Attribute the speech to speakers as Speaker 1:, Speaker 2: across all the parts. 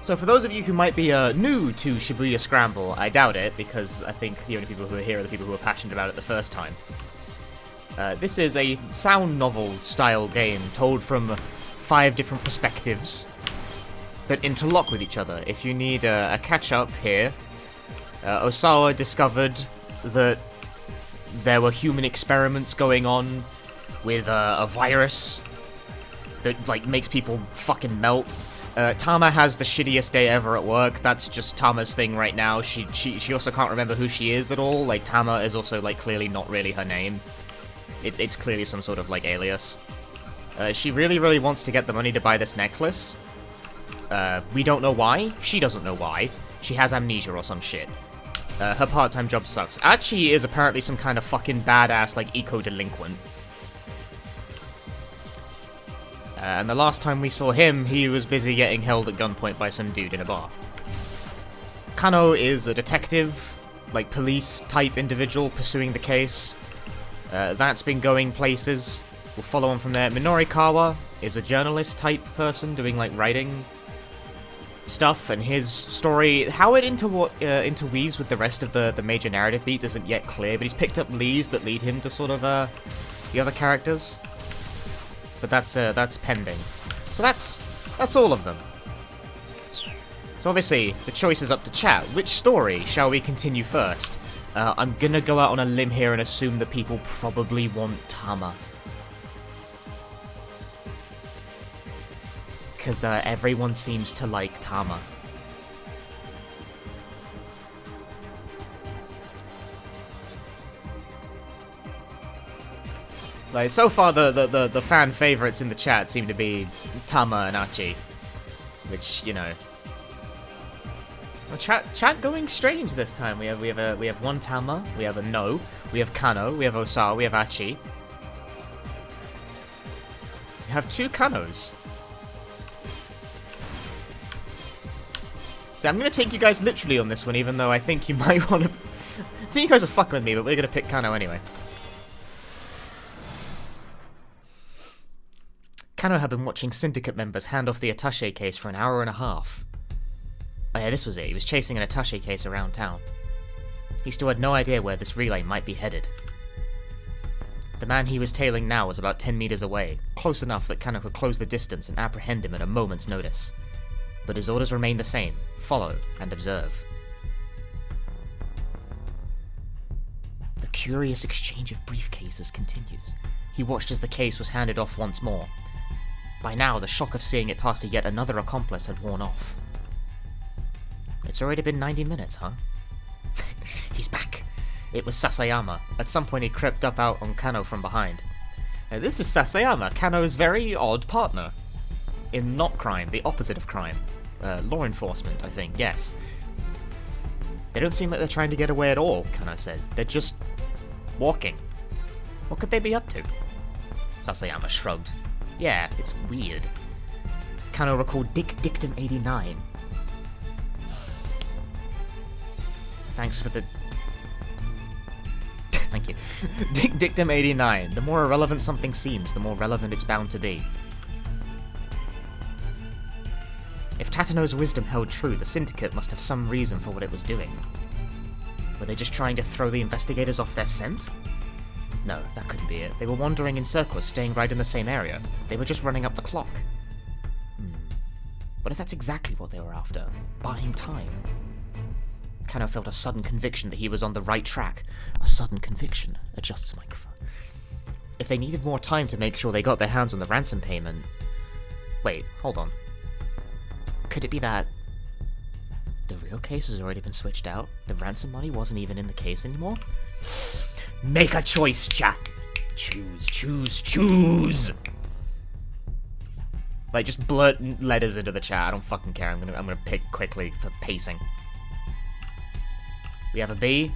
Speaker 1: So for those of you who might be new to Shibuya Scramble, I doubt it, because I think the only people who are here are the people who were passionate about it the first time. This is a sound novel-style game told from 5 different perspectives that interlock with each other. If you need a catch-up here, Ozawa discovered that there were human experiments going on with a virus that, like, makes people fucking melt. Tama has the shittiest day ever at work. That's just Tama's thing right now. She also can't remember who she is at all. Like, Tama is also, like, clearly not really her name. It's clearly some sort of, like, alias. She really, really wants to get the money to buy this necklace. We don't know why. She doesn't know why. She has amnesia or some shit. Her part-time job sucks. Archie is apparently some kind of fucking badass, like, eco-delinquent. And the last time we saw him, he was busy getting held at gunpoint by some dude in a bar. Cano is a detective, like police-type individual pursuing the case. That's been going places. We'll follow on from there. Minori Kawa is a journalist-type person doing, like, writing stuff, and his story, how it interweaves with the rest of the major narrative beats isn't yet clear, but he's picked up leads that lead him to sort of the other characters. But that's pending. So that's all of them. So obviously, the choice is up to chat. Which story shall we continue first? I'm gonna go out on a limb here and assume that people probably want Tama. Because everyone seems to like Tama. Like, so far, the fan favorites in the chat seem to be Tama and Archie. Which, you know... Well, chat going strange this time. We have one Tama, we have a No, we have Cano, we have Ozawa, we have Archie. We have 2 Canos. So I'm gonna take you guys literally on this one, even though I think you might want to... I think you guys are fucking with me, but we're gonna pick Cano anyway. Cano had been watching syndicate members hand off the attaché case for an hour and a half. Oh yeah, this was it. He was chasing an attaché case around town. He still had no idea where this relay might be headed. The man he was tailing now was about 10 meters away, close enough that Cano could close the distance and apprehend him at a moment's notice. But his orders remained the same: follow and observe. The curious exchange of briefcases continues. He watched as the case was handed off once more. By now, the shock of seeing it pass to yet another accomplice had worn off. It's already been 90 minutes, huh? He's back! It was Sasayama. At some point he crept up out on Cano from behind. This is Sasayama, Kano's very odd partner. In not crime, the opposite of crime. Law enforcement, I think, yes. They don't seem like they're trying to get away at all, Cano said. They're just... walking. What could they be up to? Sasayama shrugged. Yeah, it's weird. Cano recalled Dictum 89. Thanks for the... Thank you. Dictum 89. The more irrelevant something seems, the more relevant it's bound to be. If Tatano's wisdom held true, the syndicate must have some reason for what it was doing. Were they just trying to throw the investigators off their scent? No, that couldn't be it. They were wandering in circles, staying right in the same area. They were just running up the clock. What if that's exactly what they were after? Buying time? Cano felt a sudden conviction that he was on the right track. A sudden conviction. Adjusts microphone. If they needed more time to make sure they got their hands on the ransom payment... Wait, hold on. Could it be that the real case has already been switched out? The ransom money wasn't even in the case anymore? Make a choice, chat! Choose! Like, just blurt letters into the chat. I don't fucking care. I'm gonna pick quickly for pacing. We have a B.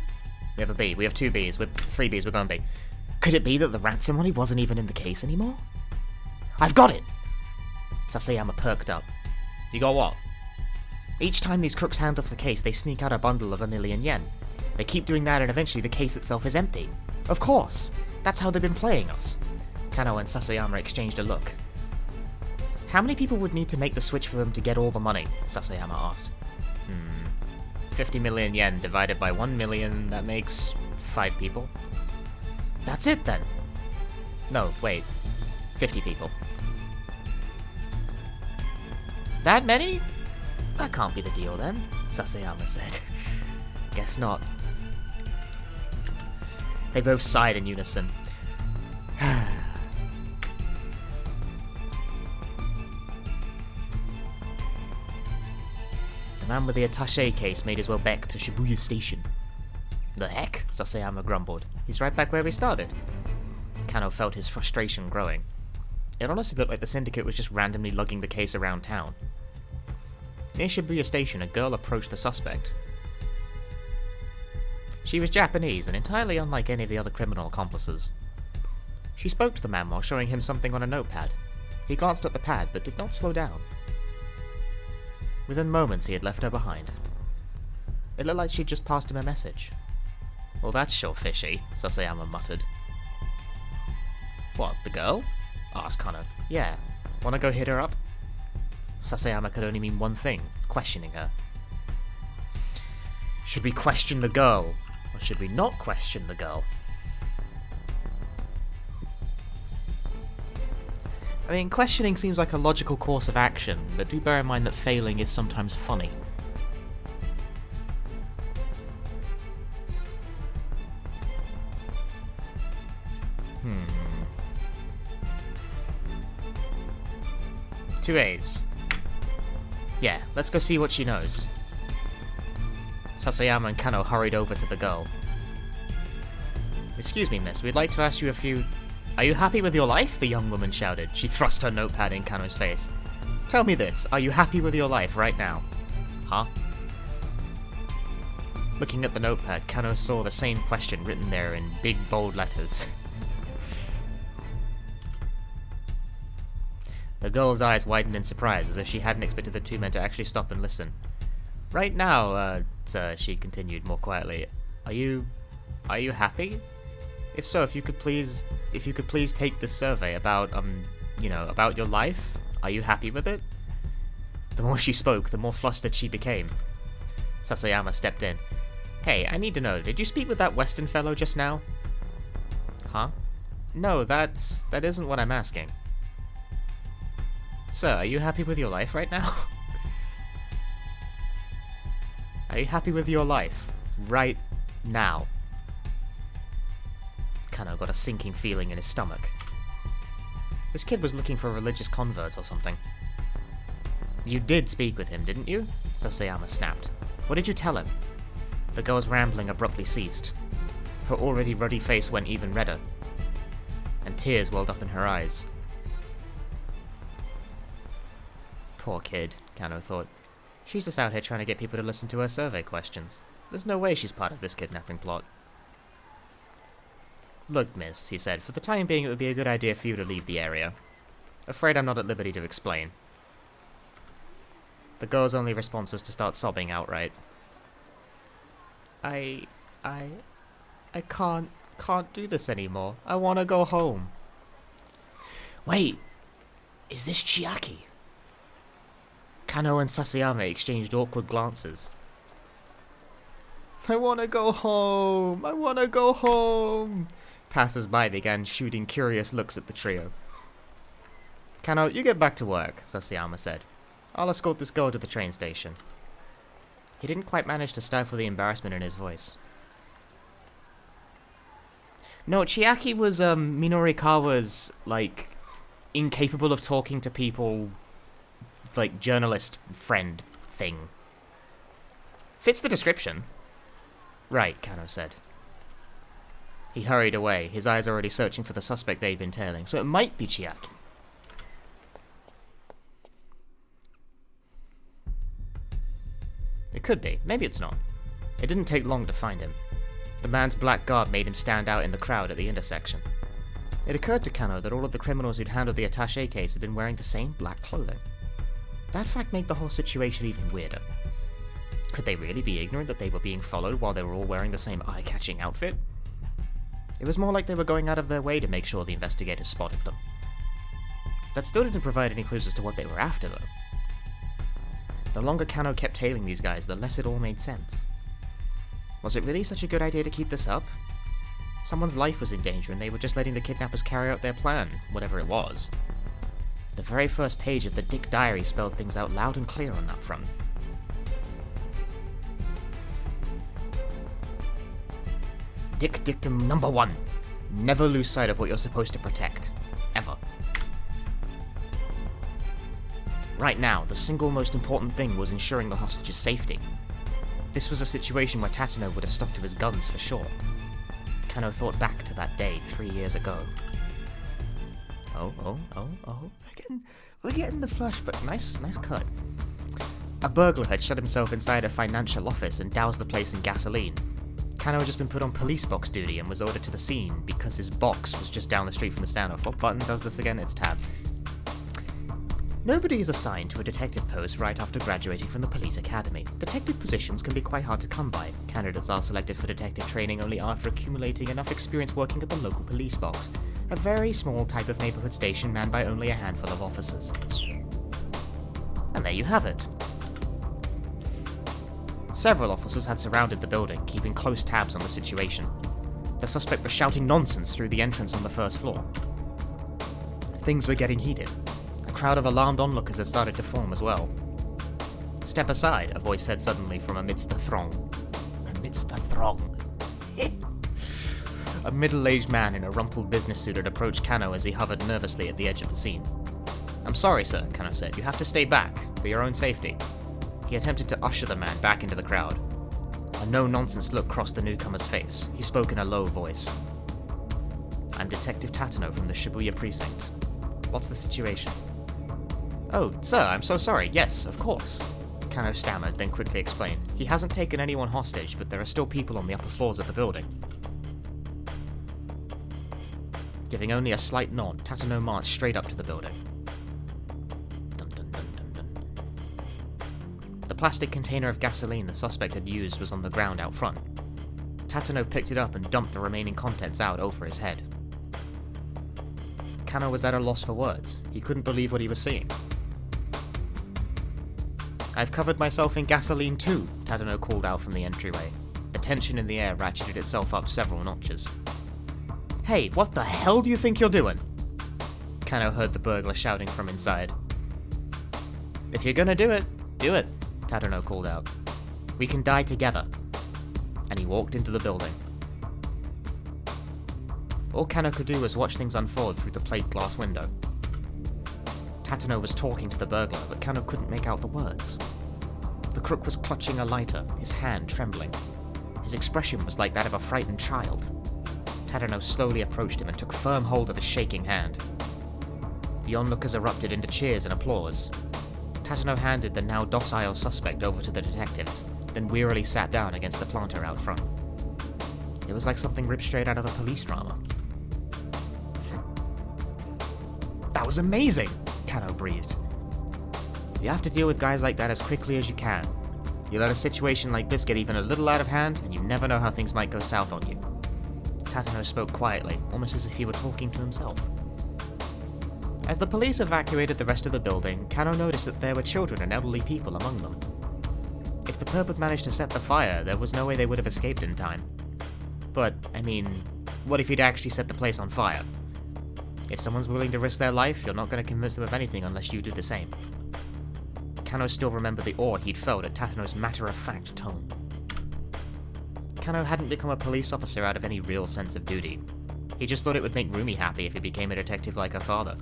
Speaker 1: We have a B. We have 2 Bs. We're 3 Bs. We're going B. Could it be that the ransom money wasn't even in the case anymore? I've got it! Sasayama perked up. You got what? Each time these crooks hand off the case, they sneak out a bundle of 1,000,000 yen. They keep doing that and eventually the case itself is empty. Of course! That's how they've been playing us. Cano and Sasayama exchanged a look. How many people would need to make the switch for them to get all the money? Sasayama asked. 50 million yen divided by 1 million, that makes 5 people. That's it then! No, wait. 50 people. That many? That can't be the deal then, Sasayama said. Guess not. They both sighed in unison. The man with the attaché case made his way back to Shibuya Station. The heck? Sasayama grumbled. He's right back where we started. Cano felt his frustration growing. It honestly looked like the syndicate was just randomly lugging the case around town. Near Shibuya Station, a girl approached the suspect. She was Japanese and entirely unlike any of the other criminal accomplices. She spoke to the man while showing him something on a notepad. He glanced at the pad but did not slow down. Within moments he had left her behind. It looked like she'd just passed him a message. Well, that's sure fishy, Sasayama muttered. What, the girl? Asked Cano. Yeah. Wanna go hit her up? Sasayama could only mean one thing, questioning her. Should we question the girl? Or should we not question the girl? I mean, questioning seems like a logical course of action, but do bear in mind that failing is sometimes funny. Two A's. Yeah, let's go see what she knows. Sasayama and Cano hurried over to the girl. Excuse me, miss, we'd like to ask you a few... Are you happy with your life? The young woman shouted. She thrust her notepad in Cano's face. Tell me this, are you happy with your life right now? Huh? Looking at the notepad, Cano saw the same question written there in big bold letters. The girl's eyes widened in surprise, as if she hadn't expected the two men to actually stop and listen. Right now, sir, she continued more quietly, are you happy? If so, if you could please take this survey about, about your life. Are you happy with it? The more she spoke, the more flustered she became. Sasayama stepped in. Hey, I need to know, did you speak with that Western fellow just now? Huh? No, that isn't what I'm asking. Sir, are you happy with your life right now? Are you happy with your life right now? Cano got a sinking feeling in his stomach. This kid was looking for a religious convert or something. You did speak with him, didn't you? Sasayama snapped. What did you tell him? The girl's rambling abruptly ceased. Her already ruddy face went even redder, and tears welled up in her eyes. Poor kid, Cano thought. She's just out here trying to get people to listen to her survey questions. There's no way she's part of this kidnapping plot. Look, miss, he said, for the time being it would be a good idea for you to leave the area. Afraid I'm not at liberty to explain. The girl's only response was to start sobbing outright. I can't do this anymore. I want to go home. Wait, is this Chiaki? Cano and Sasayama exchanged awkward glances. I want to go home. I want to go home. Passers-by began shooting curious looks at the trio. Cano, you get back to work, Sasayama said. I'll escort this girl to the train station. He didn't quite manage to stifle the embarrassment in his voice. No, Chiaki was Minori Kawa's, incapable of talking to people, journalist friend thing. Fits the description. Right, Cano said. He hurried away, his eyes already searching for the suspect they'd been tailing, so it might be Chiaki. It could be. Maybe it's not. It didn't take long to find him. The man's black garb made him stand out in the crowd at the intersection. It occurred to Cano that all of the criminals who'd handled the attaché case had been wearing the same black clothing. That fact made the whole situation even weirder. Could they really be ignorant that they were being followed while they were all wearing the same eye-catching outfit? It was more like they were going out of their way to make sure the investigators spotted them. That still didn't provide any clues as to what they were after, though. The longer Cano kept tailing these guys, the less it all made sense. Was it really such a good idea to keep this up? Someone's life was in danger and they were just letting the kidnappers carry out their plan, whatever it was. The very first page of the Dick Diary spelled things out loud and clear on that front. Dick Dictum number 1. Never lose sight of what you're supposed to protect. Ever. Right now, the single most important thing was ensuring the hostage's safety. This was a situation where Tatano would have stuck to his guns for sure. Cano thought back to that day 3 years ago. Oh. We're getting the flashback. Nice cut. A burglar had shut himself inside a financial office and doused the place in gasoline. Cano had just been put on police box duty and was ordered to the scene because his box was just down the street from the standoff. What button does this again? It's tab. Nobody is assigned to a detective post right after graduating from the police academy. Detective positions can be quite hard to come by. Candidates are selected for detective training only after accumulating enough experience working at the local police box, a very small type of neighborhood station manned by only a handful of officers. And there you have it. Several officers had surrounded the building, keeping close tabs on the situation. The suspect was shouting nonsense through the entrance on the first floor. Things were getting heated. A crowd of alarmed onlookers had started to form as well. "Step aside," a voice said suddenly from amidst the throng. Amidst the throng. A middle-aged man in a rumpled business suit had approached Cano as he hovered nervously at the edge of the scene. "I'm sorry, sir," Cano said. "You have to stay back, for your own safety." He attempted to usher the man back into the crowd. A no-nonsense look crossed the newcomer's face. He spoke in a low voice. "I'm Detective Tatano from the Shibuya precinct. What's the situation?" "Oh, sir, I'm so sorry. Yes, of course." Cano stammered, then quickly explained. He hasn't taken anyone hostage, but there are still people on the upper floors of the building. Giving only a slight nod, Tatano marched straight up to the building. Dun, dun, dun, dun, dun. The plastic container of gasoline the suspect had used was on the ground out front. Tatano picked it up and dumped the remaining contents out over his head. Cano was at a loss for words. He couldn't believe what he was seeing. "I've covered myself in gasoline too," Tatano called out from the entryway. The tension in the air ratcheted itself up several notches. "Hey, what the hell do you think you're doing?" Cano heard the burglar shouting from inside. "If you're gonna do it, Tatano called out. "We can die together." And he walked into the building. All Cano could do was watch things unfold through the plate glass window. Tatano was talking to the burglar, but Cano couldn't make out the words. The crook was clutching a lighter, his hand trembling. His expression was like that of a frightened child. Tatano slowly approached him and took firm hold of his shaking hand. The onlookers erupted into cheers and applause. Tatano handed the now docile suspect over to the detectives, then wearily sat down against the planter out front. It was like something ripped straight out of a police drama. "That was amazing!" Cano breathed. "You have to deal with guys like that as quickly as you can. You let a situation like this get even a little out of hand, and you never know how things might go south on you." Tatano spoke quietly, almost as if he were talking to himself. As the police evacuated the rest of the building, Cano noticed that there were children and elderly people among them. If the perp had managed to set the fire, there was no way they would have escaped in time. But, I mean, what if he'd actually set the place on fire? If someone's willing to risk their life, you're not going to convince them of anything unless you do the same. Cano still remembered the awe he'd felt at Tatano's matter-of-fact tone. Cano hadn't become a police officer out of any real sense of duty. He just thought it would make Rumi happy if he became a detective like her father.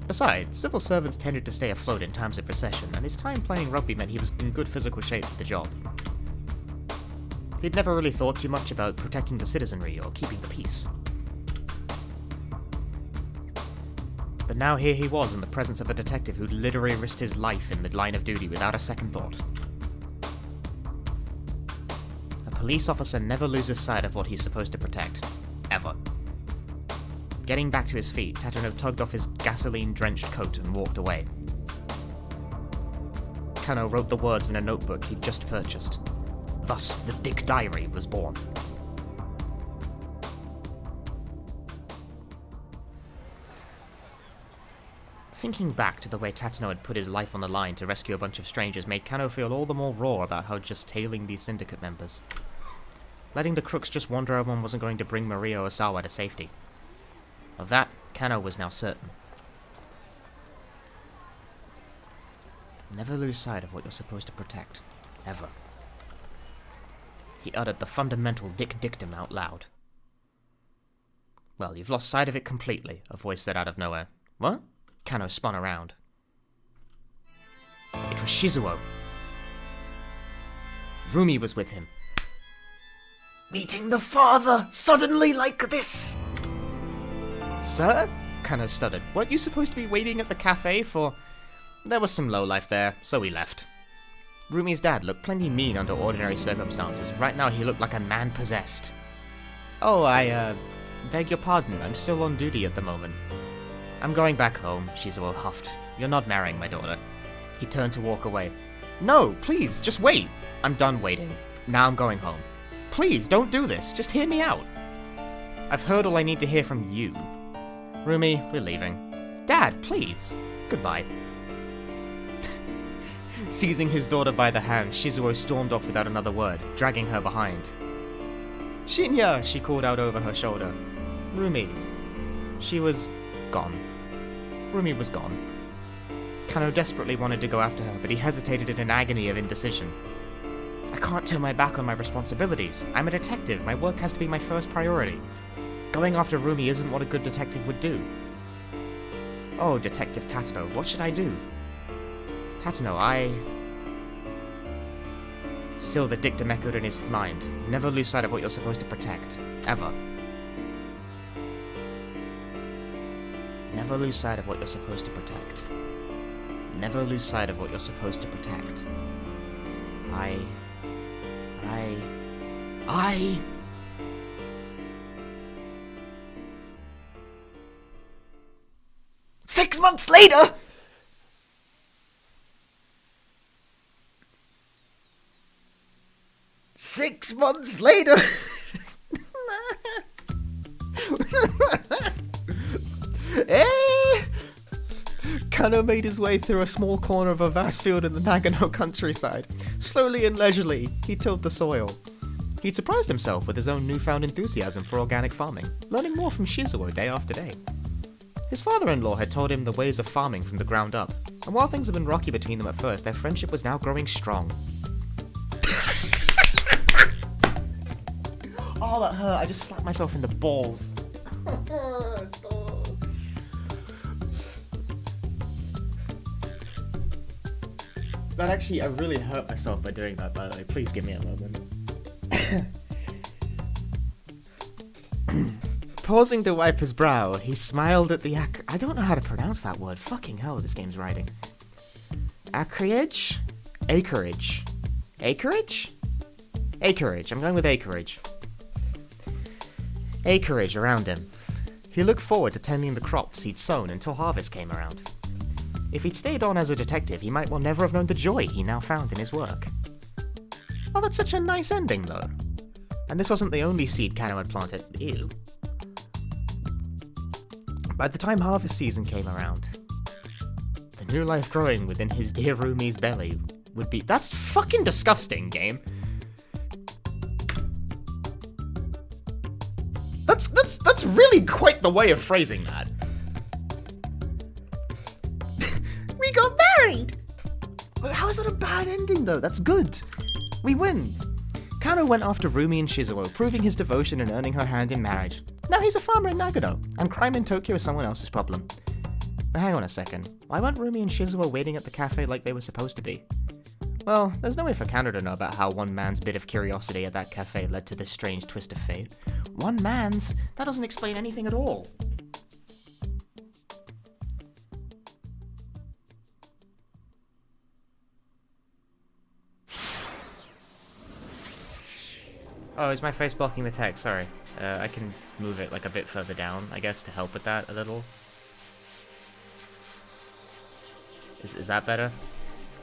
Speaker 1: Besides, civil servants tended to stay afloat in times of recession, and his time playing rugby meant he was in good physical shape for the job. He'd never really thought too much about protecting the citizenry or keeping the peace. But now here he was in the presence of a detective who'd literally risked his life in the line of duty without a second thought. A police officer never loses sight of what he's supposed to protect. Ever. Getting back to his feet, Tatano tugged off his gasoline-drenched coat and walked away. Cano wrote the words in a notebook he'd just purchased. Thus, the Dick Diary was born. Thinking back to the way Tatano had put his life on the line to rescue a bunch of strangers made Cano feel all the more raw about how just tailing these syndicate members. Letting the crooks just wander around wasn't going to bring Maria Ozawa to safety. Of that, Cano was now certain. Never lose sight of what you're supposed to protect. Ever. He uttered the fundamental dictum out loud. Well, you've lost sight of it completely, a voice said out of nowhere. What? Cano spun around. It was Shizuo. Rumi was with him. Meeting the father, suddenly like this! Sir? Cano stuttered. Weren't you supposed to be waiting at the cafe for... There was some lowlife there, so we left. Rumi's dad looked plenty mean under ordinary circumstances. Right now he looked like a man possessed. Oh, I beg your pardon, I'm still on duty at the moment. I'm going back home, Shizuo huffed. You're not marrying my daughter. He turned to walk away. No, please, just wait. I'm done waiting. Now I'm going home. Please, don't do this. Just hear me out. I've heard all I need to hear from you. Rumi, we're leaving. Dad, please. Goodbye. Seizing his daughter by the hand, Shizuo stormed off without another word, dragging her behind. Shinya, she called out over her shoulder. Rumi. She was gone. Rumi was gone. Cano desperately wanted to go after her, but he hesitated in an agony of indecision. I can't turn my back on my responsibilities. I'm a detective. My work has to be my first priority. Going after Rumi isn't what a good detective would do. Oh, Detective Tatano, what should I do? Tatano, Still, the dictum echoed in his mind. Never lose sight of what you're supposed to protect. Ever. Never lose sight of what you're supposed to protect. Never lose sight of what you're supposed to protect. 6 months later! Six months later! Cano made his way through a small corner of a vast field in the Nagano countryside. Slowly and leisurely, he tilled the soil. He'd surprised himself with his own newfound enthusiasm for organic farming, learning more from Shizuo day after day. His father-in-law had told him the ways of farming from the ground up, and while things had been rocky between them at first, their friendship was now growing strong. Oh, that hurt. I just slapped myself in the balls. That actually, I really hurt myself by doing that, by the way. Please give me a moment. Pausing to wipe his brow, he smiled at the I don't know how to pronounce that word. Fucking hell, this game's writing. Acreage? Acreage. Acreage? Acreage. I'm going with acreage. Acreage around him. He looked forward to tending the crops he'd sown until harvest came around. If he'd stayed on as a detective, he might well never have known the joy he now found in his work. Oh, that's such a nice ending, though. And this wasn't the only seed Cano had planted. Ew. By the time harvest season came around, the new life growing within his dear Rumi's belly would be— That's fucking disgusting, game. That's really quite the way of phrasing that. We got married! How is that a bad ending, though? That's good. We win. Cano went after Rumi and Shizuo, proving his devotion and earning her hand in marriage. Now he's a farmer in Nagano, and crime in Tokyo is someone else's problem. But hang on a second. Why weren't Rumi and Shizuo waiting at the cafe like they were supposed to be? Well, there's no way for Cano to know about how one man's bit of curiosity at that cafe led to this strange twist of fate. One man's? That doesn't explain anything at all. Oh, is my face blocking the text? Sorry. I can move it like a bit further down, I guess, to help with that a little. Is that better?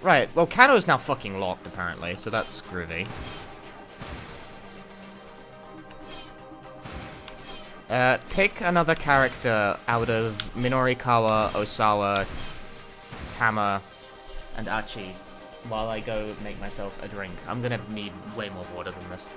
Speaker 1: Right, well, Cano's now fucking locked, apparently, so that's groovy. Pick another character out of Minori Kawa, Ozawa, Tama, and Archie while I go make myself a drink. I'm gonna need way more water than this.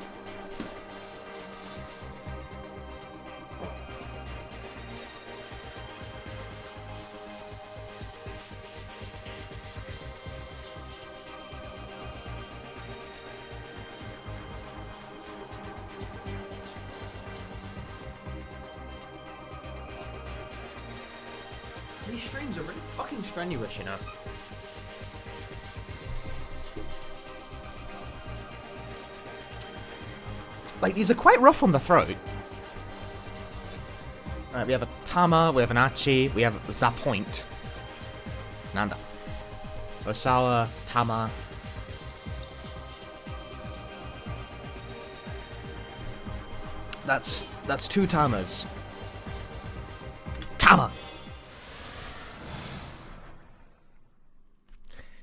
Speaker 1: These streams are really fucking strenuous, you know. Like, these are quite rough on the throat. Alright, we have a Tama, we have an Archie, we have a Point. Nanda. Ozawa, Tama. That's 2 Tamas. Tama!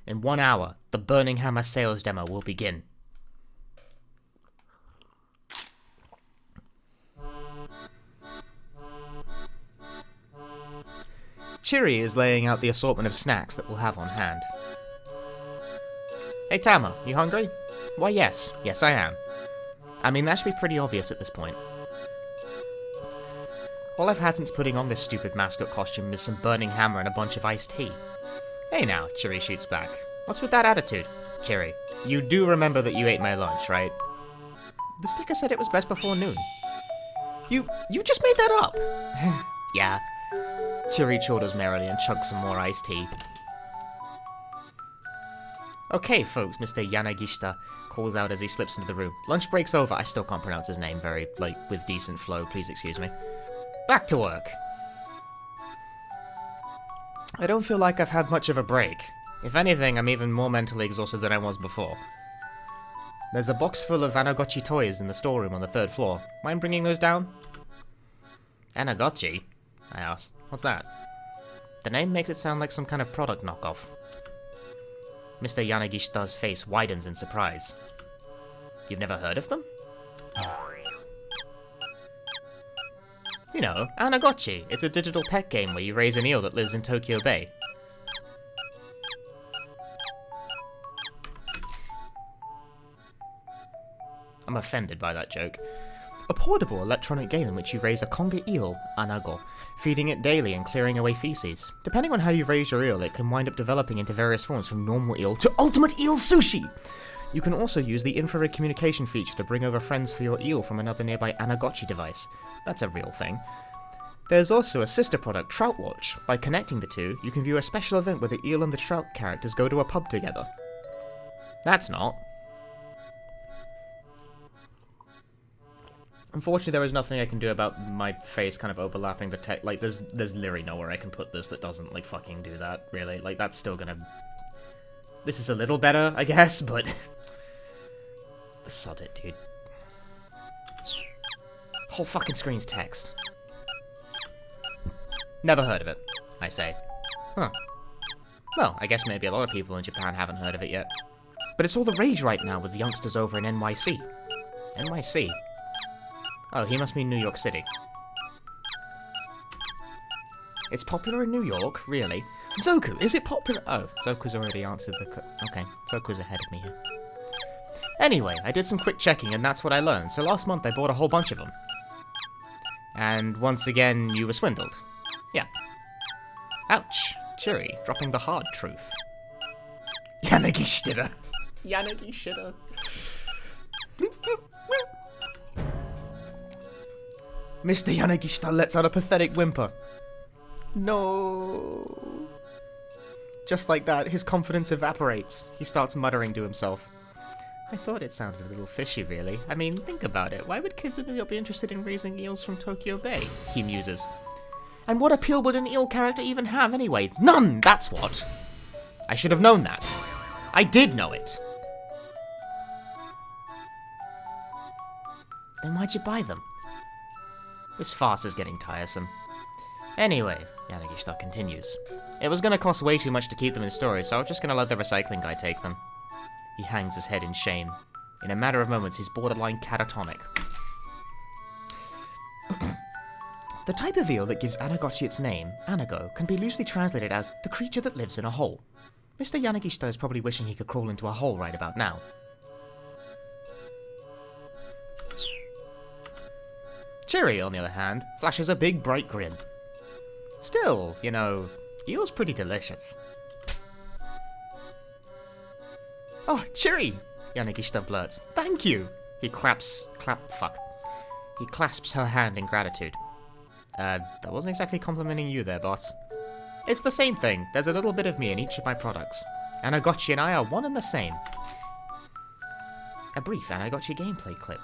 Speaker 1: In 1 hour, the Burning Hammer sales demo will begin. Chiri is laying out the assortment of snacks that we'll have on hand. Hey Tama, you hungry? Why yes. Yes I am. I mean, that should be pretty obvious at this point. All I've had since putting on this stupid mascot costume is some Burning Hammer and a bunch of iced tea. Hey now, Chiri shoots back. What's with that attitude? Chiri, you do remember that you ate my lunch, right? The sticker said it was best before noon. You just made that up! Yeah. Chiri chortles merrily and chugs some more iced tea. Okay, folks, Mr. Yanagishita calls out as he slips into the room. Lunch break's over. I still can't pronounce his name very, with decent flow. Please excuse me. Back to work. I don't feel like I've had much of a break. If anything, I'm even more mentally exhausted than I was before. There's a box full of Anagotchi toys in the storeroom on the 3rd floor. Mind bringing those down? Anagotchi? I ask. What's that? The name makes it sound like some kind of product knockoff. Mr. Yanagishita's face widens in surprise. You've never heard of them? You know, Anagotchi. It's a digital pet game where you raise an eel that lives in Tokyo Bay. I'm offended by that joke. A portable electronic game in which you raise a conga eel, Anago, feeding it daily and clearing away feces. Depending on how you raise your eel, it can wind up developing into various forms from normal eel to ultimate eel sushi! You can also use the infrared communication feature to bring over friends for your eel from another nearby Anagotchi device. That's a real thing. There's also a sister product, Trout Watch. By connecting the two, you can view a special event where the eel and the trout characters go to a pub together. That's not. Unfortunately, there is nothing I can do about my face kind of overlapping the text. Like, there's literally nowhere I can put this that doesn't, like, fucking do that, really. Like, that's still gonna... This is a little better, I guess, but... Sod it, dude. Whole fucking screen's text. Never heard of it, I say. Huh. Well, I guess maybe a lot of people in Japan haven't heard of it yet. But it's all the rage right now with the youngsters over in NYC. NYC? Oh, he must mean New York City. It's popular in New York? Really? Zoku, is it popular? Oh, Zoku's already answered the... Okay, Zoku's ahead of me here. Anyway, I did some quick checking and that's what I learned. So last month I bought a whole bunch of them. And once again, you were swindled. Yeah. Ouch. Chiri, dropping the hard truth. Yanagishita. Yanagishita. Mr. Yanagishita lets out a pathetic whimper. No. Just like that, his confidence evaporates. He starts muttering to himself. I thought it sounded a little fishy, really. I mean, think about it. Why would kids in New York be interested in raising eels from Tokyo Bay? He muses. And what appeal would an eel character even have anyway? None, that's what. I should have known that. I did know it. Then why'd you buy them? This farce is getting tiresome. Anyway, Yanagishita continues. It was gonna cost way too much to keep them in storage, so I was just gonna let the recycling guy take them. He hangs his head in shame. In a matter of moments, he's borderline catatonic. The type of eel that gives Anagotchi its name, Anago, can be loosely translated as the creature that lives in a hole. Mr. Yanagishita is probably wishing he could crawl into a hole right about now. Chiri, on the other hand, flashes a big bright grin. Still, you know, eel's pretty delicious. Oh, Chiri! Yanagishita blurts. Thank you! He clasps her hand in gratitude. That wasn't exactly complimenting you there, boss. It's the same thing. There's a little bit of me in each of my products. Anagotchi and I are one and the same. A brief Anagotchi gameplay clip.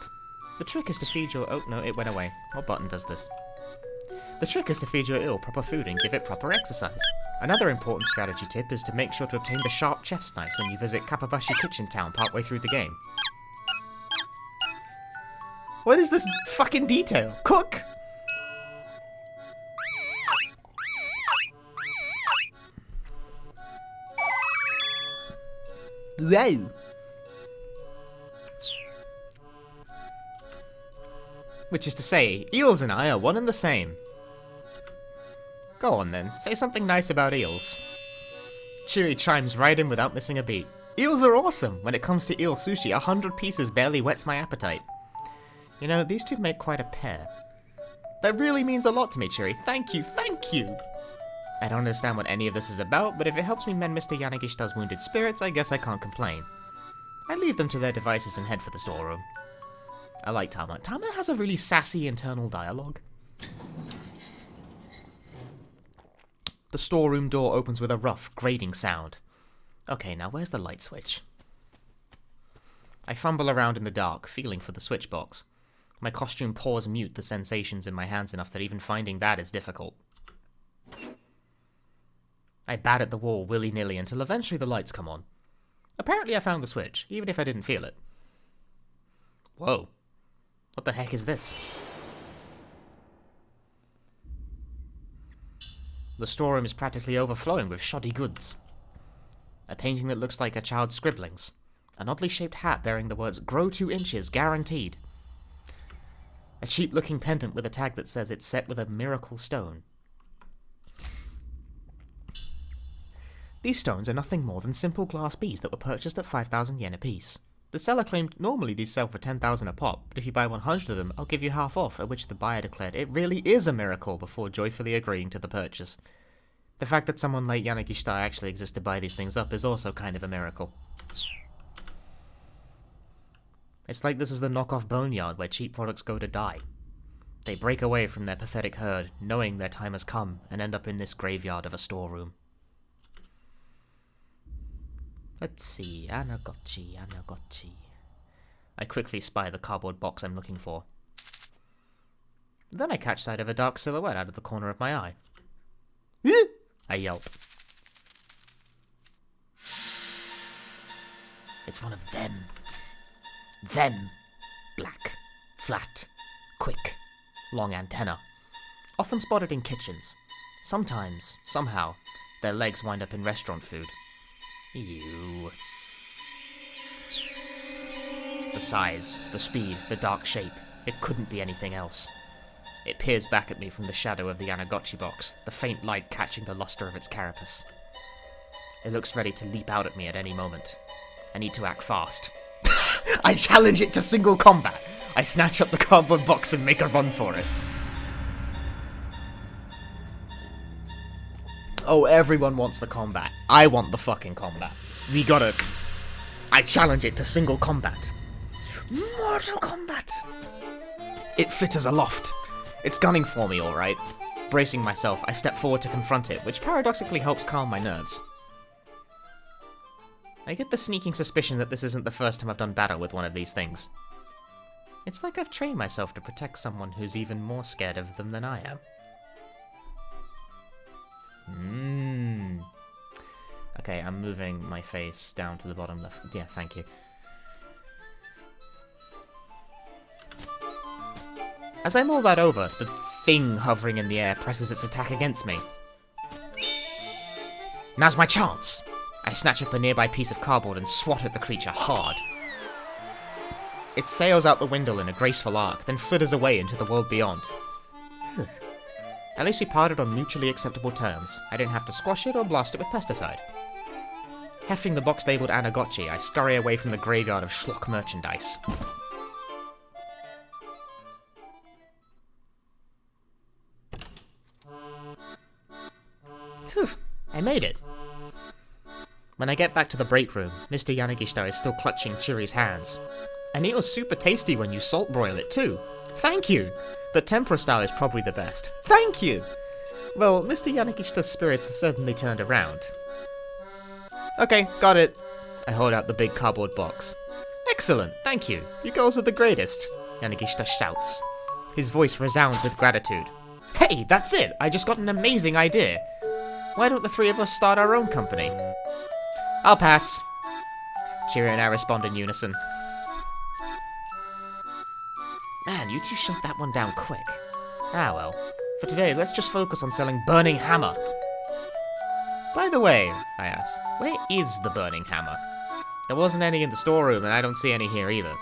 Speaker 1: The trick is to feed your... Oh, no, it went away. What button does this? The trick is to feed your eel proper food and give it proper exercise. Another important strategy tip is to make sure to obtain the sharp chef's knife when you visit Kapabashi Kitchen Town partway through the game. What is this fucking detail? Cook! Wow! Which is to say, eels and I are one and the same. Go on then, say something nice about eels. Chiri chimes right in without missing a beat. Eels are awesome! When it comes to eel sushi, 100 pieces barely whets my appetite. You know, these two make quite a pair. That really means a lot to me, Chiri. Thank you, thank you! I don't understand what any of this is about, but if it helps me mend Mr. Yanagishita's wounded spirits, I guess I can't complain. I leave them to their devices and head for the storeroom. I like Tama. Tama has a really sassy internal dialogue. The storeroom door opens with a rough, grating sound. Okay, now where's the light switch? I fumble around in the dark, feeling for the switch box. My costume paws mute the sensations in my hands enough that even finding that is difficult. I bat at the wall willy-nilly until eventually the lights come on. Apparently I found the switch, even if I didn't feel it. Whoa. What the heck is this? The storeroom is practically overflowing with shoddy goods. A painting that looks like a child's scribblings. An oddly shaped hat bearing the words, "Grow 2 inches, guaranteed." A cheap-looking pendant with a tag that says it's set with a miracle stone. These stones are nothing more than simple glass beads that were purchased at 5,000 yen apiece. The seller claimed normally these sell for 10,000 a pop, but if you buy 100 of them, I'll give you half off, at which the buyer declared it really is a miracle before joyfully agreeing to the purchase. The fact that someone like Yanagishita actually exists to buy these things up is also kind of a miracle. It's like this is the knockoff boneyard where cheap products go to die. They break away from their pathetic herd, knowing their time has come, and end up in this graveyard of a storeroom. Let's see, Anagotchi. I quickly spy the cardboard box I'm looking for. Then I catch sight of a dark silhouette out of the corner of my eye. I yelp. It's one of them. Them. Black. Flat. Quick. Long antenna. Often spotted in kitchens. Sometimes, somehow, their legs wind up in restaurant food. Ew. The size, the speed, the dark shape. It couldn't be anything else. It peers back at me from the shadow of the Anagotchi box, the faint light catching the luster of its carapace. It looks ready to leap out at me at any moment. I need to act fast. I challenge it to single combat! I snatch up the cardboard box and make a run for it. Oh, everyone wants the combat. I want the fucking combat. We gotta... I challenge it to single combat. Mortal Kombat! It flitters aloft. It's gunning for me, alright. Bracing myself, I step forward to confront it, which paradoxically helps calm my nerves. I get the sneaking suspicion that this isn't the first time I've done battle with one of these things. It's like I've trained myself to protect someone who's even more scared of them than I am. Okay, I'm moving my face down to the bottom left. Yeah, thank you. As I mull that over, the thing hovering in the air presses its attack against me. Now's my chance! I snatch up a nearby piece of cardboard and swat at the creature hard. It sails out the window in a graceful arc, then flitters away into the world beyond. At least we parted on mutually acceptable terms. I didn't have to squash it or blast it with pesticide. Hefting the box labeled Anagotchi, I scurry away from the graveyard of schlock merchandise. Phew, I made it. When I get back to the break room, Mr. Yanagishita is still clutching Chiri's hands. And it was super tasty when you salt broil it too. Thank you! But tempura style is probably the best. Thank you! Well, Mr. Yanagishita's spirits have certainly turned around. Okay, got it. I hold out the big cardboard box. Excellent, thank you. You girls are the greatest, Yanagishita shouts. His voice resounds with gratitude. Hey, that's it! I just got an amazing idea. Why don't the three of us start our own company? I'll pass. Chiri and I respond in unison. Man, you two shot that one down quick. Ah well. For today, let's just focus on selling Burning Hammer. By the way, I ask, where is the Burning Hammer? There wasn't any in the storeroom, and I don't see any here either.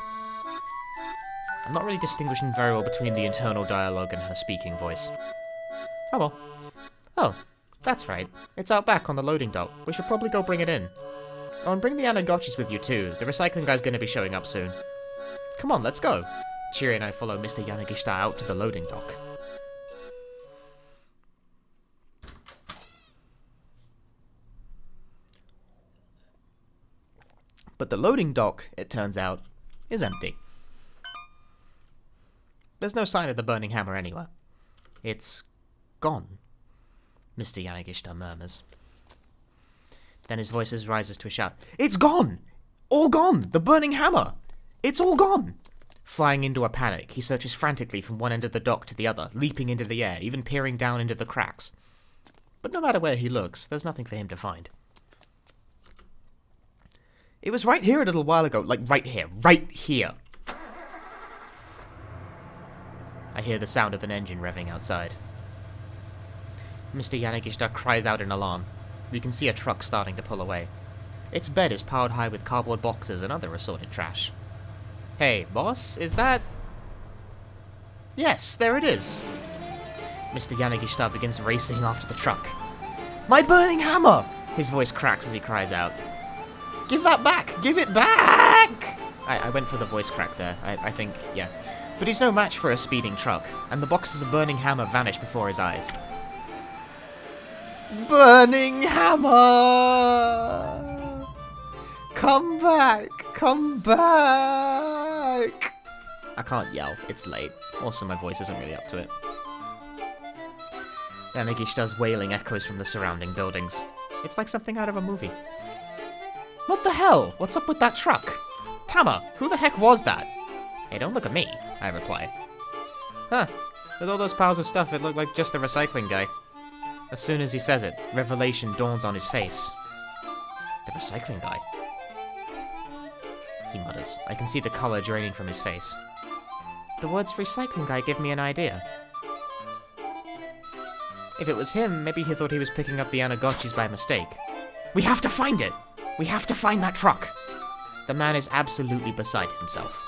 Speaker 1: I'm not really distinguishing very well between the internal dialogue and her speaking voice. Oh well. Oh, that's right. It's out back on the loading dock. We should probably go bring it in. Oh, and bring the Anagotchis with you too. The recycling guy's gonna be showing up soon. Come on, let's go. Chiri and I follow Mr. Yanagishita out to the loading dock. But the loading dock, it turns out, is empty. There's no sign of the burning hammer anywhere. It's gone, Mr. Yanagishita murmurs. Then his voice rises to a shout. It's gone! All gone! The burning hammer! It's all gone! Flying into a panic, he searches frantically from one end of the dock to the other, leaping into the air, even peering down into the cracks. But no matter where he looks, there's nothing for him to find. It was right here a little while ago, like right here. I hear the sound of an engine revving outside. Mr. Yanagishita cries out in alarm. We can see a truck starting to pull away. Its bed is piled high with cardboard boxes and other assorted trash. Hey, boss, is that... Yes, there it is. Mr. Yanagishita begins racing after the truck. My burning hammer! His voice cracks as he cries out. Give that back! Give it back! I went for the voice crack there, I think, yeah. But he's no match for a speeding truck, and the boxes of burning hammer vanish before his eyes. Burning hammer! Come back! Come back! I can't yell, it's late. Also, my voice isn't really up to it. Yanagishita's wailing echoes from the surrounding buildings. It's like something out of a movie. What the hell? What's up with that truck? Tama, who the heck was that? Hey, don't look at me, I reply. Huh, with all those piles of stuff, it looked like just the recycling guy. As soon as he says it, revelation dawns on his face. The recycling guy? He mutters. I can see the color draining from his face. The words recycling guy give me an idea. If it was him, maybe he thought he was picking up the Anagotchis by mistake. We have to find it! We have to find that truck! The man is absolutely beside himself.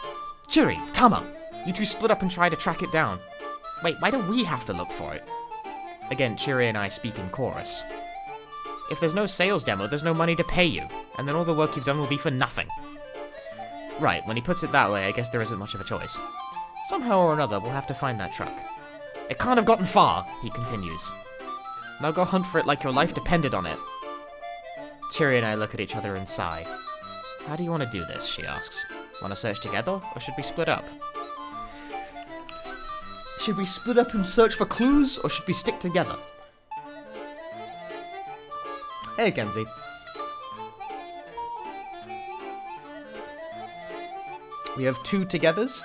Speaker 1: Chiri, Tama, you two split up and try to track it down. Wait, why do we have to look for it? Again, Chiri and I speak in chorus. If there's no sales demo, there's no money to pay you, and then all the work you've done will be for nothing. Right, when he puts it that way, I guess there isn't much of a choice. Somehow or another, we'll have to find that truck. It can't have gotten far, he continues. Now go hunt for it like your life depended on it. Chiri and I look at each other and sigh. How do you want to do this, she asks. Want to search together, or should we split up? Should we split up and search for clues, or should we stick together? Hey, Genzi. We have two togethers.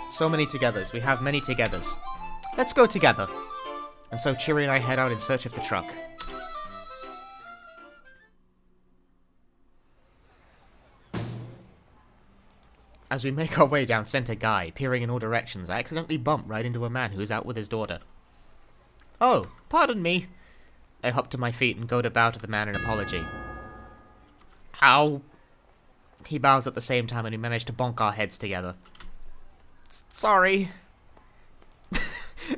Speaker 1: So many togethers. We have many togethers. Let's go together. And so Chiri and I head out in search of the truck. As we make our way down Center Guy, peering in all directions, I accidentally bump right into a man who's out with his daughter. Oh, pardon me. I hop to my feet and go to bow to the man in apology. Ow. He bows at the same time and we manage to bonk our heads together. Sorry.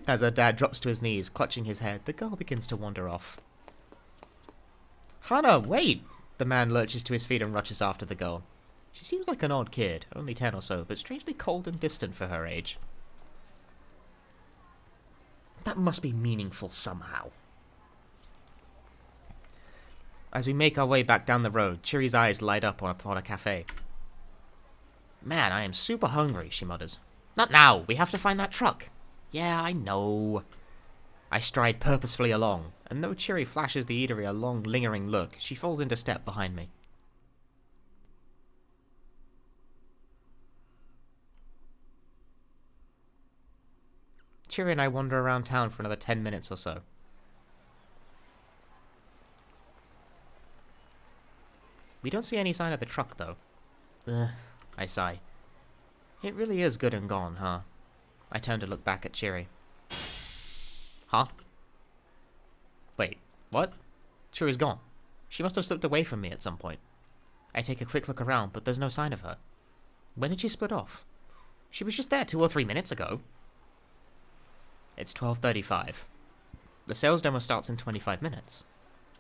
Speaker 1: As her dad drops to his knees, clutching his head, the girl begins to wander off. Hana, wait! The man lurches to his feet and rushes after the girl. She seems like an odd kid, only 10 or so, but strangely cold and distant for her age. That must be meaningful somehow. As we make our way back down the road, Chiri's eyes light up upon a cafe. Man, I am super hungry, she mutters. Not now, we have to find that truck. Yeah, I know. I stride purposefully along, and though Chiri flashes the eatery a long, lingering look, she falls into step behind me. Chiri and I wander around town for another 10 minutes or so. We don't see any sign of the truck, though. Ugh, I sigh. It really is good and gone, huh? I turn to look back at Chiri. Huh? Wait, what? Chiri's gone. She must have slipped away from me at some point. I take a quick look around, but there's no sign of her. When did she split off? She was just there 2 or 3 minutes ago. It's 12:35. The sales demo starts in 25 minutes.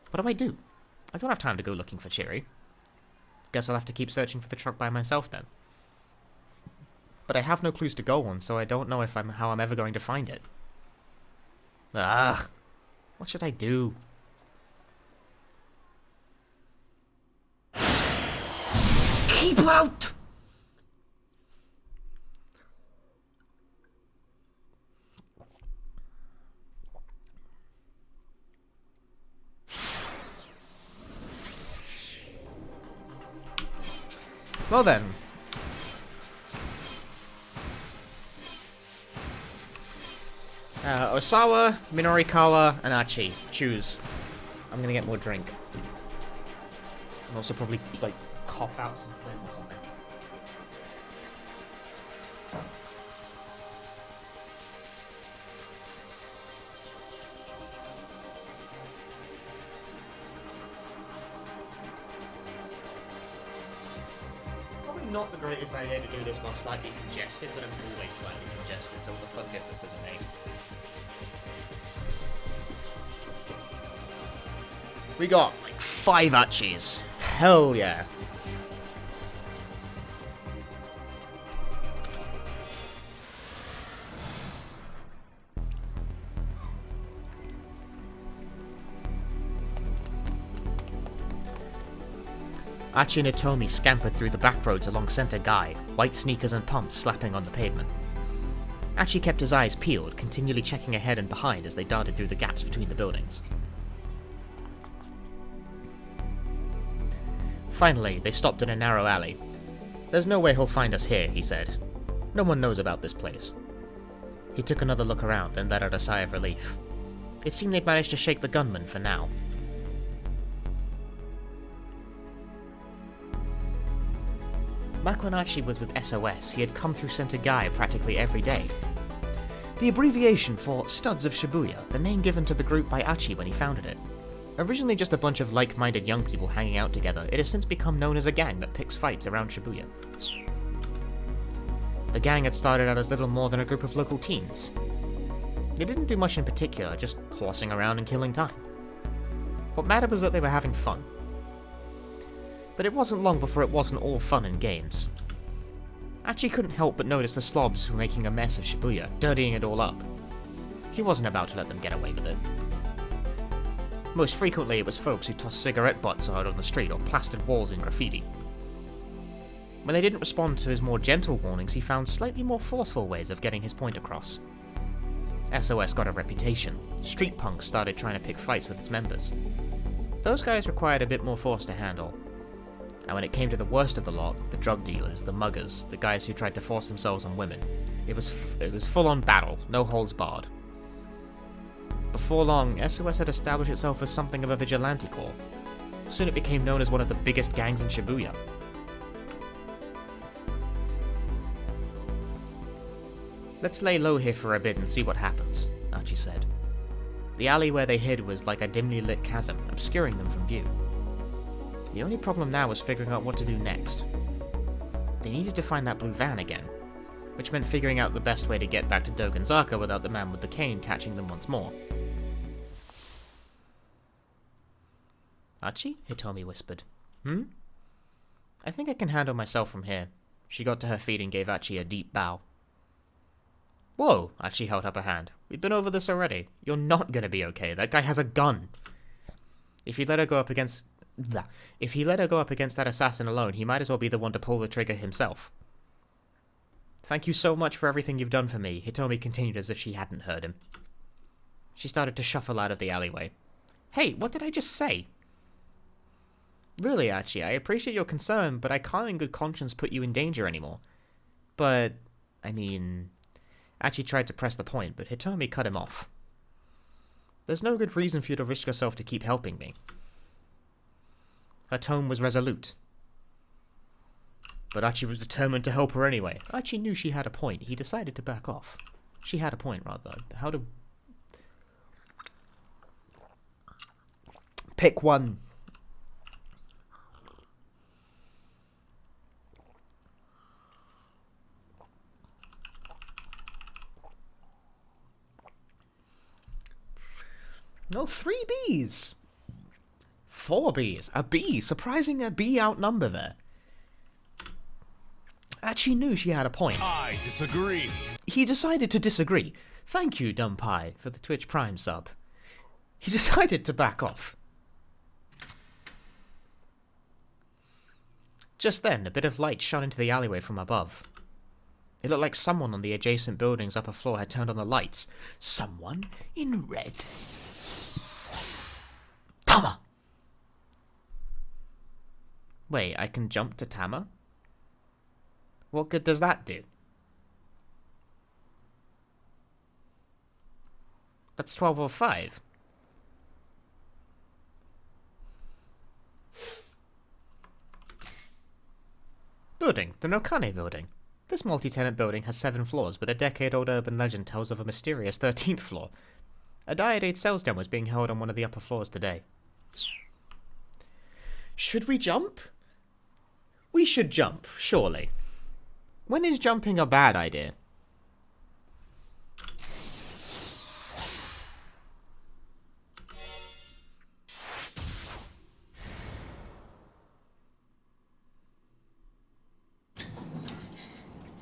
Speaker 1: What do I do? I don't have time to go looking for Chiri. Guess I'll have to keep searching for the truck by myself then. But I have no clues to go on, so I don't know how I'm ever going to find it. Ugh. What should I do? Keep out! Well then. Ozawa, Minori Kawa, and Archie. Choose. I'm gonna get more drink. And also probably, like, cough out some phlegm or something. Probably not the greatest idea to do this while slightly congested, but I'm always slightly congested, so what the fuck difference does it make? We got, like, 5 Archies. Hell yeah. Archie and Hitomi scampered through the back roads along Center Guy, white sneakers and pumps slapping on the pavement. Archie kept his eyes peeled, continually checking ahead and behind as they darted through the gaps between the buildings. Finally, they stopped in a narrow alley. There's no way he'll find us here, he said. No one knows about this place. He took another look around and let out a sigh of relief. It seemed they'd managed to shake the gunman for now. Back when Archie was with SOS, he had come through Center Guy practically every day. The abbreviation for Studs of Shibuya, the name given to the group by Archie when he founded it. Originally just a bunch of like-minded young people hanging out together, it has since become known as a gang that picks fights around Shibuya. The gang had started out as little more than a group of local teens. They didn't do much in particular, just horsing around and killing time. What mattered was that they were having fun. But it wasn't long before it wasn't all fun and games. Archie couldn't help but notice the slobs were making a mess of Shibuya, dirtying it all up. He wasn't about to let them get away with it. Most frequently it was folks who tossed cigarette butts out on the street or plastered walls in graffiti. When they didn't respond to his more gentle warnings, he found slightly more forceful ways of getting his point across. SOS got a reputation. Street punks started trying to pick fights with its members. Those guys required a bit more force to handle. And when it came to the worst of the lot, the drug dealers, the muggers, the guys who tried to force themselves on women, it was full-on battle, no holds barred. Before long, SOS had established itself as something of a vigilante corps. Soon it became known as one of the biggest gangs in Shibuya. Let's lay low here for a bit and see what happens, Archie said. The alley where they hid was like a dimly lit chasm, obscuring them from view. The only problem now was figuring out what to do next. They needed to find that blue van again, which meant figuring out the best way to get back to Dogenzaka without the man with the cane catching them once more. Archie? Hitomi whispered. I think I can handle myself from here. She got to her feet and gave Archie a deep bow. Whoa! Archie held up a hand. We've been over this already. You're not gonna be okay. That guy has a gun. If he let her go up against that assassin alone, he might as well be the one to pull the trigger himself. Thank you so much for everything you've done for me, Hitomi continued as if she hadn't heard him. She started to shuffle out of the alleyway. Hey, what did I just say? Really, Archie, I appreciate your concern, but I can't in good conscience put you in danger anymore. But, I mean... Archie tried to press the point, but Hitomi cut him off. There's no good reason for you to risk yourself to keep helping me. Her tone was resolute. But Archie was determined to help her anyway. Archie knew she had a point. He decided to back off. She had a point, rather. How to... Pick one. No, 3 Bs. 4 Bs. A B. Surprising a B outnumber there. Archie knew she had a point.
Speaker 2: I disagree.
Speaker 1: He decided to disagree. Thank you, Dumb Pie, for the Twitch Prime sub. He decided to back off. Just then, a bit of light shone into the alleyway from above. It looked like someone on the adjacent building's upper floor had turned on the lights. Someone in red. Tama! Wait, I can jump to Tama? What good does that do? That's 1205. Building, the Nokane building. This multi-tenant building has 7 floors, but a decade-old urban legend tells of a mysterious 13th floor. A Diodate sales demo is being held on one of the upper floors today. Should we jump? We should jump, surely. When is jumping a bad idea?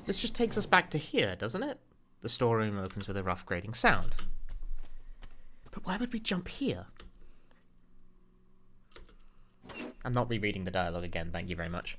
Speaker 1: This just takes us back to here, doesn't it? The storeroom opens with a rough grating sound. But why would we jump here? I'm not rereading the dialogue again, thank you very much.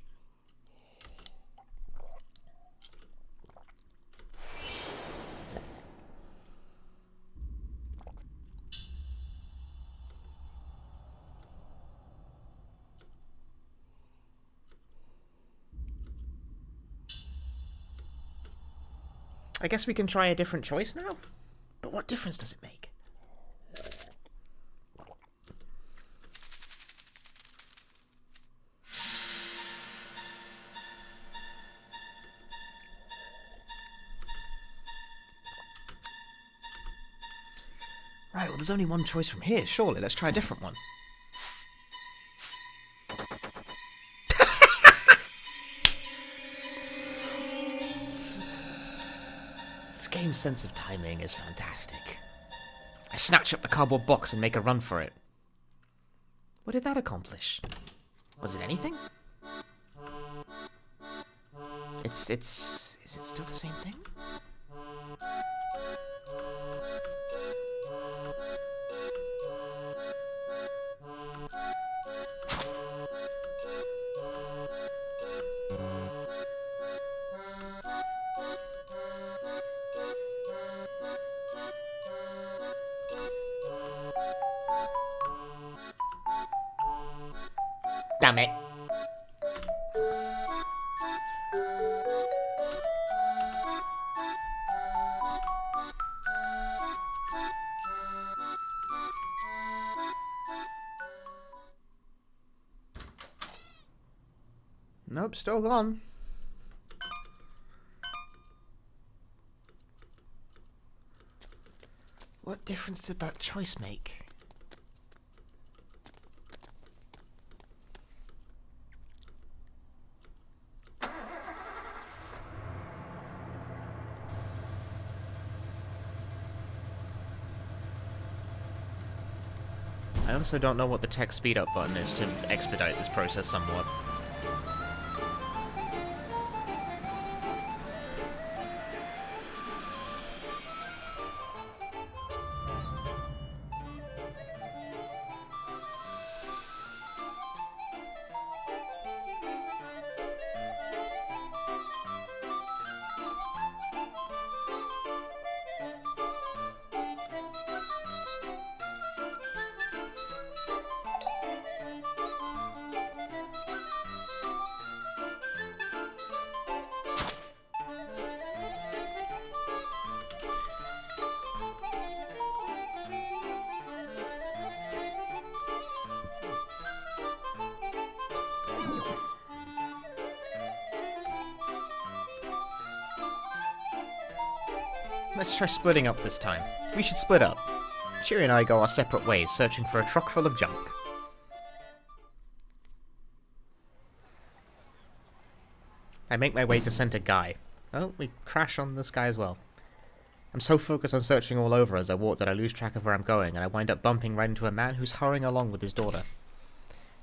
Speaker 1: I guess we can try a different choice now? But what difference does it make? Right, well there's only one choice from here, surely. Let's try a different one. This game's sense of timing is fantastic. I snatch up the cardboard box and make a run for it. What did that accomplish? Was it anything? Is it still the same thing? Damn it. Nope, still gone. What difference did that choice make? I also don't know what the tech speed up button is to expedite this process somewhat. Let's try splitting up this time. We should split up. Cheery and I go our separate ways, searching for a truck full of junk. I make my way to Center Guy. Oh, we crash on this guy as well. I'm so focused on searching all over as I walk that I lose track of where I'm going, and I wind up bumping right into a man who's hurrying along with his daughter.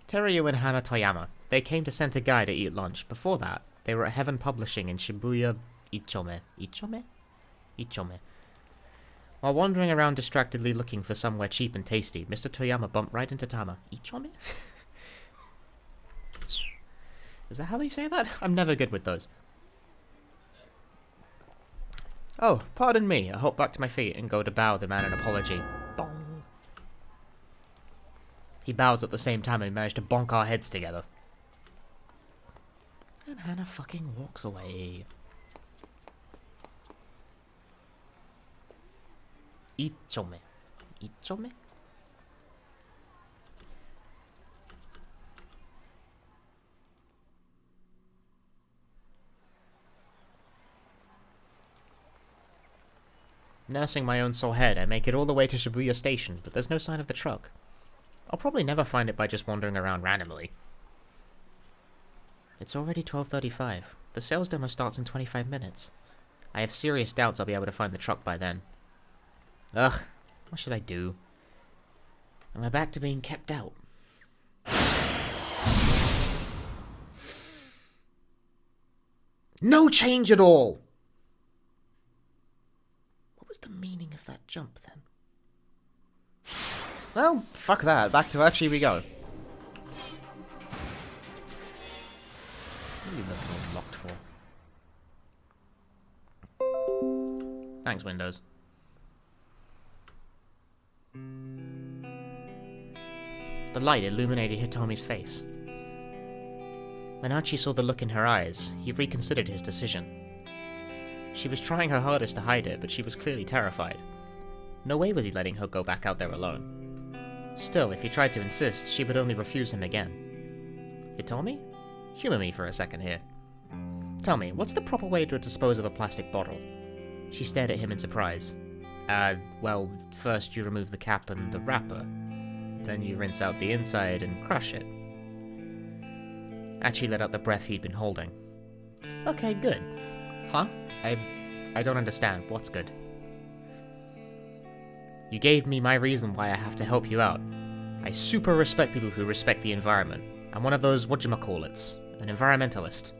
Speaker 1: Teruya and Hana Toyama. They came to Center Guy to eat lunch. Before that, they were at Heaven Publishing in Shibuya Ichome. Ichome. While wandering around distractedly looking for somewhere cheap and tasty, Mr. Toyama bumped right into Tama. Ichome? Is that how they say that? I'm never good with those. Oh, pardon me. I hop back to my feet and go to bow the man an apology. Bong. He bows at the same time and we manage to bonk our heads together. And Hannah fucking walks away. Ichome. Ichome? Nursing my own sore head, I make it all the way to Shibuya Station, but there's no sign of the truck. I'll probably never find it by just wandering around randomly. It's already 12:35. The sales demo starts in 25 minutes. I have serious doubts I'll be able to find the truck by then. Ugh, what should I do? Am I back to being kept out? No change at all! What was the meaning of that jump then? Well, fuck that. Back to Archie we go. What are you looking unlocked for? Thanks, Windows. The light illuminated Hitomi's face. When Archie saw the look in her eyes, he reconsidered his decision. She was trying her hardest to hide it, but she was clearly terrified. No way was he letting her go back out there alone. Still, if he tried to insist, she would only refuse him again. Hitomi? Humor me for a second here. Tell me, what's the proper way to dispose of a plastic bottle? She stared at him in surprise. Well, first you remove the cap and the wrapper. Then you rinse out the inside and crush it. Archie let out the breath he'd been holding. Okay, good. Huh? I don't understand. What's good? You gave me my reason why I have to help you out. I super respect people who respect the environment. I'm one of those whatchamacallits, an environmentalist.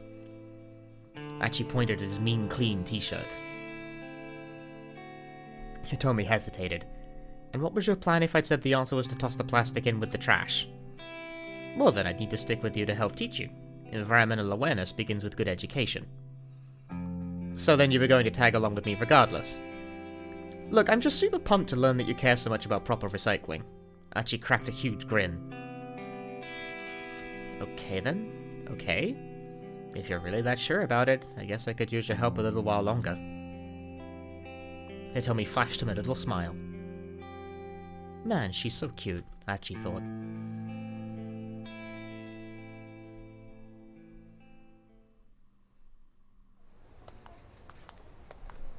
Speaker 1: Archie pointed at his mean clean t-shirt. Hitomi hesitated. And what was your plan if I'd said the answer was to toss the plastic in with the trash? Well, then I'd need to stick with you to help teach you. Environmental awareness begins with good education. So then you were going to tag along with me regardless. Look, I'm just super pumped to learn that you care so much about proper recycling. Archie cracked a huge grin. Okay then. Okay. If you're really that sure about it, I guess I could use your help a little while longer. Hitomi flashed him a little smile. Man, she's so cute, Archie thought.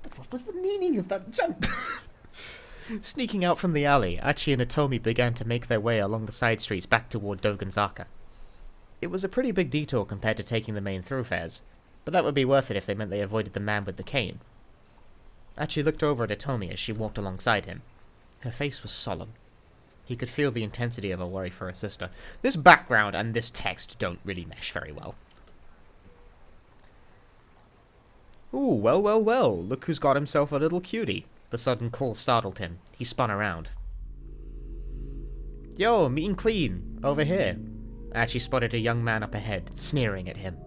Speaker 1: But what was the meaning of that jump? Sneaking out from the alley, Archie and Hitomi began to make their way along the side streets back toward Dogenzaka. It was a pretty big detour compared to taking the main thoroughfares, but that would be worth it if they meant they avoided the man with the cane. Archie looked over at Hitomi as she walked alongside him. Her face was solemn. He could feel the intensity of her worry for her sister. This background and this text don't really mesh very well. Ooh, well, well, well. Look who's got himself a little cutie. The sudden call startled him. He spun around. Yo, meet and clean. Over here. Archie spotted a young man up ahead, sneering at him.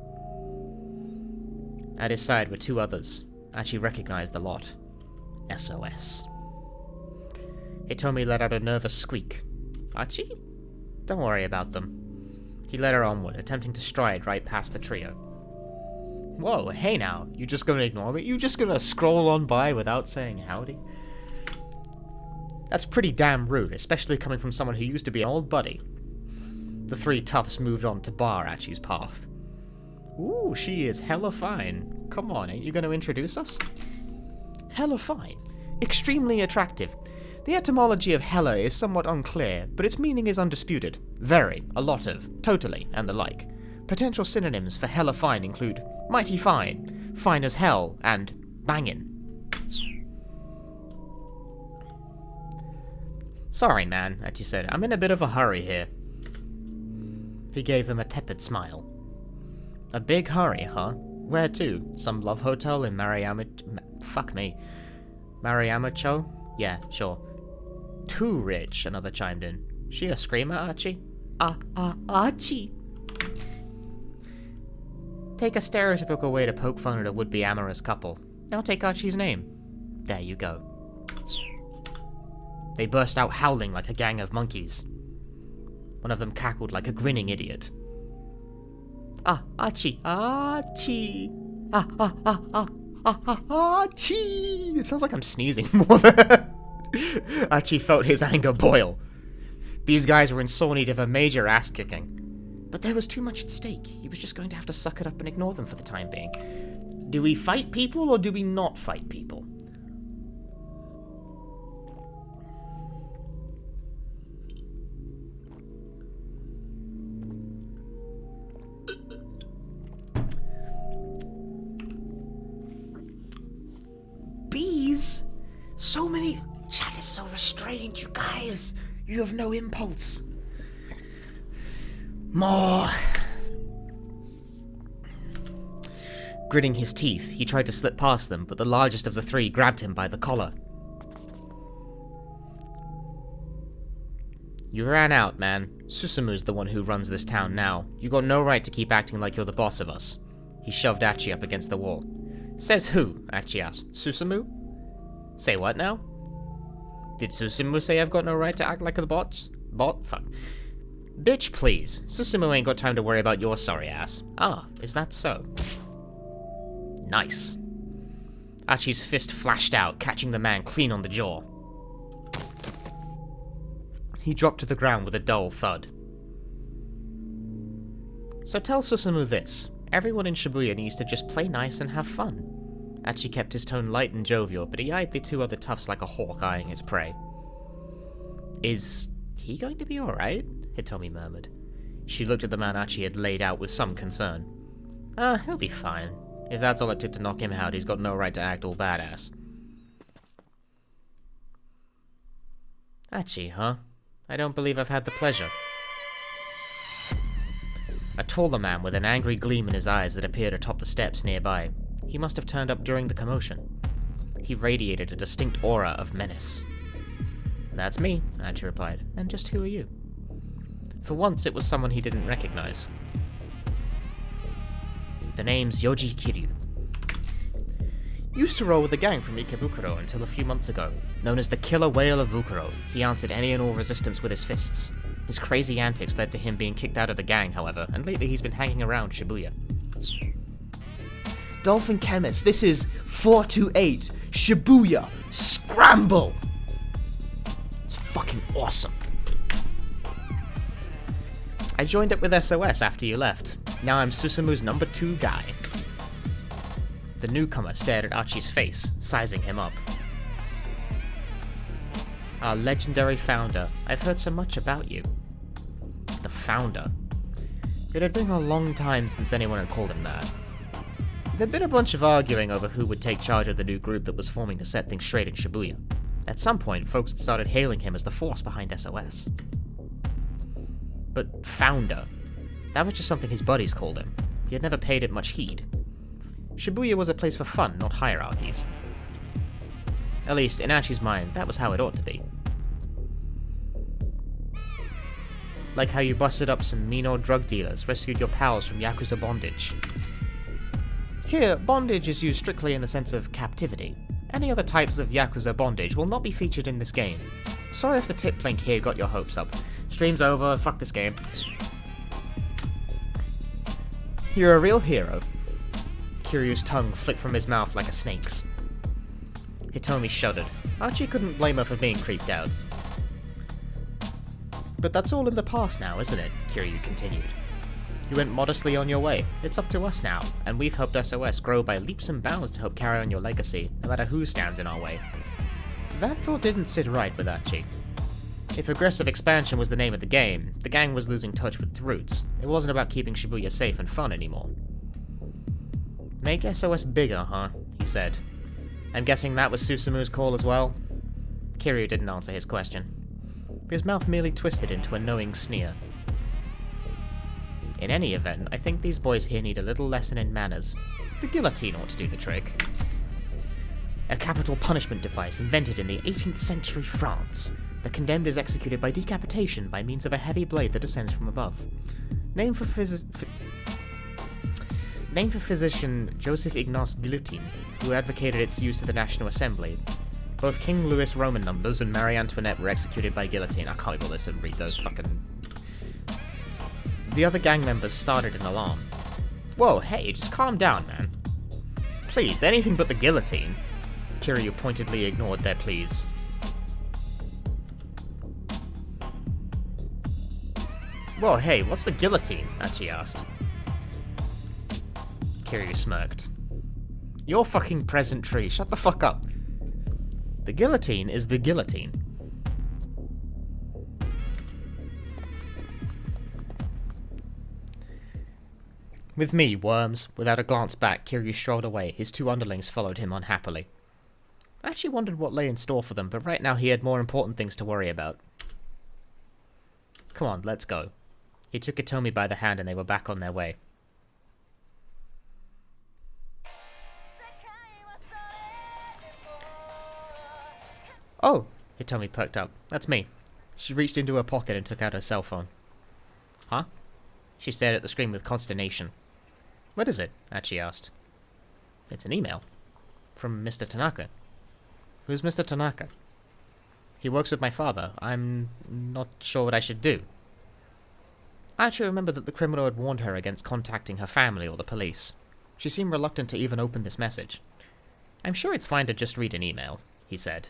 Speaker 1: At his side were two others. Archie recognized the lot. SOS. Hitomi let out a nervous squeak. Archie? Don't worry about them. He led her onward, attempting to stride right past the trio. Whoa, hey now, you just gonna ignore me? You just gonna scroll on by without saying howdy? That's pretty damn rude, especially coming from someone who used to be an old buddy. The three toughs moved on to bar Archie's path. Ooh, she is hella fine. Come on, ain't you gonna introduce us? Hella fine. Extremely attractive. The etymology of hella is somewhat unclear, but its meaning is undisputed. Very, a lot of, totally, and the like. Potential synonyms for hella fine include mighty fine, fine as hell, and bangin'. Sorry, man, Archie said. I'm in a bit of a hurry here. He gave them a tepid smile. A big hurry, huh? Where to? Some love hotel in Mariamacho? Yeah, sure. Too rich, another chimed in. She a screamer, Archie? Archie! Take a stereotypical way to poke fun at a would-be amorous couple. I'll take Archie's name. There you go. They burst out howling like a gang of monkeys. One of them cackled like a grinning idiot. Archie! Archie! Archie! It sounds like I'm sneezing more than... Archie felt his anger boil. These guys were in sore need of a major ass-kicking. But there was too much at stake. He was just going to have to suck it up and ignore them for the time being. Do we fight people or do we not fight people? Bees? So many... Chat is so restrained, you guys. You have no impulse. More. Gritting his teeth, he tried to slip past them, but the largest of the three grabbed him by the collar. You ran out, man. Susumu's the one who runs this town now. You got no right to keep acting like you're the boss of us. He shoved Archie up against the wall. Says who? Archie asked. Susumu? Say what now? Did Susumu say I've got no right to act like a boss? Fuck. Bitch, please. Susumu ain't got time to worry about your sorry ass. Ah, is that so? Nice. Archie's fist flashed out, catching the man clean on the jaw. He dropped to the ground with a dull thud. So tell Susumu this. Everyone in Shibuya needs to just play nice and have fun. Archie kept his tone light and jovial, but he eyed the two other toughs like a hawk eyeing his prey. Is he going to be alright? Hitomi murmured. She looked at the man Archie had laid out with some concern. He'll be fine. If that's all it took to knock him out, he's got no right to act all badass. Archie, huh? I don't believe I've had the pleasure. A taller man with an angry gleam in his eyes that appeared atop the steps nearby. He must have turned up during the commotion. He radiated a distinct aura of menace. That's me, Archie replied. And just who are you? For once, it was someone he didn't recognize. The name's Yoji Kiryu. Used to roll with the gang from Ikebukuro until a few months ago. Known as the Killer Whale of Bukuro, he answered any and all resistance with his fists. His crazy antics led to him being kicked out of the gang, however, and lately he's been hanging around Shibuya. Dolphin Chemist, this is 428 Shibuya Scramble! It's fucking awesome. I joined up with SOS after you left. Now I'm Susumu's number 2 guy. The newcomer stared at Archie's face, sizing him up. Our legendary founder. I've heard so much about you. The founder. It had been a long time since anyone had called him that. There'd been a bunch of arguing over who would take charge of the new group that was forming to set things straight in Shibuya. At some point, folks had started hailing him as the force behind SOS. But founder, that was just something his buddies called him. He had never paid it much heed. Shibuya was a place for fun, not hierarchies. At least, in Archie's mind, that was how it ought to be. Like how you busted up some mean-old drug dealers, rescued your pals from Yakuza bondage. Here, bondage is used strictly in the sense of captivity. Any other types of Yakuza bondage will not be featured in this game. Sorry if the tip link here got your hopes up. Stream's over, fuck this game. You're a real hero. Kiryu's tongue flicked from his mouth like a snake's. Hitomi shuddered. Archie couldn't blame her for being creeped out. But that's all in the past now, isn't it? Kiryu continued. You went modestly on your way. It's up to us now, and we've helped SOS grow by leaps and bounds to help carry on your legacy, no matter who stands in our way. That thought didn't sit right with Archie. If aggressive expansion was the name of the game, the gang was losing touch with its roots. It wasn't about keeping Shibuya safe and fun anymore. Make SOS bigger, huh? He said. I'm guessing that was Susamu's call as well? Kiryu didn't answer his question. His mouth merely twisted into a knowing sneer. In any event, I think these boys here need a little lesson in manners. The guillotine ought to do the trick. A capital punishment device invented in the 18th century France. The condemned is executed by decapitation by means of a heavy blade that descends from above. Named for physician Joseph Ignace Guillotine, who advocated its use to the National Assembly. Both King Louis Roman numbers and Marie Antoinette were executed by guillotine. I can't be bothered to read those fucking... The other gang members started an alarm. Whoa, hey, just calm down, man. Please, anything but the guillotine. Kiryu pointedly ignored their pleas. Whoa, hey, what's the guillotine? Archie asked. Kiryu smirked. Your fucking present tree, shut the fuck up. The guillotine is the guillotine. With me, worms. Without a glance back, Kiryu strolled away. His two underlings followed him unhappily. I actually wondered what lay in store for them, but right now he had more important things to worry about. Come on, let's go. He took Hitomi by the hand and they were back on their way. Oh! Hitomi perked up. That's me. She reached into her pocket and took out her cell phone. Huh? She stared at the screen with consternation. What is it? Archie asked. It's an email. From Mr. Tanaka. Who's Mr. Tanaka? He works with my father. I'm not sure what I should do. I actually remember that the criminal had warned her against contacting her family or the police. She seemed reluctant to even open this message. I'm sure it's fine to just read an email, he said.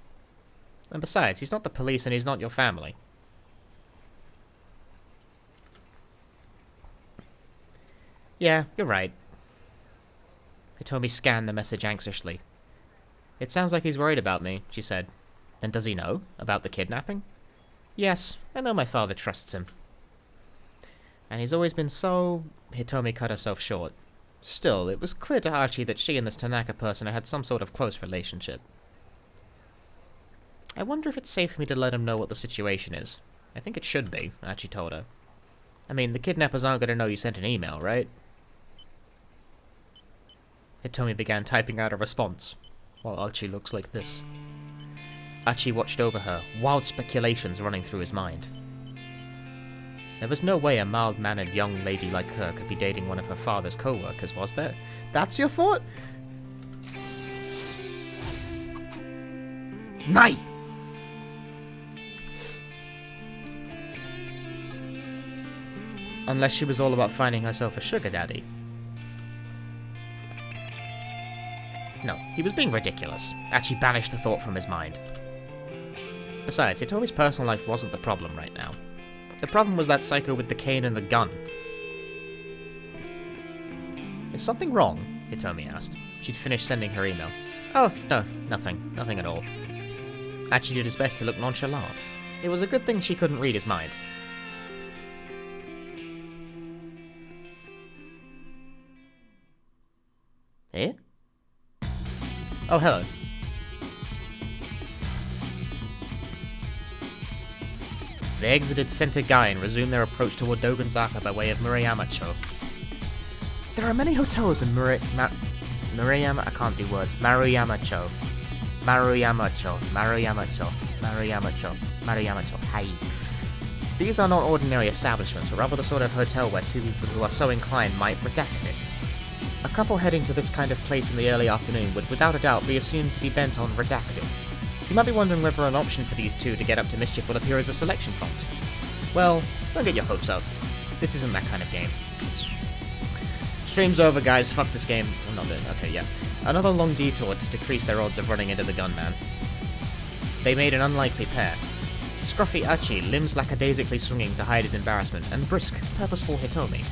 Speaker 1: And besides, he's not the police and he's not your family. Yeah, you're right. Hitomi scanned the message anxiously. It sounds like he's worried about me, she said. Then does he know? About the kidnapping? Yes, I know my father trusts him. And he's always been so... Hitomi cut herself short. Still, it was clear to Archie that she and this Tanaka person had some sort of close relationship. I wonder if it's safe for me to let him know what the situation is. I think it should be, Archie told her. I mean, the kidnappers aren't going to know you sent an email, right? Hitomi began typing out a response, while Archie looks like this. Archie watched over her, wild speculations running through his mind. There was no way a mild-mannered young lady like her could be dating one of her father's co-workers, was there? That's your thought? Nay! Unless she was all about finding herself a sugar daddy. No, he was being ridiculous. Archie banished the thought from his mind. Besides, Hitomi's personal life wasn't the problem right now. The problem was that psycho with the cane and the gun. Is something wrong? Hitomi asked. She'd finished sending her email. Oh, no, nothing. Nothing at all. Archie did his best to look nonchalant. It was a good thing she couldn't read his mind. Eh? Oh, hello. They exited Center Gai and resumed their approach toward Dogonzaka by way of Murayama-cho. There are many hotels in Maruyama-cho. Hi. These are not ordinary establishments, but rather the sort of hotel where two people who are so inclined might redact it. A couple heading to this kind of place in the early afternoon would without a doubt be assumed to be bent on redacted. You might be wondering whether an option for these two to get up to mischief will appear as a selection prompt. Well, don't get your hopes up. This isn't that kind of game. Stream's over, guys. Fuck this game. Well, not it. Okay, yeah. Another long detour to decrease their odds of running into the gunman. They made an unlikely pair. Scruffy Archie, limbs lackadaisically swinging to hide his embarrassment, and brisk, purposeful Hitomi.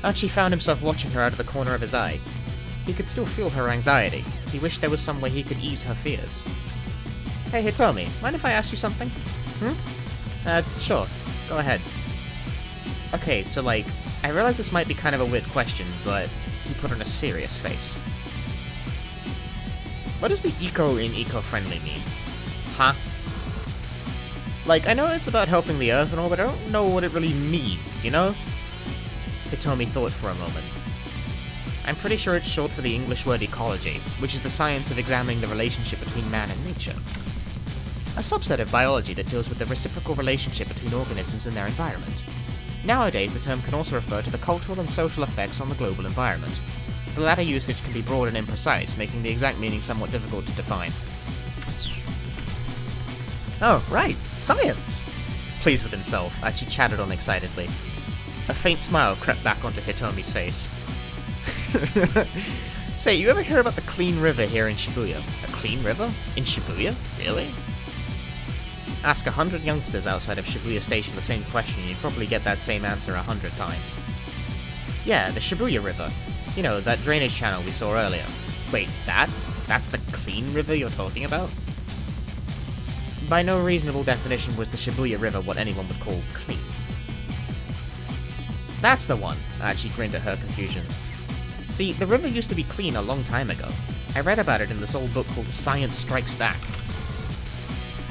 Speaker 1: Archie found himself watching her out of the corner of his eye. He could still feel her anxiety. He wished there was some way he could ease her fears. Hey Hitomi, mind if I ask you something? Sure. Go ahead. Okay, so like, I realize this might be kind of a weird question, but he put on a serious face. What does the eco in eco-friendly mean? Huh? Like, I know it's about helping the Earth and all, but I don't know what it really means, you know? Hitomi thought for a moment. I'm pretty sure it's short for the English word ecology, which is the science of examining the relationship between man and nature. A subset of biology that deals with the reciprocal relationship between organisms and their environment. Nowadays, the term can also refer to the cultural and social effects on the global environment. The latter usage can be broad and imprecise, making the exact meaning somewhat difficult to define. Oh, right, science! Pleased with himself, Archie chattered on excitedly. A faint smile crept back onto Hitomi's face. Say, you ever hear about the clean river here in Shibuya? A clean river? In Shibuya? Really? Ask 100 youngsters outside of Shibuya Station the same question and you'd probably get that same answer 100 times. Yeah, the Shibuya River. You know, that drainage channel we saw earlier. Wait, that's the clean river you're talking about? By no reasonable definition was the Shibuya River what anyone would call clean. That's the one, Archie grinned at her confusion. See, the river used to be clean a long time ago. I read about it in this old book called Science Strikes Back.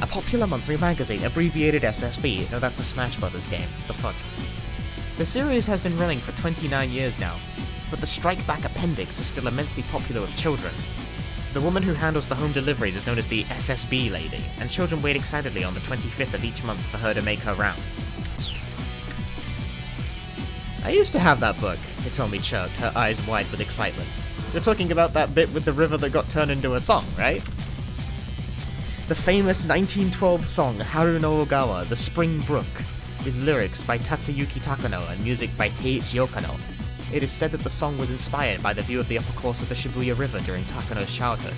Speaker 1: A popular monthly magazine, abbreviated SSB. No, that's a Smash Brothers game. The fuck? The series has been running for 29 years now, but the Strike Back appendix is still immensely popular with children. The woman who handles the home deliveries is known as the SSB lady, and children wait excitedly on the 25th of each month for her to make her rounds. I used to have that book, Hitomi chirped, her eyes wide with excitement. You're talking about that bit with the river that got turned into a song, right? The famous 1912 song Haru no Ozawa, The Spring Brook, with lyrics by Tatsuyuki Takano and music by Teiichi Okano. It is said that the song was inspired by the view of the upper course of the Shibuya River during Takano's childhood.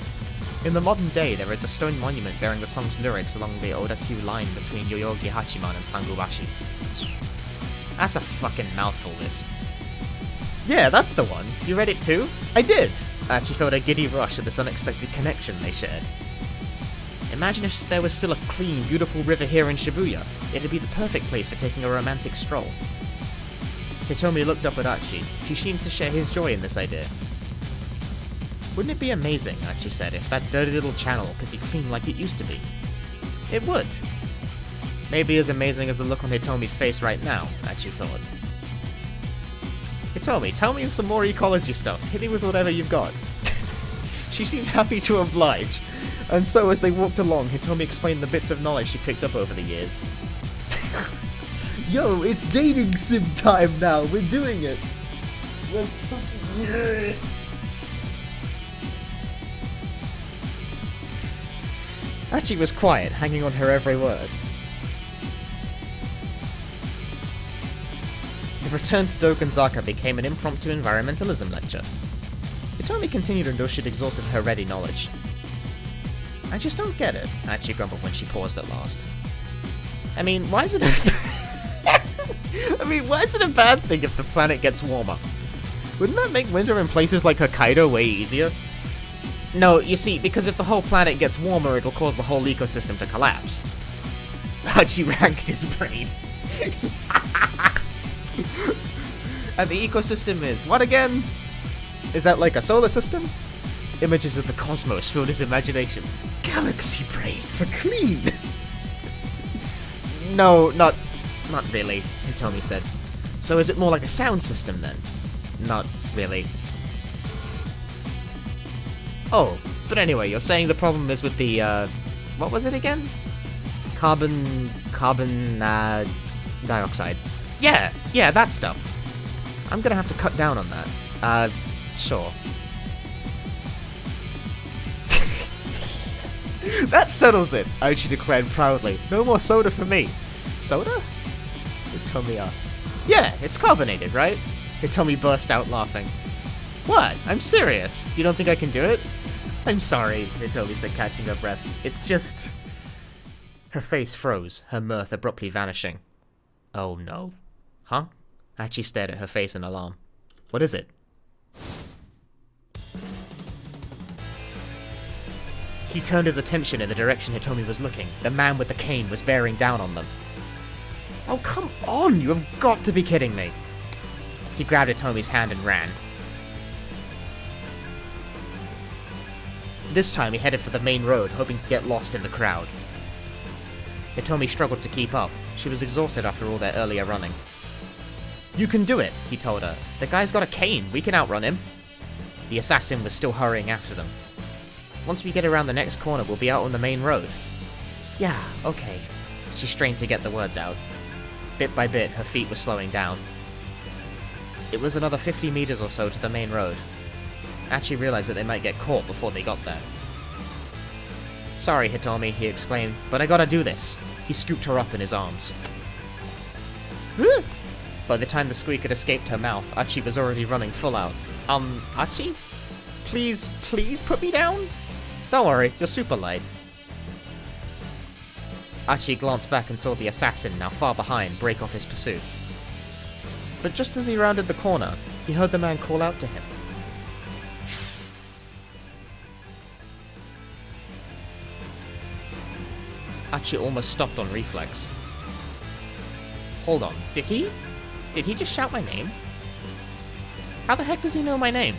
Speaker 1: In the modern day, there is a stone monument bearing the song's lyrics along the Oda-Q line between Yoyogi Hachiman and Sangubashi. That's a fucking mouthful, this. Yeah, that's the one. You read it too? I did! Archie felt a giddy rush at this unexpected connection they shared. Imagine if there was still a clean, beautiful river here in Shibuya. It'd be the perfect place for taking a romantic stroll. Hitomi looked up at Archie. She seemed to share his joy in this idea. Wouldn't it be amazing, Archie said, if that dirty little channel could be clean like it used to be? It would. Maybe as amazing as the look on Hitomi's face right now, Archie thought. Hitomi, tell me some more ecology stuff. Hit me with whatever you've got. She seemed happy to oblige. And so, as they walked along, Hitomi explained the bits of knowledge she picked up over the years. Yo, it's dating sim time now. We're doing it. Yeah. Archie was quiet, hanging on her every word. The return to Dogonzaka became an impromptu environmentalism lecture. Hitomi continued until she'd exhausted her ready knowledge. I just don't get it, Archie grumbled when she paused at last. I mean, why is it a bad thing if the planet gets warmer? Wouldn't that make winter in places like Hokkaido way easier? No, you see, because if the whole planet gets warmer, it'll cause the whole ecosystem to collapse. Archie racked his brain. And the ecosystem is what again? Is that like a solar system? Images of the cosmos filled his imagination. Galaxy brain for clean! No, not really, Hitomi said. So is it more like a sound system then? Not really. Oh, but anyway, you're saying the problem is with the, what was it again? Carbon dioxide. Yeah, that stuff. I'm gonna have to cut down on that. Sure. That settles it, Archie declared proudly. No more soda for me. Soda? Hitomi asked. Yeah, it's carbonated, right? Hitomi burst out laughing. What? I'm serious. You don't think I can do it? I'm sorry, Hitomi said, catching her breath. It's just... Her face froze, her mirth abruptly vanishing. Oh no. Huh? Archie stared at her face in alarm. What is it? He turned his attention in the direction Hitomi was looking. The man with the cane was bearing down on them. Oh, come on! You have got to be kidding me! He grabbed Hitomi's hand and ran. This time he headed for the main road, hoping to get lost in the crowd. Hitomi struggled to keep up. She was exhausted after all their earlier running. You can do it, he told her. The guy's got a cane. We can outrun him. The assassin was still hurrying after them. Once we get around the next corner, we'll be out on the main road. Yeah, okay. She strained to get the words out. Bit by bit, her feet were slowing down. It was another 50 meters or so to the main road. Archie realized that they might get caught before they got there. Sorry, Hitomi, he exclaimed, but I gotta do this. He scooped her up in his arms. By the time the squeak had escaped her mouth, Archie was already running full out. Archie? Please put me down? Don't worry, you're super light. Archie glanced back and saw the assassin, now far behind, break off his pursuit. But just as he rounded the corner, he heard the man call out to him. Archie almost stopped on reflex. Hold on, did he just shout my name? How the heck does he know my name?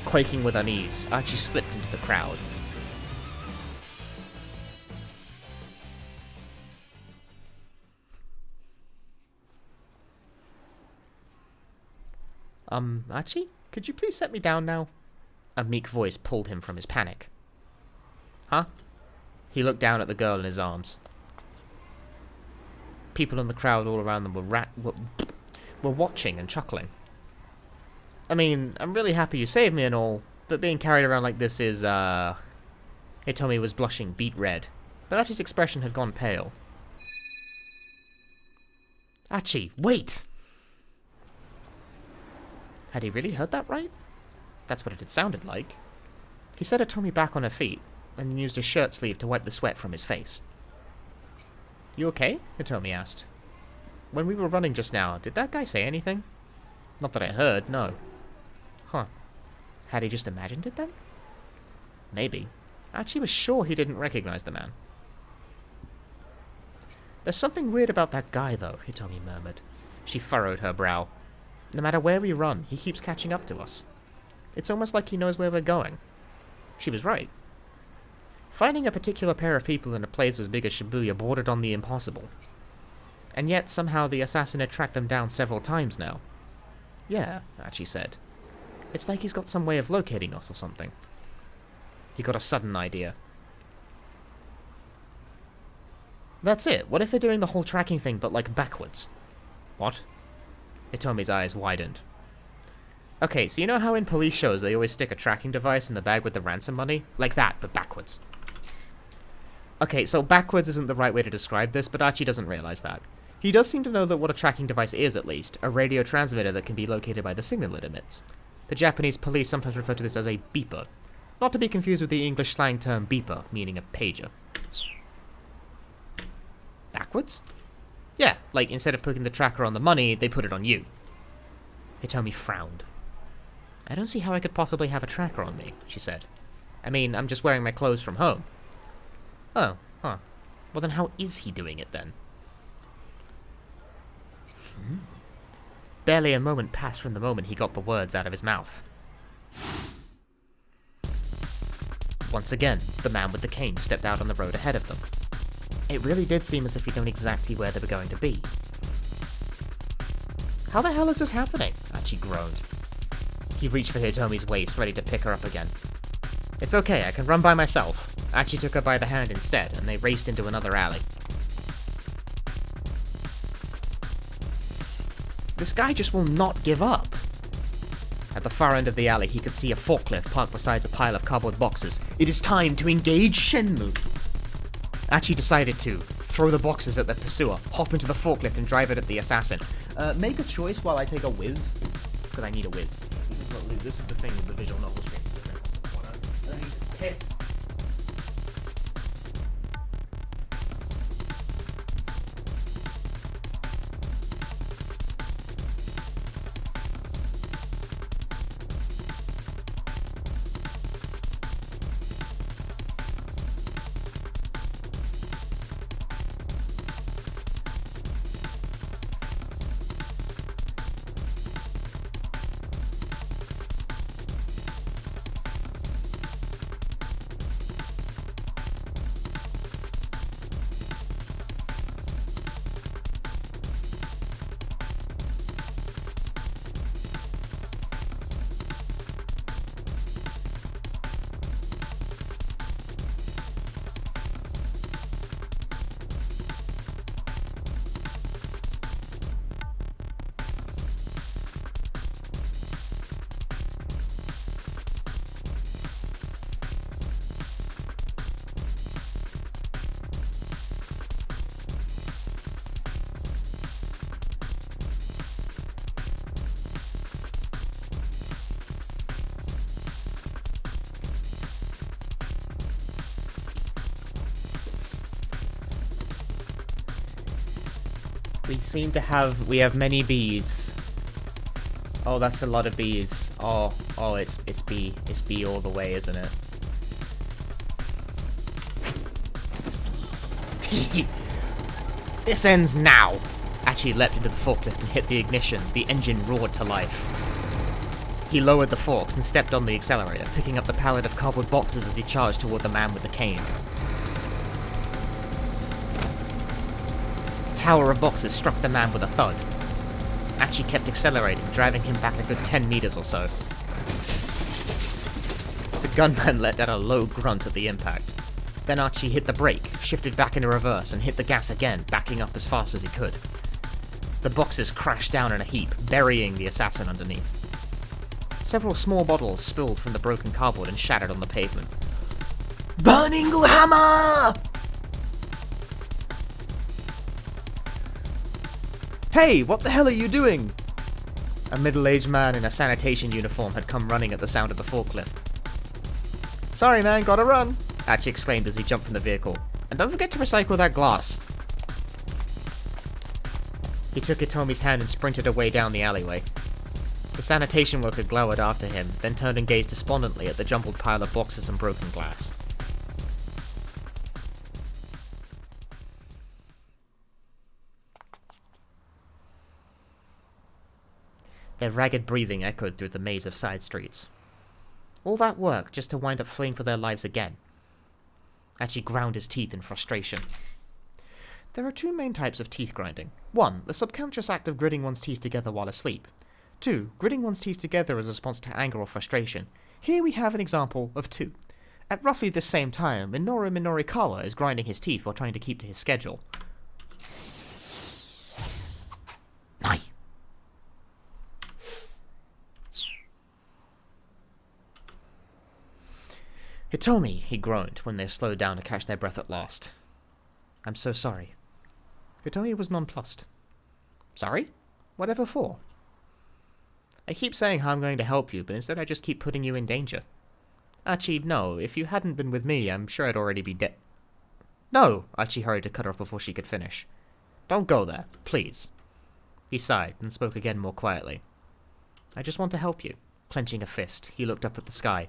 Speaker 1: Quaking with unease, Archie slipped into the crowd. Archie? Could you please set me down now? A meek voice pulled him from his panic. Huh? He looked down at the girl in his arms. People in the crowd all around them were watching and chuckling. I mean, I'm really happy you saved me and all, but being carried around like this is, Hitomi was blushing beet red, but Archie's expression had gone pale. Archie, wait! Had he really heard that right? That's what it had sounded like. He set Hitomi back on her feet, and used his shirt sleeve to wipe the sweat from his face. You okay? Hitomi asked. When we were running just now, did that guy say anything? Not that I heard, no. Huh. Had he just imagined it then? Maybe. Archie was sure he didn't recognize the man. There's something weird about that guy, though, Hitomi murmured. She furrowed her brow. No matter where we run, he keeps catching up to us. It's almost like he knows where we're going. She was right. Finding a particular pair of people in a place as big as Shibuya bordered on the impossible. And yet, somehow, the assassin had tracked them down several times now. Yeah, Archie said. It's like he's got some way of locating us or something. He got a sudden idea. That's it. What if they're doing the whole tracking thing, but like backwards? What? Hitomi's eyes widened. Okay, so you know how in police shows they always stick a tracking device in the bag with the ransom money? Like that, but backwards. Okay, so backwards isn't the right way to describe this, but Archie doesn't realize that. He does seem to know that what a tracking device is, at least. A radio transmitter that can be located by the signal it emits. The Japanese police sometimes refer to this as a beeper. Not to be confused with the English slang term beeper, meaning a pager. Backwards? Yeah, like instead of putting the tracker on the money, they put it on you. Hitomi frowned. I don't see how I could possibly have a tracker on me, she said. I mean, I'm just wearing my clothes from home. Oh, huh. Well then how is he doing it then? Barely a moment passed from the moment he got the words out of his mouth. Once again, the man with the cane stepped out on the road ahead of them. It really did seem as if he'd known exactly where they were going to be. How the hell is this happening? Archie groaned. He reached for Hitomi's waist, ready to pick her up again. It's okay, I can run by myself. Archie took her by the hand instead, and they raced into another alley. This guy just will not give up. At the far end of the alley, he could see a forklift parked beside a pile of cardboard boxes. It is time to engage Shenmue. Archie decided to throw the boxes at the pursuer, hop into the forklift, and drive it at the assassin. Make a choice while I take a whiz, because I need a whiz. This is the thing with the visual novel stream. I need to piss. We have many bees. Oh, that's a lot of bees. Oh, it's B all the way, isn't it? This ends now! Archie leapt into the forklift and hit the ignition. The engine roared to life. He lowered the forks and stepped on the accelerator, picking up the pallet of cardboard boxes as he charged toward the man with the cane. The tower of boxes struck the man with a thud. Archie kept accelerating, driving him back a good 10 meters or so. The gunman let out a low grunt at the impact. Then Archie hit the brake, shifted back into reverse, and hit the gas again, backing up as fast as he could. The boxes crashed down in a heap, burying the assassin underneath. Several small bottles spilled from the broken cardboard and shattered on the pavement. Burning hammer! Hey, what the hell are you doing? A middle-aged man in a sanitation uniform had come running at the sound of the forklift. Sorry man, gotta run, Archie exclaimed as he jumped from the vehicle. And don't forget to recycle that glass. He took Hitomi's hand and sprinted away down the alleyway. The sanitation worker glowered after him, then turned and gazed despondently at the jumbled pile of boxes and broken glass. Their ragged breathing echoed through the maze of side streets. All that work just to wind up fleeing for their lives again. Archie ground his teeth in frustration. There are two main types of teeth grinding. 1. The subconscious act of gritting one's teeth together while asleep. 2. Gritting one's teeth together as a response to anger or frustration. Here we have an example of 2. At roughly the same time, Minori Kawa is grinding his teeth while trying to keep to his schedule. Nai! Hitomi, he groaned when they slowed down to catch their breath at last. I'm so sorry. Hitomi was nonplussed. Sorry? Whatever for? I keep saying how I'm going to help you, but instead I just keep putting you in danger. Archie, no. If you hadn't been with me, I'm sure I'd already be dead. No! Archie hurried to cut her off before she could finish. Don't go there, please. He sighed and spoke again more quietly. I just want to help you. Clenching a fist, he looked up at the sky.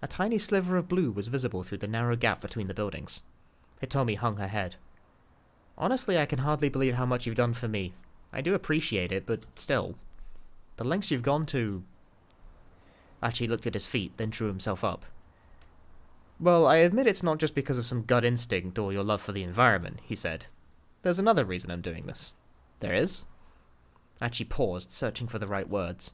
Speaker 1: A tiny sliver of blue was visible through the narrow gap between the buildings. Hitomi hung her head. Honestly, I can hardly believe how much you've done for me. I do appreciate it, but still. The lengths you've gone to... Archie looked at his feet, then drew himself up. Well, I admit it's not just because of some gut instinct or your love for the environment, he said. There's another reason I'm doing this. There is? Archie paused, searching for the right words.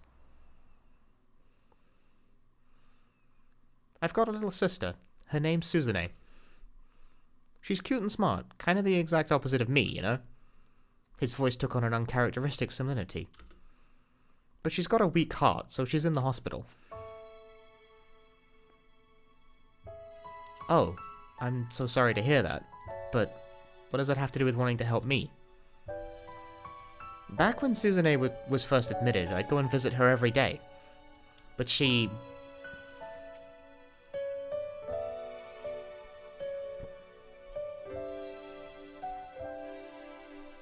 Speaker 1: I've got a little sister. Her name's Suzune. She's cute and smart, kind of the exact opposite of me, you know? His voice took on an uncharacteristic solemnity. But she's got a weak heart, so she's in the hospital. Oh, I'm so sorry to hear that. But what does that have to do with wanting to help me? Back when Suzune was first admitted, I'd go and visit her every day. But she...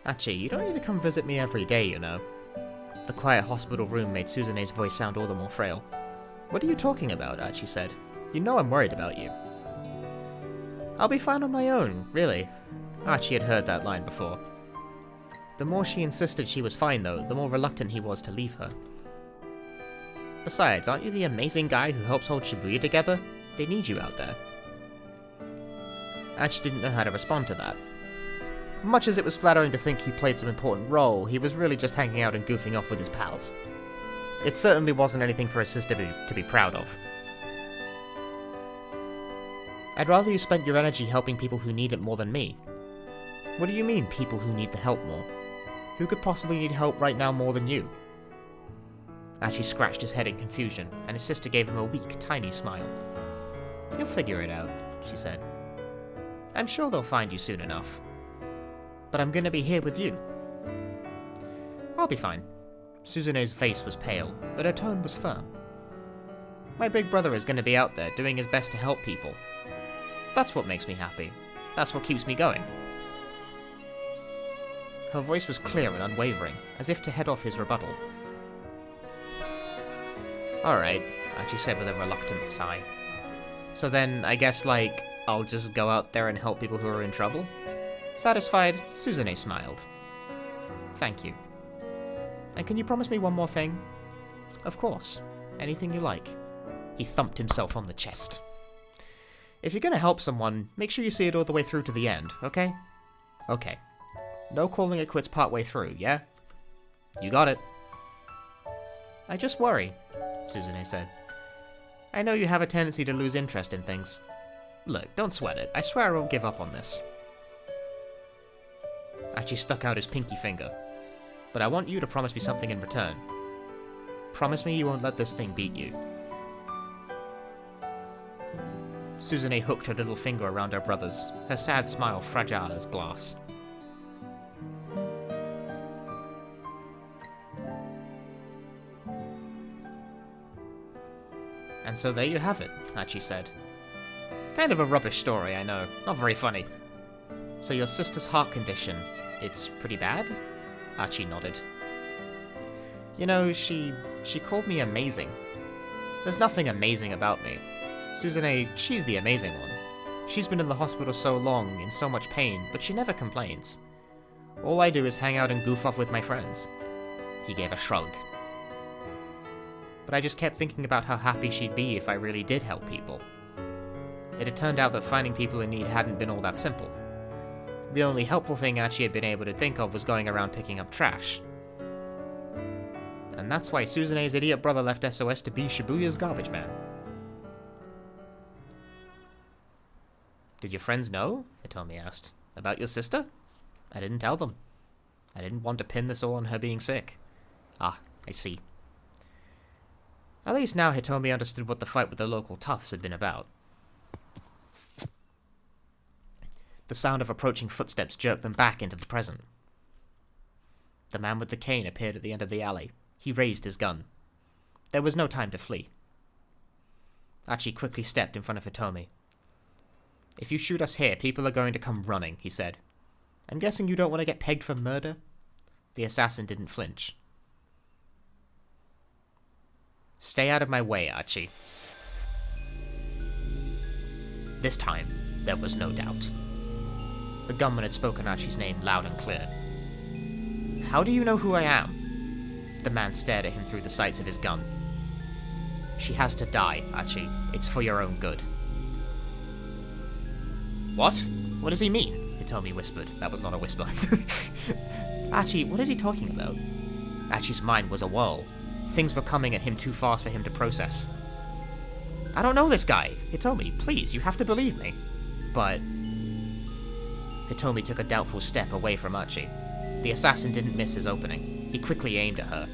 Speaker 1: Archie, you don't need to come visit me every day, you know. The quiet hospital room made Suzune's voice sound all the more frail. What are you talking about? Archie said. You know I'm worried about you. I'll be fine on my own, really. Archie had heard that line before. The more she insisted she was fine, though, the more reluctant he was to leave her. Besides, aren't you the amazing guy who helps hold Shibuya together? They need you out there. Archie didn't know how to respond to that. Much as it was flattering to think he played some important role, he was really just hanging out and goofing off with his pals. It certainly wasn't anything for his sister to be proud of. I'd rather you spent your energy helping people who need it more than me. What do you mean, people who need the help more? Who could possibly need help right now more than you? Archie scratched his head in confusion, and his sister gave him a weak, tiny smile. You'll figure it out, she said. I'm sure they'll find you soon enough. But I'm gonna be here with you. I'll be fine. Suzune's face was pale, but her tone was firm. My big brother is gonna be out there doing his best to help people. That's what makes me happy. That's what keeps me going. Her voice was clear and unwavering, as if to head off his rebuttal. Alright, Archie said with a reluctant sigh. So then, I guess, like, I'll just go out there and help people who are in trouble? Satisfied, Suzune smiled. Thank you. And can you promise me one more thing? Of course. Anything you like. He thumped himself on the chest. If you're gonna help someone, make sure you see it all the way through to the end, okay? Okay. No calling it quits partway through, yeah? You got it. I just worry, Suzune said. I know you have a tendency to lose interest in things. Look, don't sweat it. I swear I won't give up on this. Archie stuck out his pinky finger. But I want you to promise me something in return. Promise me you won't let this thing beat you. Suzune hooked her little finger around her brother's, her sad smile fragile as glass. And so there you have it, Archie said. Kind of a rubbish story, I know. Not very funny. So your sister's heart condition, it's pretty bad? Archie nodded. You know, she called me amazing. There's nothing amazing about me. Suzune, she's the amazing one. She's been in the hospital so long, in so much pain, but she never complains. All I do is hang out and goof off with my friends. He gave a shrug. But I just kept thinking about how happy she'd be if I really did help people. It had turned out that finding people in need hadn't been all that simple. The only helpful thing Archie had been able to think of was going around picking up trash. And that's why Suzune's idiot brother left SOS to be Shibuya's garbage man. Did your friends know? Hitomi asked. About your sister? I didn't tell them. I didn't want to pin this all on her being sick. Ah, I see. At least now Hitomi understood what the fight with the local toughs had been about. The sound of approaching footsteps jerked them back into the present. The man with the cane appeared at the end of the alley. He raised his gun. There was no time to flee. Archie quickly stepped in front of Hitomi. If you shoot us here, people are going to come running, he said. I'm guessing you don't want to get pegged for murder? The assassin didn't flinch. Stay out of my way, Archie. This time, there was no doubt. The gunman had spoken Archie's name loud and clear. How do you know who I am? The man stared at him through the sights of his gun. She has to die, Archie. It's for your own good. What? What does he mean? Hitomi whispered. That was not a whisper. Archie, what is he talking about? Archie's mind was a whirl. Things were coming at him too fast for him to process. I don't know this guy. Hitomi, please, you have to believe me. But... Hitomi took a doubtful step away from Archie. The assassin didn't miss his opening. He quickly aimed at her.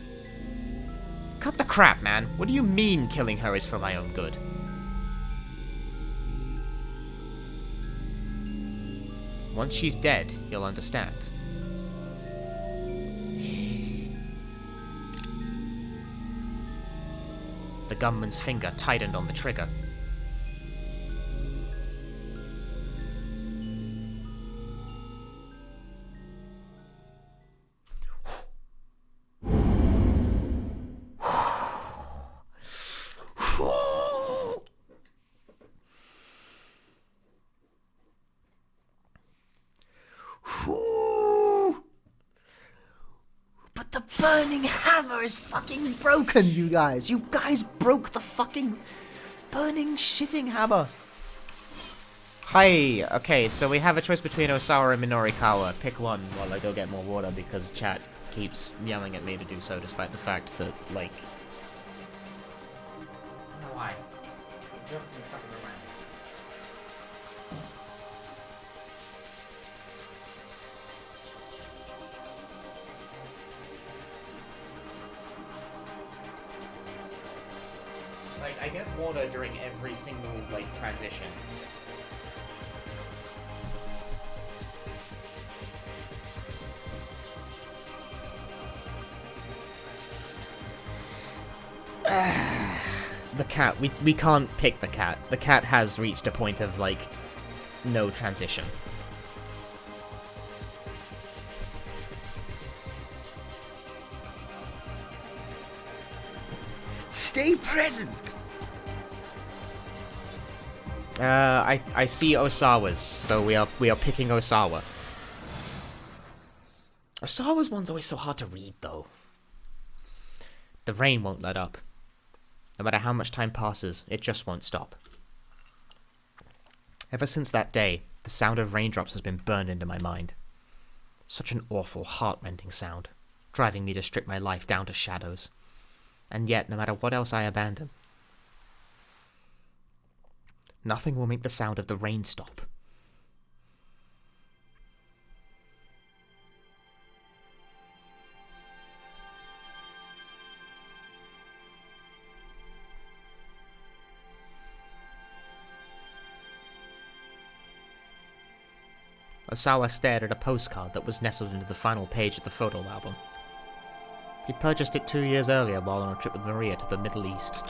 Speaker 1: Cut the crap, man. What do you mean killing her is for my own good? Once she's dead, you'll understand. The gunman's finger tightened on the trigger.
Speaker 2: But the burning hammer is fucking broken, you guys. You guys broke the fucking burning shitting hammer.
Speaker 1: Hi, okay, so we have a choice between Ozawa and Minori Kawa. Pick one while I go get more water because chat keeps yelling at me to do so despite the fact that, like... I don't know why. Like, I get water during every single, like, transition. The cat, we can't pick the cat. The cat has reached a point of, like, no transition.
Speaker 2: Stay present.
Speaker 1: I see Ozawa's, so we are picking Ozawa. Ozawa's one's always so hard to read, though. The rain won't let up. No matter how much time passes, it just won't stop. Ever since that day, the sound of raindrops has been burned into my mind. Such an awful, heart-rending sound, driving me to strip my life down to shadows. And yet, no matter what else I abandon, nothing will make the sound of the rain stop. Ozawa stared at a postcard that was nestled into the final page of the photo album. He'd purchased it 2 years earlier while on a trip with Maria to the Middle East.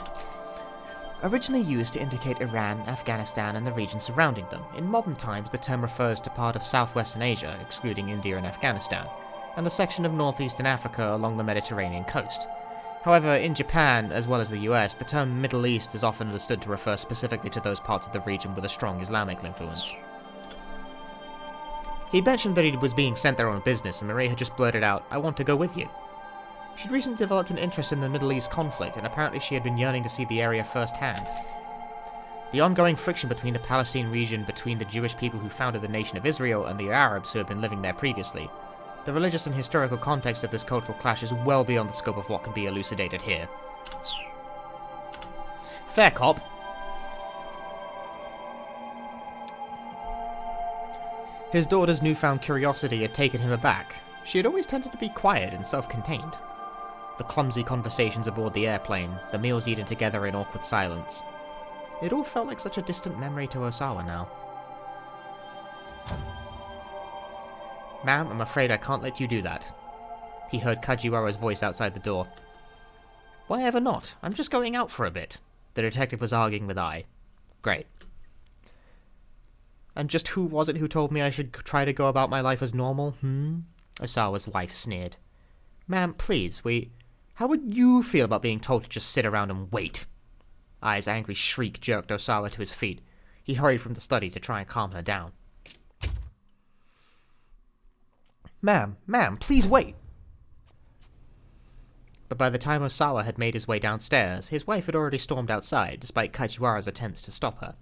Speaker 1: Originally used to indicate Iran, Afghanistan, and the region surrounding them, in modern times the term refers to part of southwestern Asia, excluding India and Afghanistan, and the section of northeastern Africa along the Mediterranean coast. However, in Japan, as well as the US, the term Middle East is often understood to refer specifically to those parts of the region with a strong Islamic influence. He mentioned that he was being sent there on business, and Maria had just blurted out, "I want to go with you." She'd recently developed an interest in the Middle East conflict, and apparently she had been yearning to see the area firsthand. The ongoing friction between the Palestine region between the Jewish people who founded the nation of Israel and the Arabs who had been living there previously. The religious and historical context of this cultural clash is well beyond the scope of what can be elucidated here. Fair cop. His daughter's newfound curiosity had taken him aback. She had always tended to be quiet and self-contained. The clumsy conversations aboard the airplane, the meals eaten together in awkward silence. It all felt like such a distant memory to Ozawa now. "Ma'am, I'm afraid I can't let you do that." He heard Kajiwara's voice outside the door. "Why ever not? I'm just going out for a bit." The detective was arguing with I. Great. "And just who was it who told me I should try to go about my life as normal, Ozawa's wife sneered. "Ma'am, please, how would you feel about being told to just sit around and wait?" Ai's angry shriek jerked Ozawa to his feet. He hurried from the study to try and calm her down. Ma'am, please wait!" But by the time Ozawa had made his way downstairs, his wife had already stormed outside, despite Kajiwara's attempts to stop her.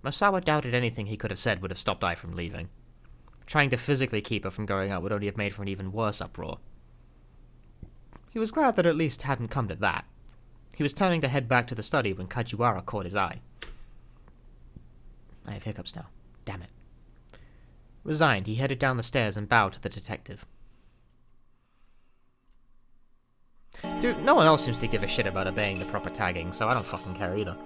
Speaker 1: Ozawa doubted anything he could have said would have stopped Ai from leaving. Trying to physically keep her from going out would only have made for an even worse uproar. He was glad that at least hadn't come to that. He was turning to head back to the study when Kajiwara caught his eye. I have hiccups now. Damn it. Resigned, he headed down the stairs and bowed to the detective. Dude, no one else seems to give a shit about obeying the proper tagging, so I don't fucking care either.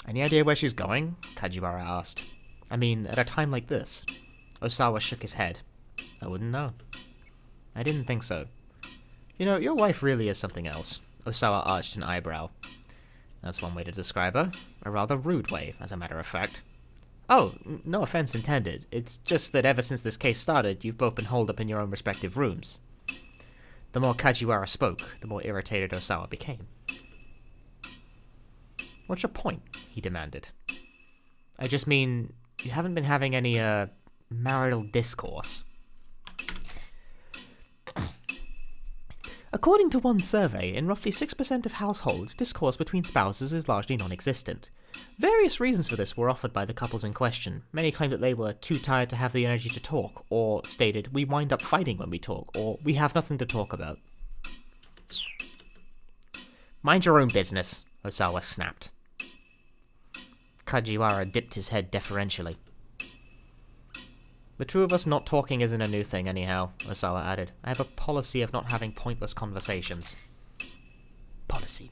Speaker 1: Any idea where she's going? Kajiwara asked. I mean, at a time like this. Ozawa shook his head. I wouldn't know. I didn't think so. You know, your wife really is something else. Ozawa arched an eyebrow. That's one way to describe her. A rather rude way, as a matter of fact. Oh, no offense intended. It's just that ever since this case started, you've both been holed up in your own respective rooms. The more Kajiwara spoke, the more irritated Ozawa became. What's your point? He demanded. I just mean, you haven't been having any, marital discourse. According to one survey, in roughly 6% of households, discourse between spouses is largely non-existent. Various reasons for this were offered by the couples in question. Many claimed that they were too tired to have the energy to talk, or stated, we wind up fighting when we talk, or we have nothing to talk about. Mind your own business, Ozawa snapped. Kajiwara dipped his head deferentially. The two of us not talking isn't a new thing anyhow, Ozawa added. I have a policy of not having pointless conversations. Policy.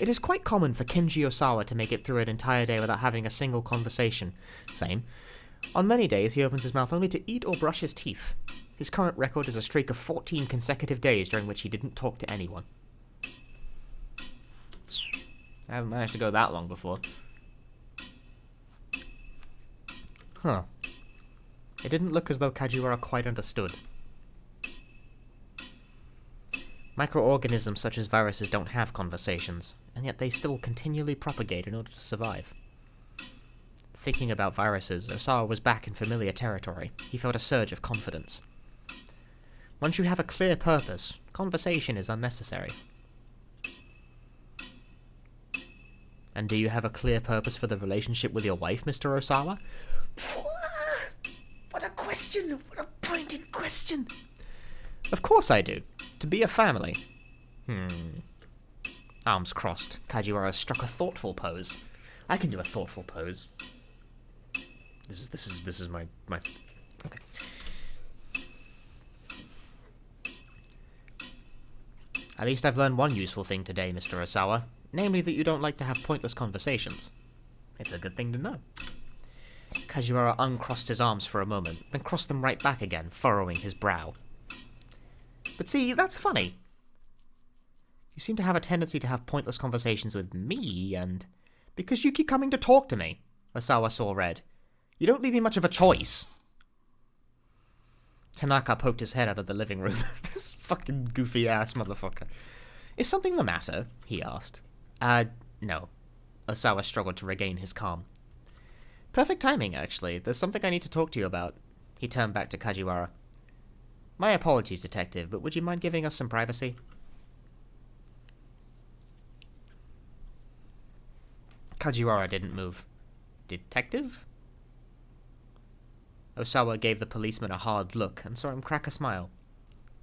Speaker 1: It is quite common for Kenji Ozawa to make it through an entire day without having a single conversation. Same. On many days, he opens his mouth only to eat or brush his teeth. His current record is a streak of 14 consecutive days during which he didn't talk to anyone. I haven't managed to go that long before. Huh. It didn't look as though Kajiwara quite understood. Microorganisms such as viruses don't have conversations, and yet they still continually propagate in order to survive. Thinking about viruses, Ozawa was back in familiar territory. He felt a surge of confidence. Once you have a clear purpose, conversation is unnecessary. And do you have a clear purpose for the relationship with your wife, Mr. Ozawa?
Speaker 2: What a question! What a pointed question!
Speaker 1: Of course I do. To be a family. Arms crossed, Kajiwara struck a thoughtful pose. I can do a thoughtful pose. This is my okay. At least I've learned one useful thing today, Mr. Ozawa. Namely that you don't like to have pointless conversations. It's a good thing to know. Kajiwara uncrossed his arms for a moment, then crossed them right back again, furrowing his brow. But see, that's funny. You seem to have a tendency to have pointless conversations with me, and... because you keep coming to talk to me. Ozawa saw red. You don't leave me much of a choice. Tanaka poked his head out of the living room. This fucking goofy-ass motherfucker. Is something the matter? He asked. No. Ozawa struggled to regain his calm. Perfect timing, actually. There's something I need to talk to you about. He turned back to Kajiwara. My apologies, detective, but would you mind giving us some privacy? Kajiwara didn't move. Detective? Ozawa gave the policeman a hard look and saw him crack a smile.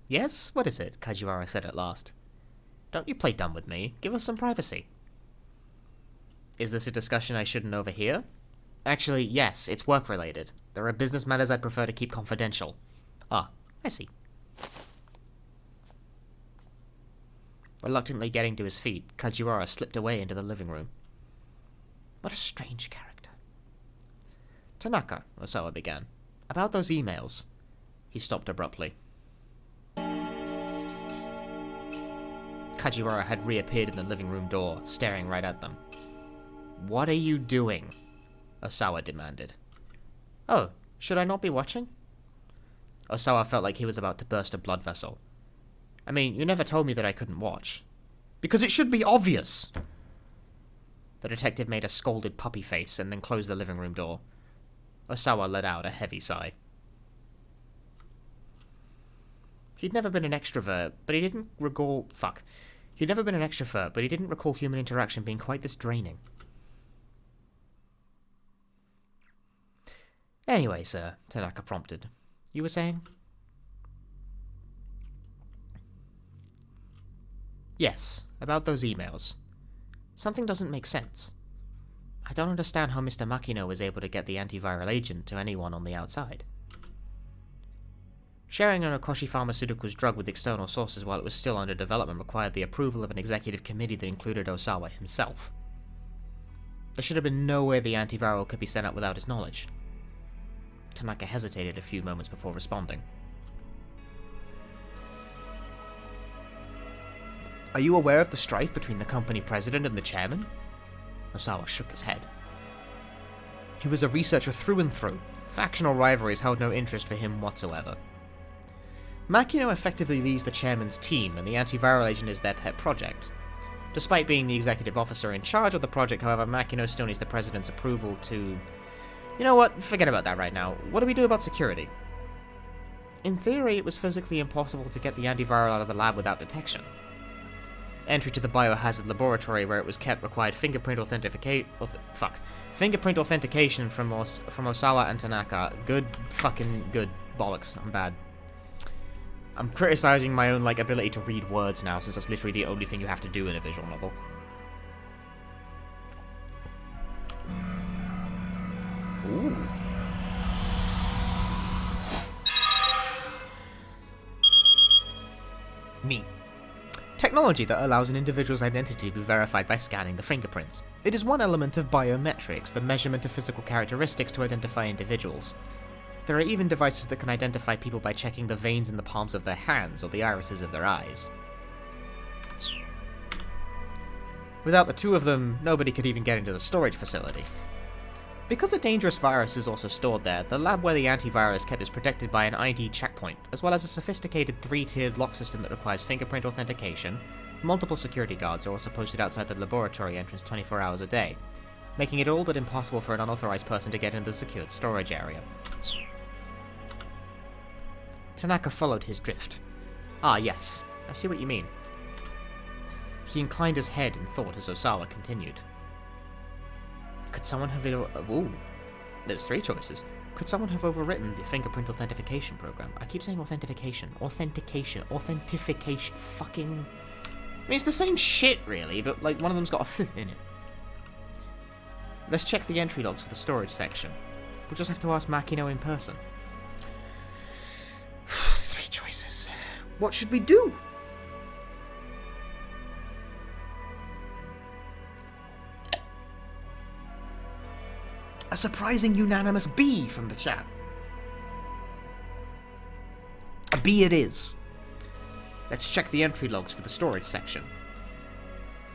Speaker 1: Yes? What is it? Kajiwara said at last. Don't you play dumb with me. Give us some privacy. Is this a discussion I shouldn't overhear? Actually, yes, it's work-related. There are business matters I'd prefer to keep confidential. Ah, I see. Reluctantly getting to his feet, Kajiwara slipped away into the living room. What a strange character. Tanaka, Ozawa began. About those emails. He stopped abruptly. Kajiwara had reappeared in the living room door, staring right at them. What are you doing? Ozawa demanded. Oh, should I not be watching? Ozawa felt like he was about to burst a blood vessel. I mean, you never told me that I couldn't watch. Because it should be obvious! The detective made a scolded puppy face and then closed the living room door. Ozawa let out a heavy sigh. He'd never been an extrovert, but he didn't recall... He'd never been an extrovert, but he didn't recall human interaction being quite this draining. Anyway, sir, Tanaka prompted. You were saying? Yes, about those emails. Something doesn't make sense. I don't understand how Mr. Makino was able to get the antiviral agent to anyone on the outside. Sharing an Okoshi Pharmaceuticals drug with external sources while it was still under development required the approval of an executive committee that included Ozawa himself. There should have been no way the antiviral could be sent out without his knowledge. Tanaka hesitated a few moments before responding. Are you aware of the strife between the company president and the chairman? Ozawa shook his head. He was a researcher through and through. Factional rivalries held no interest for him whatsoever. Makino effectively leads the chairman's team, and the antiviral agent is their pet project. Despite being the executive officer in charge of the project, however, Makino still needs the president's approval to... You know what? Forget about that right now. What do we do about security? In theory, it was physically impossible to get the antiviral out of the lab without detection. Entry to the biohazard laboratory where it was kept required fingerprint authentication from Ozawa and Tanaka. Good fucking good. Bollocks. I'm bad. I'm criticizing my own, ability to read words now, since that's literally the only thing you have to do in a visual novel. Ooh. Neat. Technology that allows an individual's identity to be verified by scanning the fingerprints. It is one element of biometrics, the measurement of physical characteristics to identify individuals. There are even devices that can identify people by checking the veins in the palms of their hands or the irises of their eyes. Without the two of them, nobody could even get into the storage facility. Because a dangerous virus is also stored there, the lab where the antivirus is kept is protected by an ID checkpoint, as well as a sophisticated 3-tiered lock system that requires fingerprint authentication. Multiple security guards are also posted outside the laboratory entrance 24 hours a day, making it all but impossible for an unauthorized person to get into the secured storage area. Tanaka followed his drift. Ah, yes, I see what you mean. He inclined his head in thought as Ozawa continued. Could someone have... Ooh, there's 3 choices. Could someone have overwritten the fingerprint authentication program? I keep saying authentication. Authentication. Fucking... I mean, it's the same shit, really, but, one of them's got a f in it. Let's check the entry logs for the storage section. We'll just have to ask Makino in person. 3 choices. What should we do? A surprising unanimous B from the chat. A B it is. Let's check the entry logs for the storage section.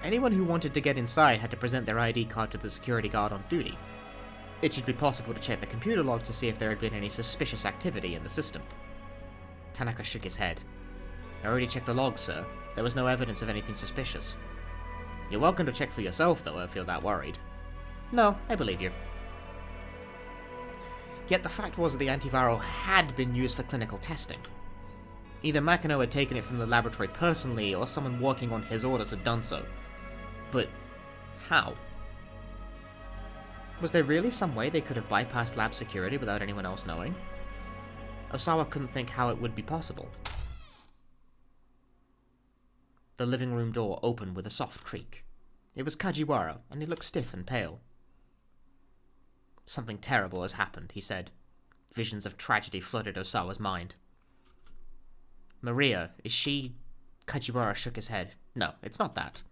Speaker 1: Anyone who wanted to get inside had to present their ID card to the security guard on duty. It should be possible to check the computer logs to see if there had been any suspicious activity in the system. Tanaka shook his head. I already checked the logs, sir. There was no evidence of anything suspicious. You're welcome to check for yourself, though, if you're that worried. No, I believe you. Yet the fact was that the antiviral had been used for clinical testing. Either Makino had taken it from the laboratory personally, or someone working on his orders had done so. But how? Was there really some way they could have bypassed lab security without anyone else knowing? Ozawa couldn't think how it would be possible. The living room door opened with a soft creak. It was Kajiwara, and he looked stiff and pale. Something terrible has happened, he said. Visions of tragedy flooded Osawa's mind. Maria, is she... Kajiwara shook his head. No, it's not that.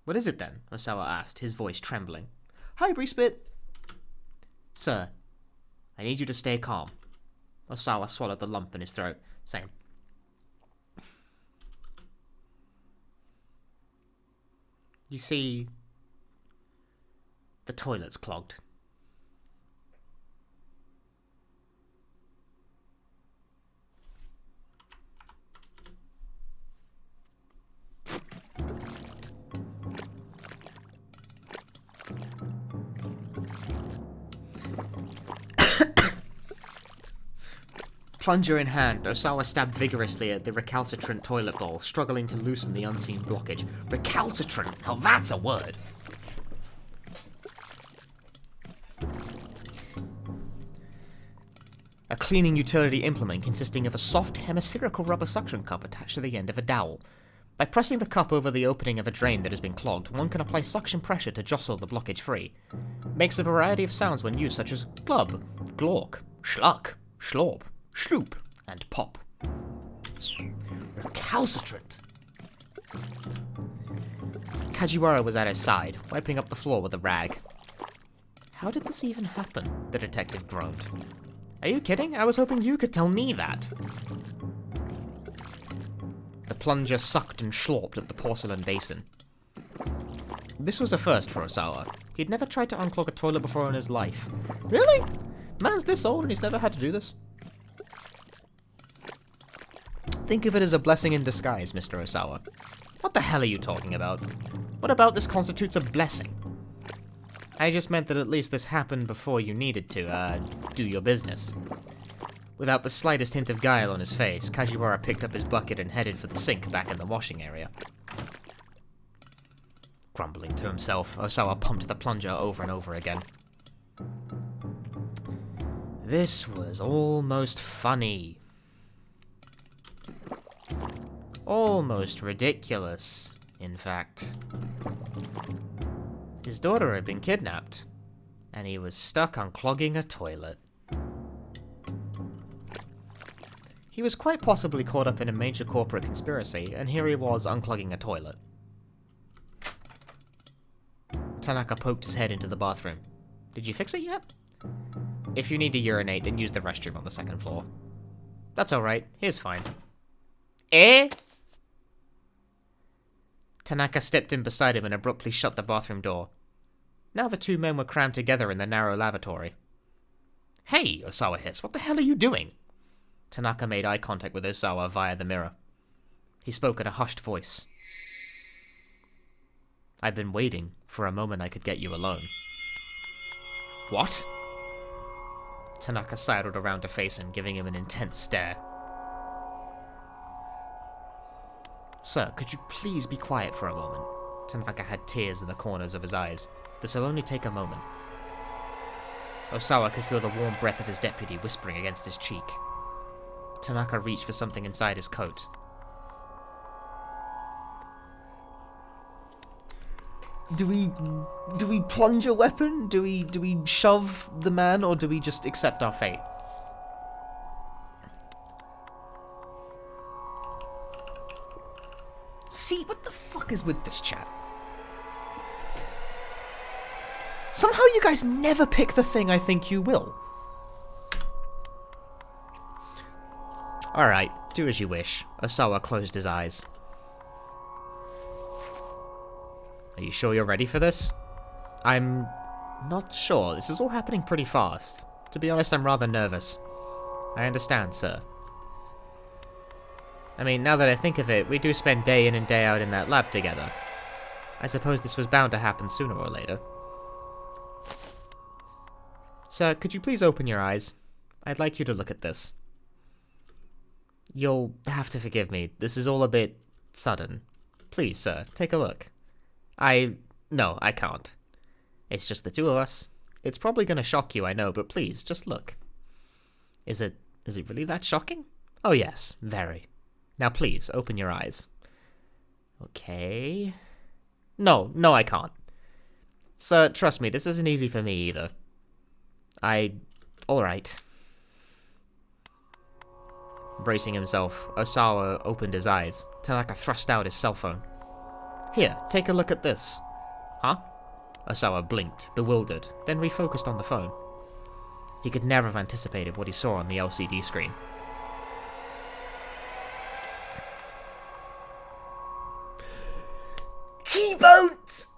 Speaker 1: What is it then? Ozawa asked, his voice trembling. Hi, Breespit. Sir, I need you to stay calm. Ozawa swallowed the lump in his throat, saying, You see, the toilet's clogged. Plunger in hand, Ozawa stabbed vigorously at the recalcitrant toilet bowl, struggling to loosen the unseen blockage. Recalcitrant! Now that's a word! A cleaning utility implement consisting of a soft, hemispherical rubber suction cup attached to the end of a dowel. By pressing the cup over the opening of a drain that has been clogged, one can apply suction pressure to jostle the blockage free. Makes a variety of sounds when used, such as glub, glork, schluck, schlorp, schloop, and pop. Recalcitrant! Kajiwara was at his side, wiping up the floor with a rag. How did this even happen? The detective groaned. Are you kidding? I was hoping you could tell me that. The plunger sucked and slurped at the porcelain basin. This was a first for Ozawa. He'd never tried to unclog a toilet before in his life. Really? Man's this old and he's never had to do this? Think of it as a blessing in disguise, Mr. Ozawa. What the hell are you talking about? What about this constitutes a blessing? I just meant that at least this happened before you needed to, do your business. Without the slightest hint of guile on his face, Kajiwara picked up his bucket and headed for the sink back in the washing area. Grumbling to himself, Ozawa pumped the plunger over and over again. This was almost funny. Almost ridiculous, in fact. His daughter had been kidnapped, and he was stuck unclogging a toilet. He was quite possibly caught up in a major corporate conspiracy, and here he was unclogging a toilet. Tanaka poked his head into the bathroom. Did you fix it yet? If you need to urinate, then use the restroom on the second floor. That's alright, here's fine. Eh? Tanaka stepped in beside him and abruptly shut the bathroom door. Now the two men were crammed together in the narrow lavatory. Hey, Ozawa hissed, what the hell are you doing? Tanaka made eye contact with Ozawa via the mirror. He spoke in a hushed voice. I've been waiting for a moment I could get you alone. What? Tanaka sidled around to face him, giving him an intense stare. Sir, could you please be quiet for a moment? Tanaka had tears in the corners of his eyes. This'll only take a moment. Ozawa could feel the warm breath of his deputy whispering against his cheek. Tanaka reached for something inside his coat.
Speaker 2: Do we plunge a weapon? Do we shove the man, or do we just accept our fate? See, what the fuck is with this chat? Somehow you guys never pick the thing I think you will.
Speaker 1: Alright, do as you wish. Ozawa closed his eyes. Are you sure you're ready for this? I'm not sure. This is all happening pretty fast. To be honest, I'm rather nervous. I understand, sir. I mean, now that I think of it, we do spend day in and day out in that lab together. I suppose this was bound to happen sooner or later. Sir, could you please open your eyes? I'd like you to look at this. You'll have to forgive me. This is all a bit sudden. Please, sir, take a look. No, I can't. It's just the two of us. It's probably gonna shock you, I know, but please, just look. Is it really that shocking? Oh yes, very. Now please, open your eyes. Okay. No, I can't. Sir, trust me, this isn't easy for me either. Alright. Bracing himself, Ozawa opened his eyes. Tanaka thrust out his cell phone. Here, take a look at this. Huh? Ozawa blinked, bewildered, then refocused on the phone. He could never have anticipated what he saw on the LCD screen.
Speaker 2: Keyboards!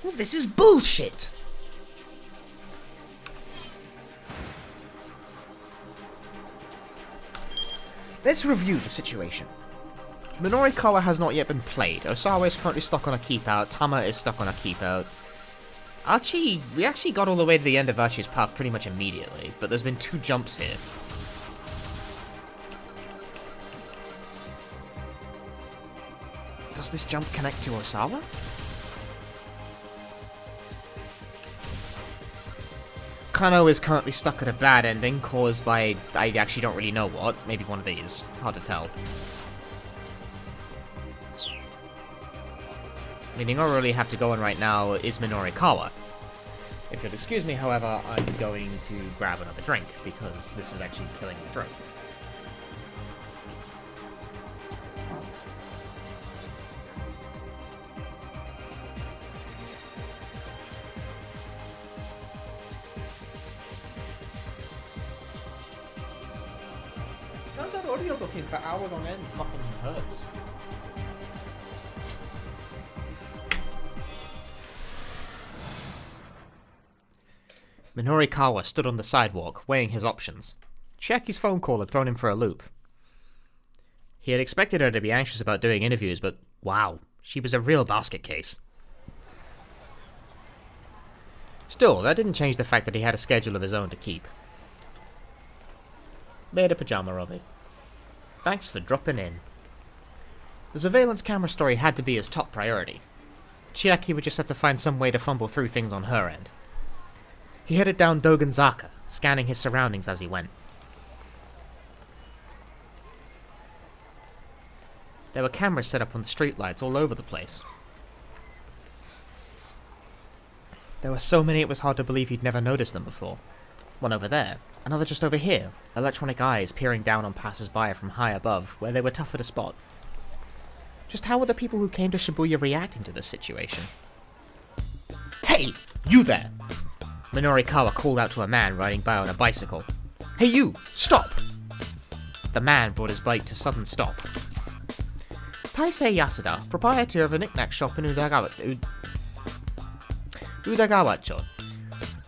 Speaker 2: Well, this is bullshit! Let's review the situation.
Speaker 1: Minori Kawa has not yet been played. Ozawa is currently stuck on a keep out. Tama is stuck on a keep out. Archie, we actually got all the way to the end of Archie's path pretty much immediately, but there's been 2 jumps here.
Speaker 2: Does this jump connect to Ozawa?
Speaker 1: Cano is currently stuck at a bad ending caused by, I actually don't really know what, maybe one of these, hard to tell. Meaning all I really have to go on right now is Minori Kawa. If you'll excuse me, however, I'm going to grab another drink, because this is actually killing the throat. Turns out audiobooking for hours on end fucking hurts. Minori Kawa stood on the sidewalk, weighing his options. Chiaki's phone call had thrown him for a loop. He had expected her to be anxious about doing interviews, but wow, she was a real basket case. Still, that didn't change the fact that he had a schedule of his own to keep. Later, Pajama Robbie. Thanks for dropping in. The surveillance camera story had to be his top priority. Chiaki would just have to find some way to fumble through things on her end. He headed down Dogonzaka, scanning his surroundings as he went. There were cameras set up on the streetlights all over the place. There were so many it was hard to believe he'd never noticed them before. One over there, another just over here, electronic eyes peering down on passers-by from high above, where they were tougher to spot. Just how were the people who came to Shibuya reacting to this situation? Hey, you there! Minori Kawa called out to a man riding by on a bicycle. Hey you, stop! The man brought his bike to sudden stop. Taisei Yasuda, proprietor of a knick-knack shop in Udagawacho.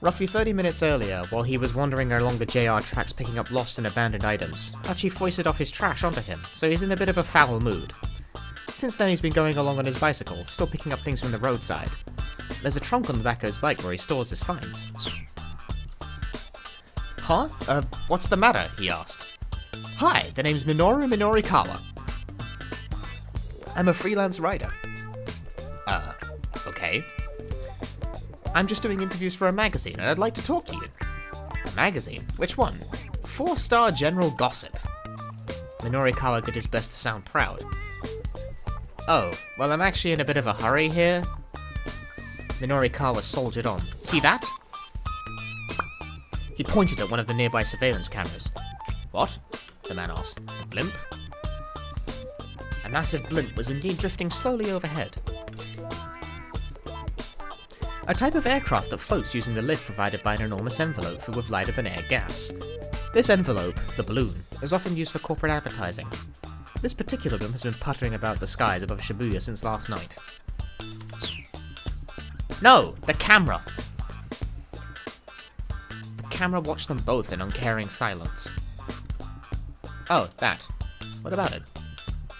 Speaker 1: Roughly 30 minutes earlier, while he was wandering along the JR tracks picking up lost and abandoned items, Archie foisted off his trash onto him, so he's in a bit of a foul mood. Since then he's been going along on his bicycle, still picking up things from the roadside. There's a trunk on the back of his bike where he stores his finds. Huh? What's the matter? He asked. Hi, the name's Minori Kawa. I'm a freelance writer. Okay. I'm just doing interviews for a magazine and I'd like to talk to you. A magazine? Which one? 4-Star General Gossip. Minori Kawa did his best to sound proud. Oh, well I'm actually in a bit of a hurry here. Minori Kawa soldiered on. See that? He pointed at one of the nearby surveillance cameras. What? The man asked. A blimp? A massive blimp was indeed drifting slowly overhead. A type of aircraft that floats using the lift provided by an enormous envelope filled with lighter than air gas. This envelope, the balloon, is often used for corporate advertising. This particular blimp has been puttering about the skies above Shibuya since last night. No! The camera! The camera watched them both in uncaring silence. Oh, that. What about it?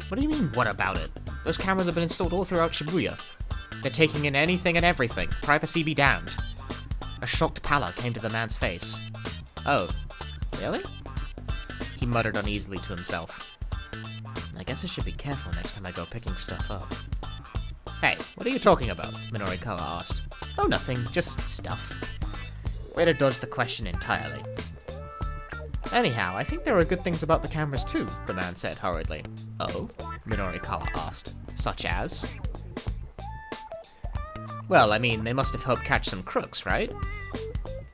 Speaker 1: What do you mean, what about it? Those cameras have been installed all throughout Shibuya. They're taking in anything and everything. Privacy be damned. A shocked pallor came to the man's face. Oh, really? He muttered uneasily to himself. I guess I should be careful next time I go picking stuff up. Hey, what are you talking about? Minori Kawa asked. Oh, nothing, just stuff. Way to dodge the question entirely. Anyhow, I think there are good things about the cameras too, the man said hurriedly. Oh? Minori Kawa asked. Such as? Well, I mean, they must have helped catch some crooks, right?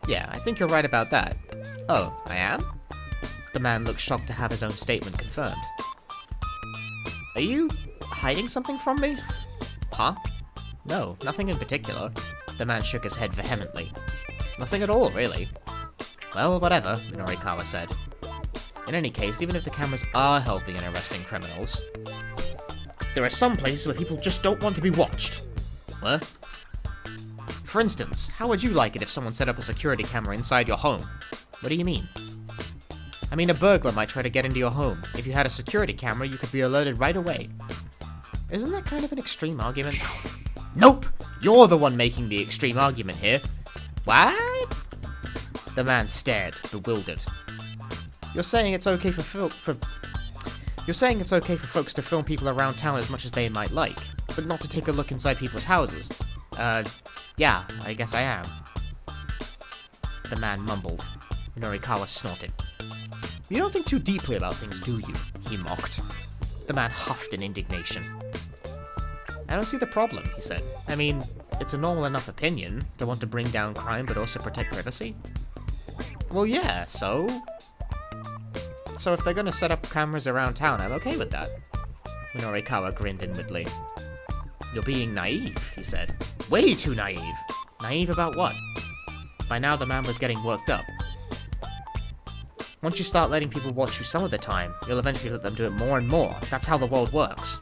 Speaker 1: Yeah, I think you're right about that. Oh, I am? The man looked shocked to have his own statement confirmed. Are you hiding something from me? Huh? No, nothing in particular. The man shook his head vehemently. Nothing at all, really. Well, whatever, Minori Kawa said. In any case, even if the cameras are helping in arresting criminals, there are some places where people just don't want to be watched. What? For instance, how would you like it if someone set up a security camera inside your home? What do you mean? I mean, a burglar might try to get into your home. If you had a security camera, you could be alerted right away. Isn't that kind of an extreme argument? Nope! You're the one making the extreme argument here. What? The man stared, bewildered. You're saying it's okay for folks to film people around town as much as they might like, but not to take a look inside people's houses. Yeah, I guess I am. The man mumbled. Minori Kawa snorted. You don't think too deeply about things, do you? He mocked. The man huffed in indignation. I don't see the problem, he said. I mean, it's a normal enough opinion to want to bring down crime but also protect privacy. Well, yeah, so if they're gonna set up cameras around town, I'm okay with that. Minori Kawa grinned inwardly. You're being naive, he said. Way too naive. Naive about what? By now the man was getting worked up. Once you start letting people watch you some of the time, you'll eventually let them do it more and more. That's how the world works.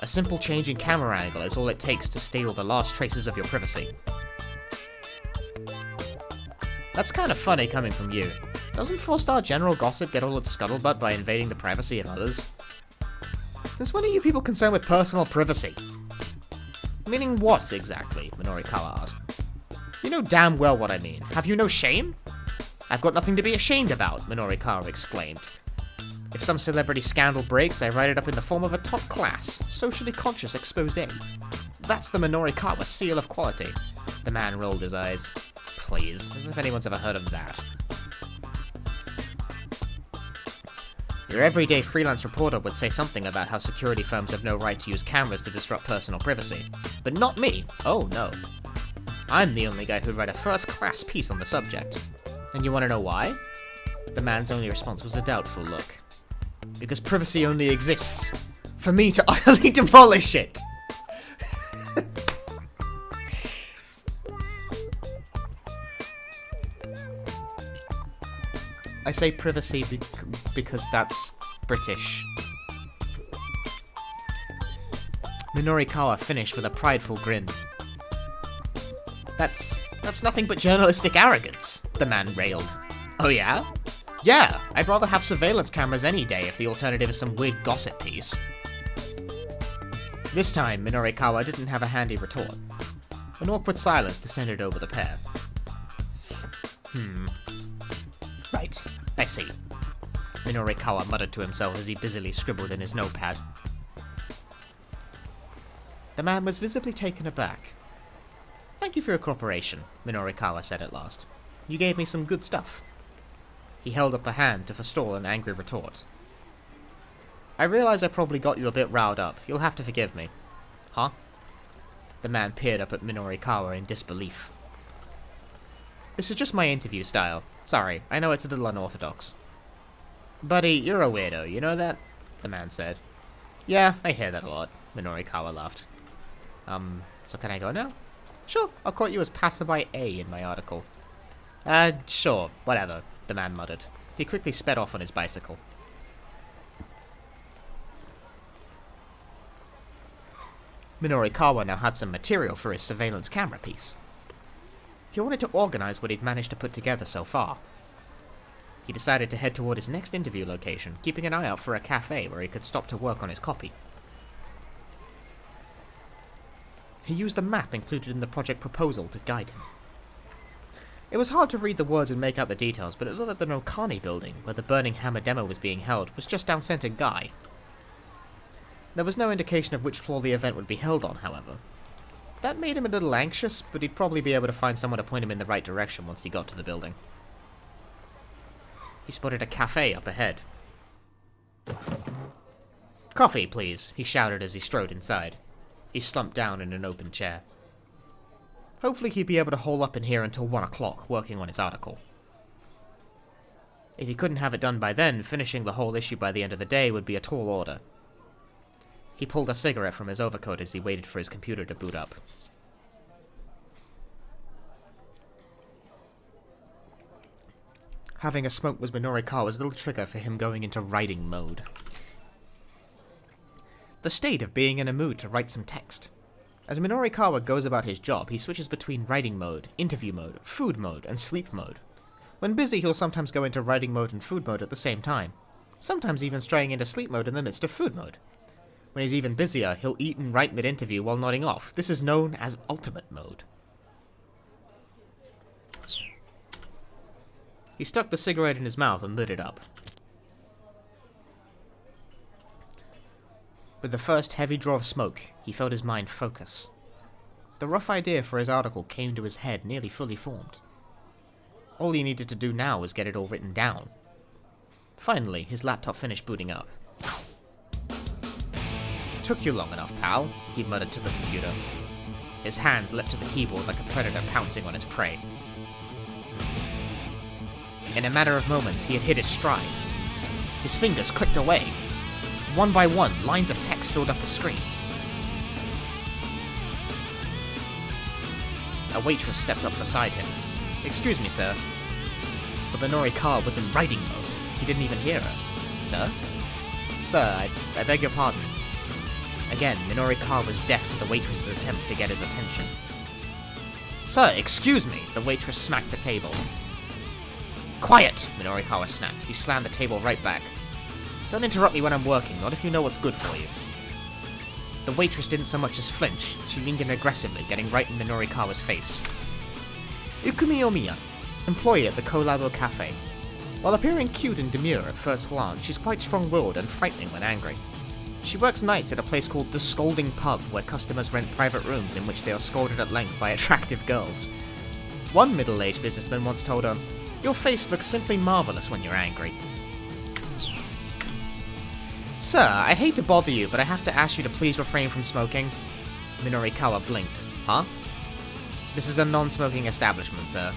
Speaker 1: A simple change in camera angle is all it takes to steal the last traces of your privacy. That's kind of funny coming from you. Doesn't 4-star general gossip get all its scuttlebutt by invading the privacy of others? Since when are you people concerned with personal privacy? Meaning what, exactly? Minori Kawa asked. You know damn well what I mean. Have you no shame? I've got nothing to be ashamed about, Minori Kawa exclaimed. If some celebrity scandal breaks, I write it up in the form of a top-class, socially conscious exposé. That's the Minori Kawa seal of quality. The man rolled his eyes. Please, as if anyone's ever heard of that. Your everyday freelance reporter would say something about how security firms have no right to use cameras to disrupt personal privacy. But not me. Oh, no. I'm the only guy who'd write a first-class piece on the subject. And you want to know why? The man's only response was a doubtful look. Because privacy only exists for me to utterly demolish it! I say privacy because that's British. Minori Kawa finished with a prideful grin. That's nothing but journalistic arrogance, the man railed. Oh yeah? Yeah, I'd rather have surveillance cameras any day if the alternative is some weird gossip piece. This time, Minori Kawa didn't have a handy retort. An awkward silence descended over the pair. Right, I see. Minori Kawa muttered to himself as he busily scribbled in his notepad. The man was visibly taken aback. Thank you for your cooperation, Minori Kawa said at last. You gave me some good stuff. He held up a hand to forestall an angry retort. I realize I probably got you a bit riled up. You'll have to forgive me. Huh? The man peered up at Minori Kawa in disbelief. This is just my interview style. Sorry, I know it's a little unorthodox. Buddy, you're a weirdo, you know that? The man said. Yeah, I hear that a lot, Minori Kawa laughed. So can I go now? Sure, I'll quote you as passerby A in my article. Sure, whatever, the man muttered. He quickly sped off on his bicycle. Minori Kawa now had some material for his surveillance camera piece. He wanted to organize what he'd managed to put together so far. He decided to head toward his next interview location, keeping an eye out for a cafe where he could stop to work on his copy. He used the map included in the project proposal to guide him. It was hard to read the words and make out the details, but it looked like the Nokani building, where the Burning Hammer demo was being held, was just down Center Guy. There was no indication of which floor the event would be held on, however. That made him a little anxious, but he'd probably be able to find someone to point him in the right direction once he got to the building. He spotted a cafe up ahead. Coffee, please, he shouted as he strode inside. He slumped down in an open chair. Hopefully he'd be able to hole up in here until 1 o'clock, working on his article. If he couldn't have it done by then, finishing the whole issue by the end of the day would be a tall order. He pulled a cigarette from his overcoat as he waited for his computer to boot up. Having a smoke was Minori Kawa's little trigger for him going into writing mode. The state of being in a mood to write some text. As Minori Kawa goes about his job, he switches between writing mode, interview mode, food mode, and sleep mode. When busy, he'll sometimes go into writing mode and food mode at the same time, sometimes even straying into sleep mode in the midst of food mode. When he's even busier, he'll eat and write mid-interview while nodding off. This is known as ultimate mode. He stuck the cigarette in his mouth and lit it up. With the first heavy draw of smoke, he felt his mind focus. The rough idea for his article came to his head nearly fully formed. All he needed to do now was get it all written down. Finally, his laptop finished booting up. "Took you long enough, pal," he muttered to the computer. His hands leapt to the keyboard like a predator pouncing on its prey. In a matter of moments, he had hit his stride. His fingers clicked away. One by one, lines of text filled up his screen. A waitress stepped up beside him. "Excuse me, sir." But Minori Kawa was in writing mode. He didn't even hear her. "Sir?" "Sir, I beg your pardon." Again, Minori Kawa was deaf to the waitress's attempts to get his attention. "Sir, excuse me!" The waitress smacked the table. "Quiet!" Minori Kawa snapped. He slammed the table right back. "Don't interrupt me when I'm working, not if you know what's good for you." The waitress didn't so much as flinch. She leaned in aggressively, getting right in Minori Kawa's face. Ikumi Omiya, employee at the Kolabo Cafe. While appearing cute and demure at first glance, she's quite strong-willed and frightening when angry. She works nights at a place called the Scolding Pub, where customers rent private rooms in which they are scolded at length by attractive girls. One middle-aged businessman once told her, "Your face looks simply marvelous when you're angry." "Sir, I hate to bother you, but I have to ask you to please refrain from smoking." Minori Kawa blinked. "Huh?" "This is a non-smoking establishment, sir."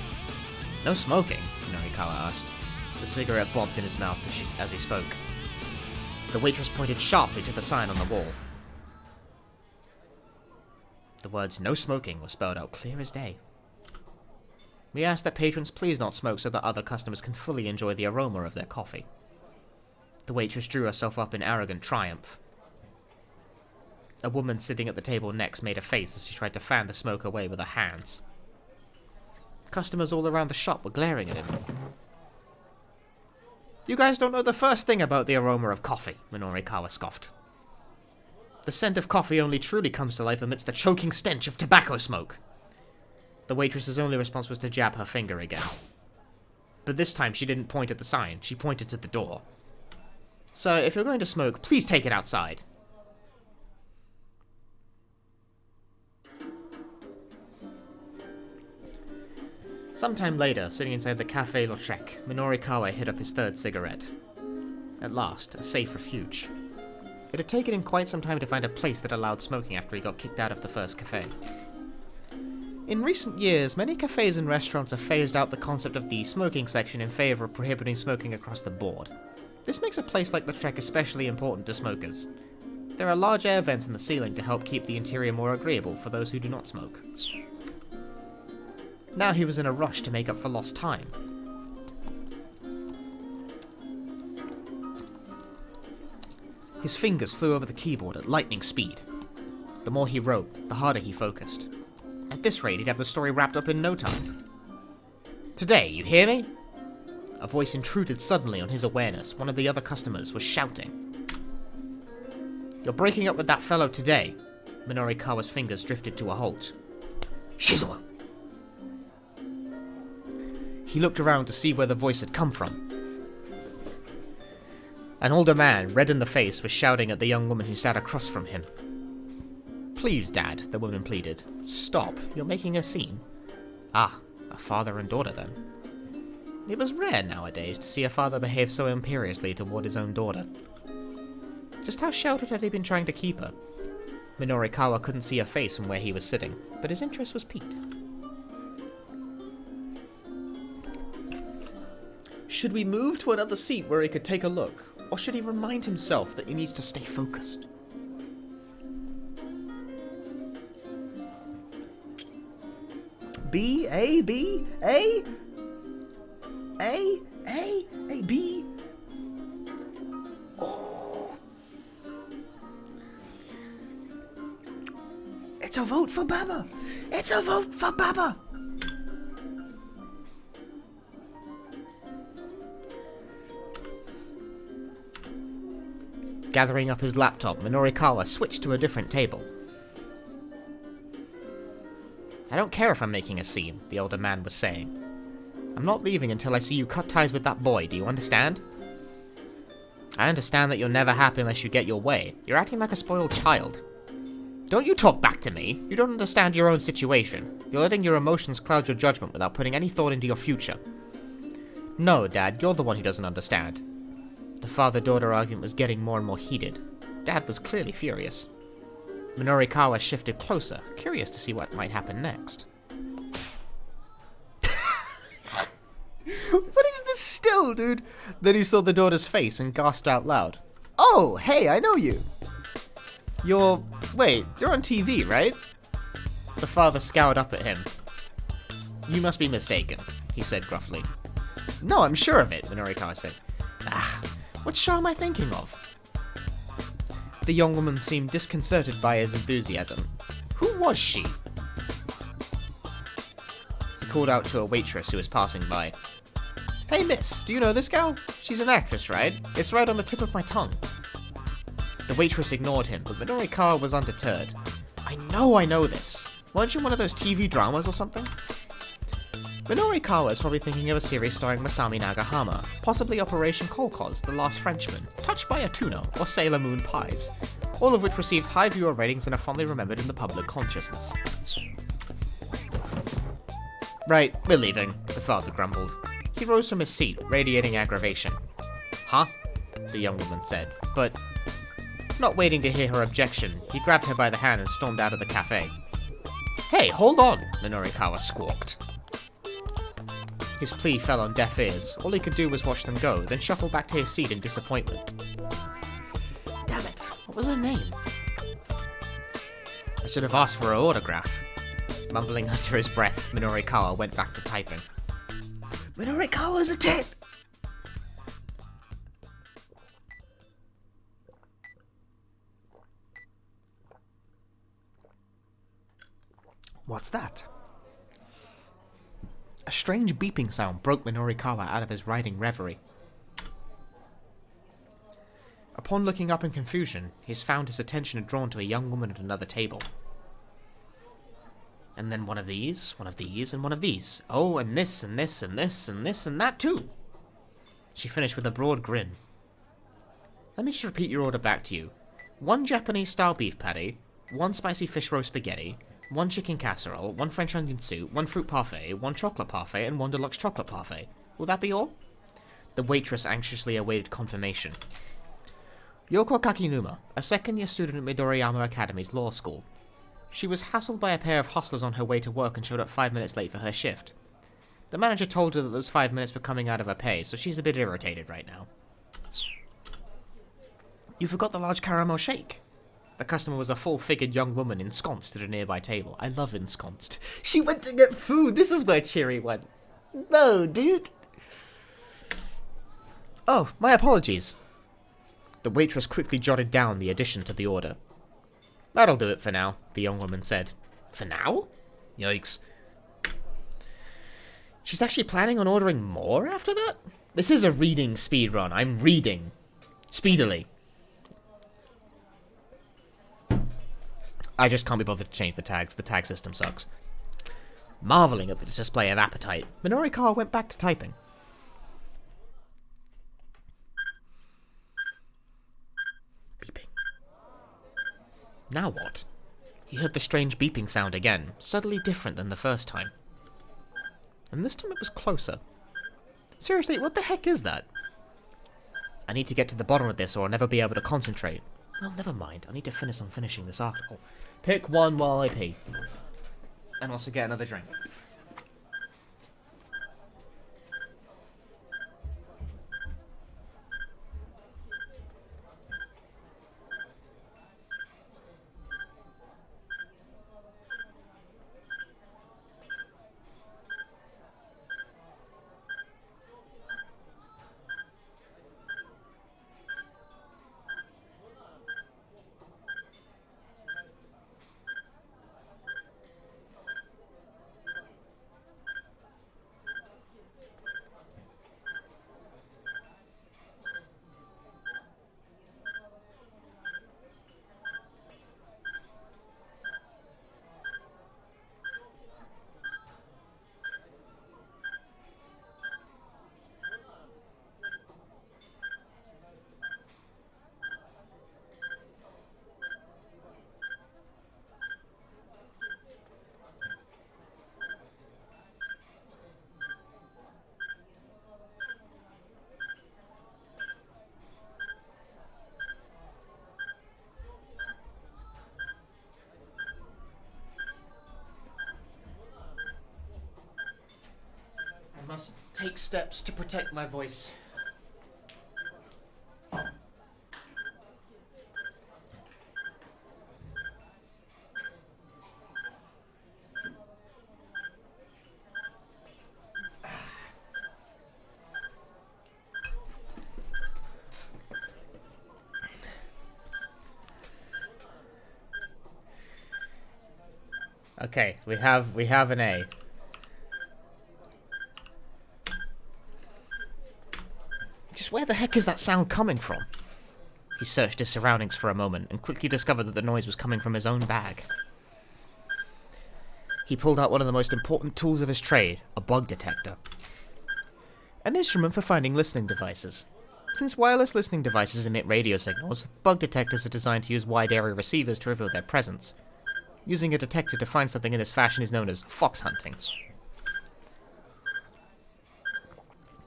Speaker 1: "No smoking?" Minori Kawa asked. The cigarette bobbed in his mouth as he spoke. The waitress pointed sharply to the sign on the wall. The words "no smoking" were spelled out clear as day. "We ask that patrons please not smoke so that other customers can fully enjoy the aroma of their coffee." The waitress drew herself up in arrogant triumph. A woman sitting at the table next made a face as she tried to fan the smoke away with her hands. Customers all around the shop were glaring at him. "You guys don't know the first thing about the aroma of coffee," Minori Kawa scoffed. "The scent of coffee only truly comes to life amidst the choking stench of tobacco smoke." The waitress's only response was to jab her finger again. But this time she didn't point at the sign, she pointed to the door. "Sir, if you're going to smoke, please take it outside." Sometime later, sitting inside the Café Lautrec, Minori Kawa hit up his third cigarette. At last, a safe refuge. It had taken him quite some time to find a place that allowed smoking after he got kicked out of the first cafe. In recent years, many cafes and restaurants have phased out the concept of the smoking section in favor of prohibiting smoking across the board. This makes a place like Lautrec especially important to smokers. There are large air vents in the ceiling to help keep the interior more agreeable for those who do not smoke. Now he was in a rush to make up for lost time. His fingers flew over the keyboard at lightning speed. The more he wrote, the harder he focused. At this rate, he'd have the story wrapped up in no time. "Today, you hear me?" A voice intruded suddenly on his awareness. One of the other customers was shouting. "You're breaking up with that fellow today." Minori Kawa's fingers drifted to a halt. "Shizuo!" He looked around to see where the voice had come from. An older man, red in the face, was shouting at the young woman who sat across from him. "Please, Dad," the woman pleaded. "Stop, you're making a scene." Ah, a father and daughter then. It was rare nowadays to see a father behave so imperiously toward his own daughter. Just how sheltered had he been trying to keep her? Minori Kawa couldn't see her face from where he was sitting, but his interest was piqued. Should we move to another seat where he could take a look, or should he remind himself that he needs to stay focused?
Speaker 2: B, A, B, A? A, A, A, B. Oh. It's a vote for Baba. It's a vote for Baba.
Speaker 1: Gathering up his laptop, Minori Kawa switched to a different table. I don't care if I'm making a scene, the older man was saying. I'm not leaving until I see you cut ties with that boy, do you understand? I understand that you're never happy unless you get your way. You're acting like a spoiled child. Don't you talk back to me. You don't understand your own situation. You're letting your emotions cloud your judgment without putting any thought into your future. No, Dad, you're the one who doesn't understand. The father-daughter argument was getting more and more heated. Dad was clearly furious. Minori Kawa shifted closer, curious to see what might happen next.
Speaker 2: What is this still, dude?
Speaker 1: Then he saw the daughter's face and gasped out loud.
Speaker 2: Oh, hey, I know you.
Speaker 1: Wait, you're on TV, right? The father scowled up at him. You must be mistaken, he said gruffly. No, I'm sure of it, Minori Kawa said. What show am I thinking of? The young woman seemed disconcerted by his enthusiasm. Who was she? He called out to a waitress who was passing by. Hey miss, do you know this gal? She's an actress, right? It's right on the tip of my tongue. The waitress ignored him, but Minori Kawa was undeterred. I know this. Weren't you one of those TV dramas or something? Minori Kawa is probably thinking of a series starring Masami Nagahama, possibly Operation Kolkhoz, The Last Frenchman, Touched by a Tuna, or Sailor Moon Pies, all of which received high viewer ratings and are fondly remembered in the public consciousness. Right, we're leaving, the father grumbled. He rose from his seat, radiating aggravation. Huh? The young woman said, but... Not waiting to hear her objection, he grabbed her by the hand and stormed out of the cafe. Hey, hold on, Minori Kawa squawked. His plea fell on deaf ears. All he could do was watch them go, then shuffle back to his seat in disappointment. Damn it, what was her name? I should have asked for her autograph. Mumbling under his breath, Minori Kawa went back to typing.
Speaker 2: Minori Kawa's a 10!
Speaker 1: What's that? A strange beeping sound broke Minori Kawa out of his writing reverie. Upon looking up in confusion, he found his attention drawn to a young woman at another table. And then one of these, and one of these. Oh, and this, and this, and this, and this, and that too. She finished with a broad grin. Let me just repeat your order back to you. 1 Japanese-style beef patty, 1 spicy fish roast spaghetti, 1 chicken casserole, 1 French onion soup, 1 fruit parfait, 1 chocolate parfait, and 1 deluxe chocolate parfait. Will that be all? The waitress anxiously awaited confirmation. Yoko Kakinuma, a second-year student at Midoriyama Academy's law school. She was hassled by a pair of hustlers on her way to work and showed up 5 minutes late for her shift. The manager told her that those 5 minutes were coming out of her pay, so she's a bit irritated right now. You forgot the large caramel shake. The customer was a full-figured young woman ensconced at a nearby table. I love ensconced.
Speaker 2: She went to get food. This is where Cheery went. No, dude.
Speaker 1: Oh, my apologies. The waitress quickly jotted down the addition to the order. That'll do it for now, the young woman said. For now? Yikes. She's actually planning on ordering more after that? This is a reading speedrun. I'm reading. Speedily. I just can't be bothered to change the tags. The tag system sucks. Marveling at the display of appetite, Minori Kawa went back to typing. Beeping. Now what? He heard the strange beeping sound again, subtly different than the first time. And this time it was closer. Seriously, what the heck is that? I need to get to the bottom of this or I'll never be able to concentrate. Well, never mind. I need to finish on finishing this article. Pick one while I pee. And also get another drink. must take steps to protect my voice. Okay, we have an A. Just where the heck is that sound coming from? He searched his surroundings for a moment and quickly discovered that the noise was coming from his own bag. He pulled out one of the most important tools of his trade, a bug detector. An instrument for finding listening devices. Since wireless listening devices emit radio signals, bug detectors are designed to use wide-area receivers to reveal their presence. Using a detector to find something in this fashion is known as fox hunting.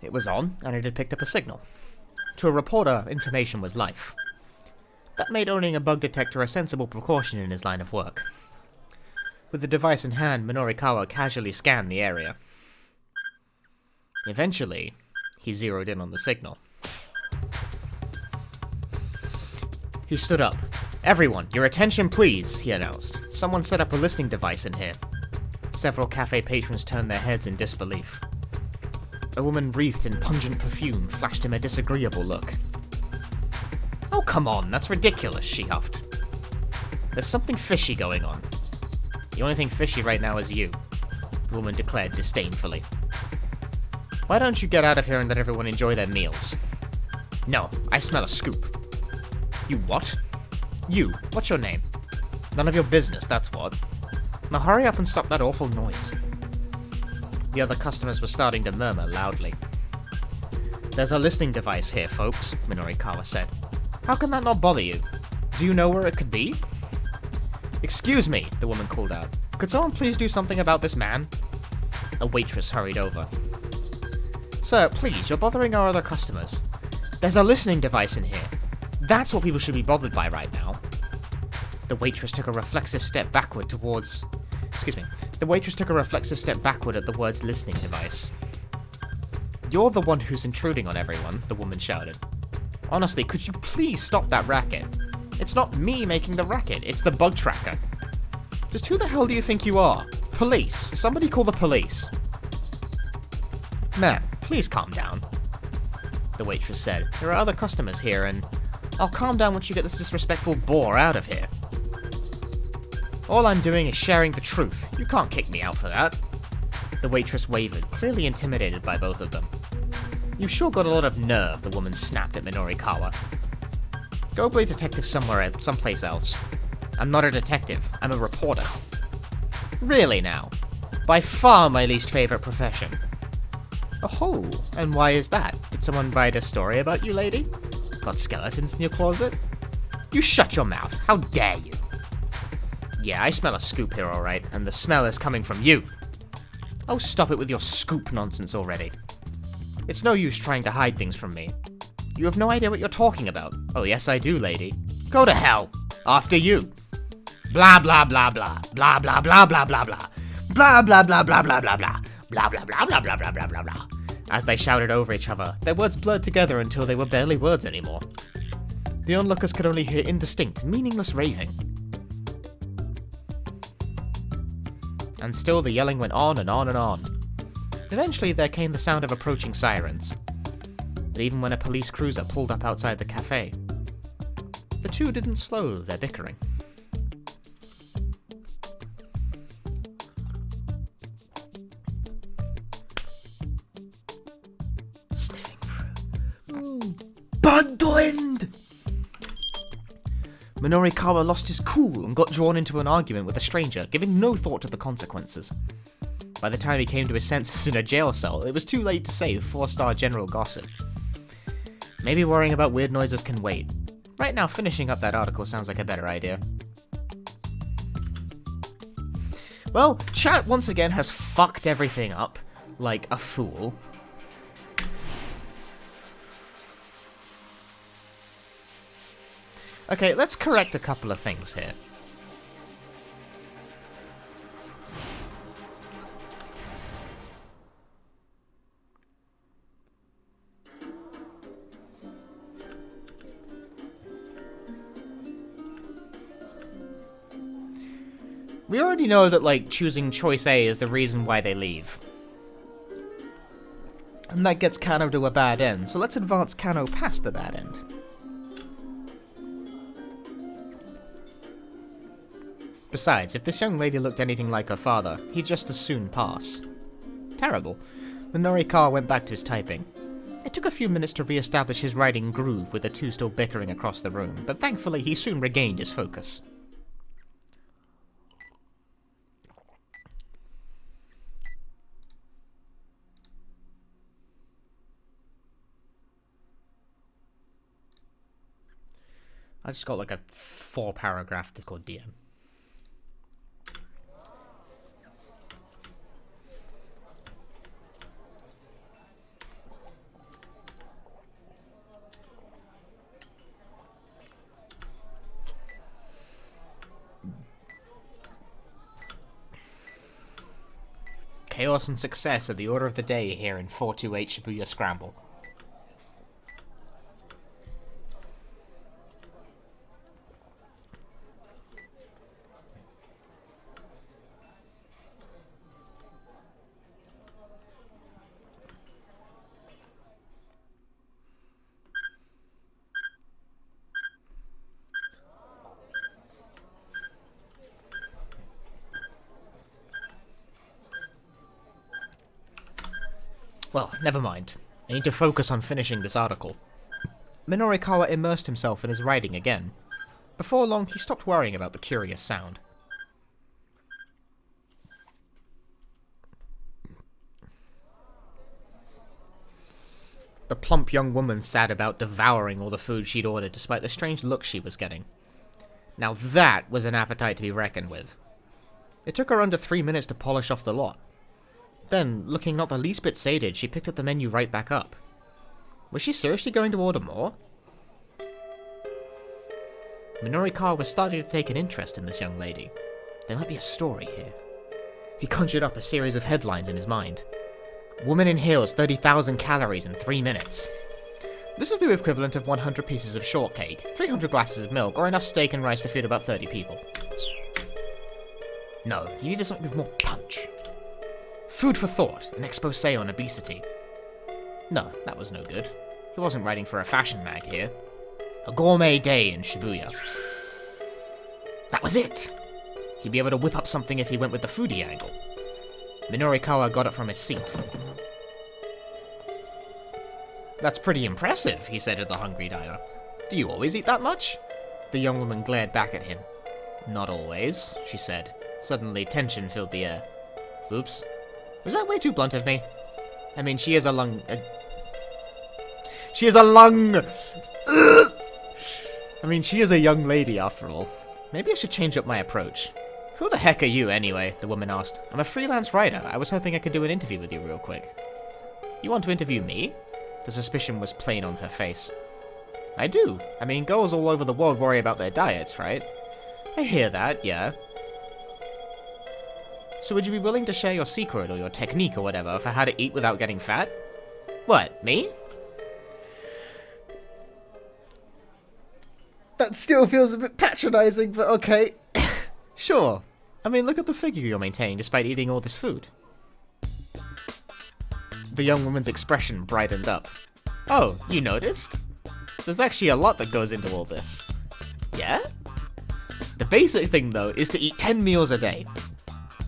Speaker 1: It was on, and it had picked up a signal. To a reporter, information was life. That made owning a bug detector a sensible precaution in his line of work. With the device in hand, Minori Kawa casually scanned the area. Eventually, he zeroed in on the signal. He stood up. "Everyone, your attention please," he announced. "Someone set up a listening device in here." Several cafe patrons turned their heads in disbelief. A woman wreathed in pungent perfume flashed him a disagreeable look. "Oh, come on, that's ridiculous," she huffed. "There's something fishy going on." "The only thing fishy right now is you," the woman declared disdainfully. "Why don't you get out of here and let everyone enjoy their meals?" "No, I smell a scoop." "You what?" "You, what's your name?" "None of your business, that's what." "Now hurry up and stop that awful noise." The other customers were starting to murmur loudly. "There's a listening device here, folks," Minori Kawa said. "How can that not bother you? Do you know where it could be?" "Excuse me," the woman called out. "Could someone please do something about this man?" A waitress hurried over. "Sir, please, you're bothering our other customers. There's a listening device in here. That's what people should be bothered by right now." The waitress took a reflexive step backward towards... The waitress took a reflexive step backward at the words listening device. "You're the one who's intruding on everyone," the woman shouted. "Honestly, could you please stop that racket? It's not me making the racket, it's the bug tracker. Just who the hell do you think you are? Police. Somebody call the police." "Ma'am, please calm down," the waitress said. "There are other customers here, and I'll calm down once you get this disrespectful bore out of here. All I'm doing is sharing the truth. You can't kick me out for that." The waitress wavered, clearly intimidated by both of them. "You've sure got a lot of nerve," the woman snapped at Minori Kawa. "Go play detective someplace else." "I'm not a detective. I'm a reporter." "Really now? By far my least favorite profession." "Oh, and why is that? Did someone write a story about you, lady? Got skeletons in your closet?" "You shut your mouth. How dare you?" "Yeah, I smell a scoop here, alright, and the smell is coming from you." "Oh, stop it with your scoop nonsense already. It's no use trying to hide things from me. You have no idea what you're talking about." "Oh, yes I do, lady." "Go to hell. After you." Blah blah blah blah. Blah blah blah blah blah blah. Blah blah blah blah blah blah blah. Blah blah blah blah blah blah blah blah blah. As they shouted over each other, their words blurred together until they were barely words anymore. The onlookers could only hear indistinct, meaningless raving. And still the yelling went on and on and on. Eventually there came the sound of approaching sirens. But even when a police cruiser pulled up outside the cafe, the two didn't slow their bickering. Sniffing through. Bundwind! Minori Kawa lost his cool and got drawn into an argument with a stranger, giving no thought to the consequences. By the time he came to his senses in a jail cell, it was too late to save 4-star general gossip. Maybe worrying about weird noises can wait. Right now, finishing up that article sounds like a better idea. Well, chat once again has fucked everything up, like a fool. Okay, let's correct a couple of things here. We already know that, like, choosing choice A is the reason why they leave. And that gets Cano to a bad end, so let's advance Cano past the bad end. Besides, if this young lady looked anything like her father, he'd just as soon pass. Terrible. Minori Kawa went back to his typing. It took a few minutes to re-establish his writing groove with the two still bickering across the room, but thankfully he soon regained his focus. I just got like a 4-paragraph Discord DM. Chaos and success are the order of the day here in 428 Shibuya Scramble. Well, never mind. I need to focus on finishing this article. Minori Kawa immersed himself in his writing again. Before long, he stopped worrying about the curious sound. The plump young woman sat about devouring all the food she'd ordered despite the strange look she was getting. Now that was an appetite to be reckoned with. It took her under 3 minutes to polish off the lot. Then, looking not the least bit sated, she picked up the menu right back up. Was she seriously going to order more? Minori Kawa was starting to take an interest in this young lady. There might be a story here. He conjured up a series of headlines in his mind. Woman inhales 30,000 calories in 3 minutes. This is the equivalent of 100 pieces of shortcake, 300 glasses of milk, or enough steak and rice to feed about 30 people. No, you needed something with more punch. Food for thought, an expose on obesity. No, that was no good. He wasn't writing for a fashion mag here. A gourmet day in Shibuya. That was it! He'd be able to whip up something if he went with the foodie angle. Minori Kawa got up from his seat. That's pretty impressive, he said to the hungry diner. Do you always eat that much? The young woman glared back at him. Not always, she said. Suddenly, tension filled the air. Oops. Was that way too blunt of me? I mean, she is a lung... she is a lung... I mean, she is a young lady, after all. Maybe I should change up my approach. Who the heck are you, anyway? The woman asked. I'm a freelance writer. I was hoping I could do an interview with you real quick. You want to interview me? The suspicion was plain on her face. I do. I mean, girls all over the world worry about their diets, right? I hear that, yeah. So would you be willing to share your secret or your technique or whatever for how to eat without getting fat? What, me? That still feels a bit patronizing, but okay. Sure. I mean, look at the figure you're maintaining despite eating all this food. The young woman's expression brightened up. Oh, you noticed? There's actually a lot that goes into all this. Yeah? The basic thing, though, is to eat 10 meals a day.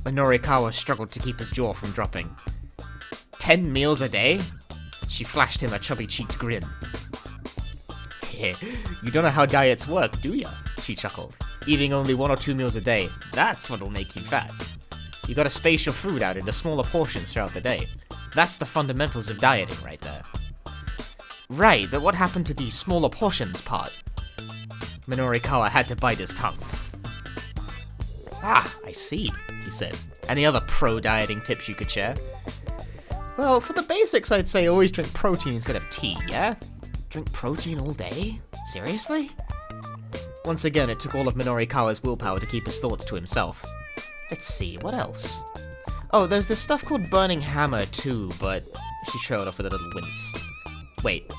Speaker 1: Minori Kawa struggled to keep his jaw from dropping. 10 meals a day? She flashed him a chubby-cheeked grin. You don't know how diets work, do ya? She chuckled. Eating only 1 or 2 meals a day, that's what'll make you fat. You gotta space your food out into smaller portions throughout the day. That's the fundamentals of dieting right there. Right, but what happened to the smaller portions part? Minori Kawa had to bite his tongue. Ah, I see, he said. Any other pro-dieting tips you could share? Well, for the basics, I'd say always drink protein instead of tea, yeah? Drink protein all day? Seriously? Once again, it took all of Minori Kawa's willpower to keep his thoughts to himself. Let's see, what else? Oh, there's this stuff called Burning Hammer, too, but... She trailed off with a little wince. Wait,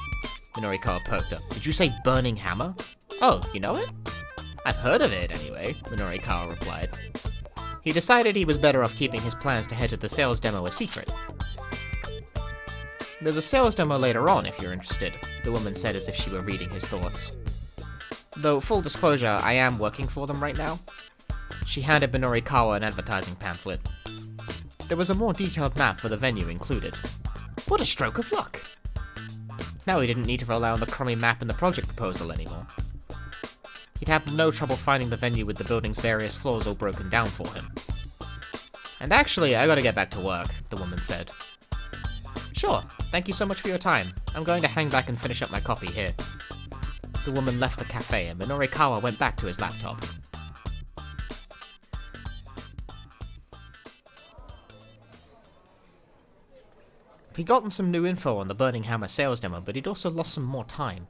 Speaker 1: Minori Kawa perked up. Did you say Burning Hammer? Oh, you know it? I've heard of it, anyway, Minori Kawa replied. He decided he was better off keeping his plans to head to the sales demo a secret. There's a sales demo later on if you're interested, the woman said as if she were reading his thoughts. Though, full disclosure, I am working for them right now. She handed Minori Kawa an advertising pamphlet. There was a more detailed map for the venue included. What a stroke of luck! Now he didn't need to rely on the crummy map in the project proposal anymore. He'd have no trouble finding the venue with the building's various floors all broken down for him. And actually, I gotta get back to work, the woman said. Sure, thank you so much for your time. I'm going to hang back and finish up my copy here. The woman left the cafe and Minori Kawa went back to his laptop. He'd gotten some new info on the Burning Hammer sales demo, but he'd also lost some more time.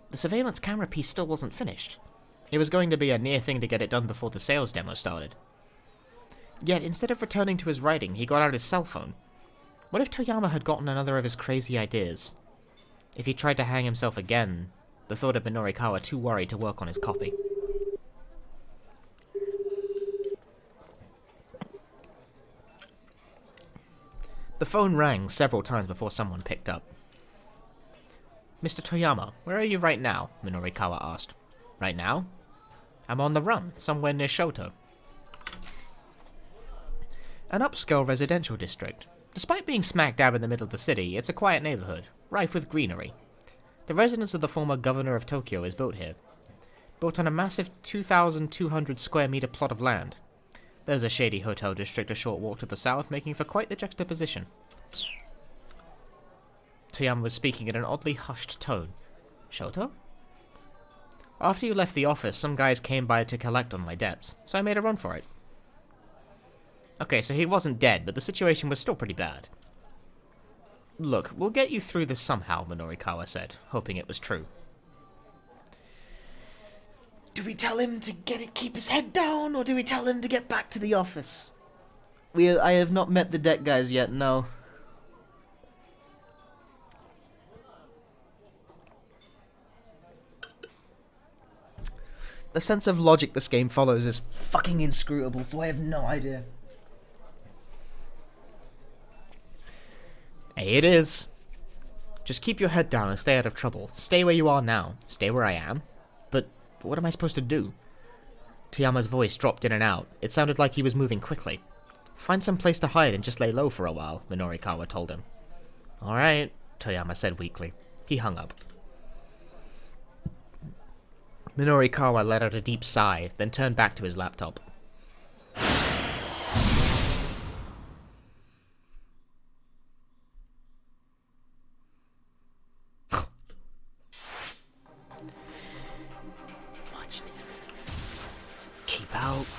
Speaker 1: The surveillance camera piece still wasn't finished. It was going to be a near thing to get it done before the sales demo started. Yet, instead of returning to his writing, he got out his cell phone. What if Toyama had gotten another of his crazy ideas? If he tried to hang himself again, the thought of Minori Kawa too worried to work on his copy. The phone rang several times before someone picked up. Mr. Toyama, where are you right now? Minori Kawa asked. Right now? I'm on the run, somewhere near Shoto. An upscale residential district. Despite being smack dab in the middle of the city, it's a quiet neighborhood, rife with greenery. The residence of the former governor of Tokyo is built here. Built on a massive 2,200 square meter plot of land. There's a shady hotel district a short walk to the south, making for quite the juxtaposition. Toyama was speaking in an oddly hushed tone. Shoto? After you left the office, some guys came by to collect on my debts, so I made a run for it. Okay, so he wasn't dead, but the situation was still pretty bad. Look, we'll get you through this somehow, Minori Kawa said, hoping it was true.
Speaker 2: Do we tell him to keep his head down, or do we tell him to get back to the office? I have not met the deck guys yet, no. The sense of logic this game follows is fucking inscrutable, so I have no idea.
Speaker 1: Hey, it is. Just keep your head down and stay out of trouble. Stay where you are now. Stay where I am. But what am I supposed to do? Toyama's voice dropped in and out. It sounded like he was moving quickly. Find some place to hide and just lay low for a while, Minori Kawa told him. Alright, Toyama said weakly. He hung up. Minori Kawa let out a deep sigh, then turned back to his laptop.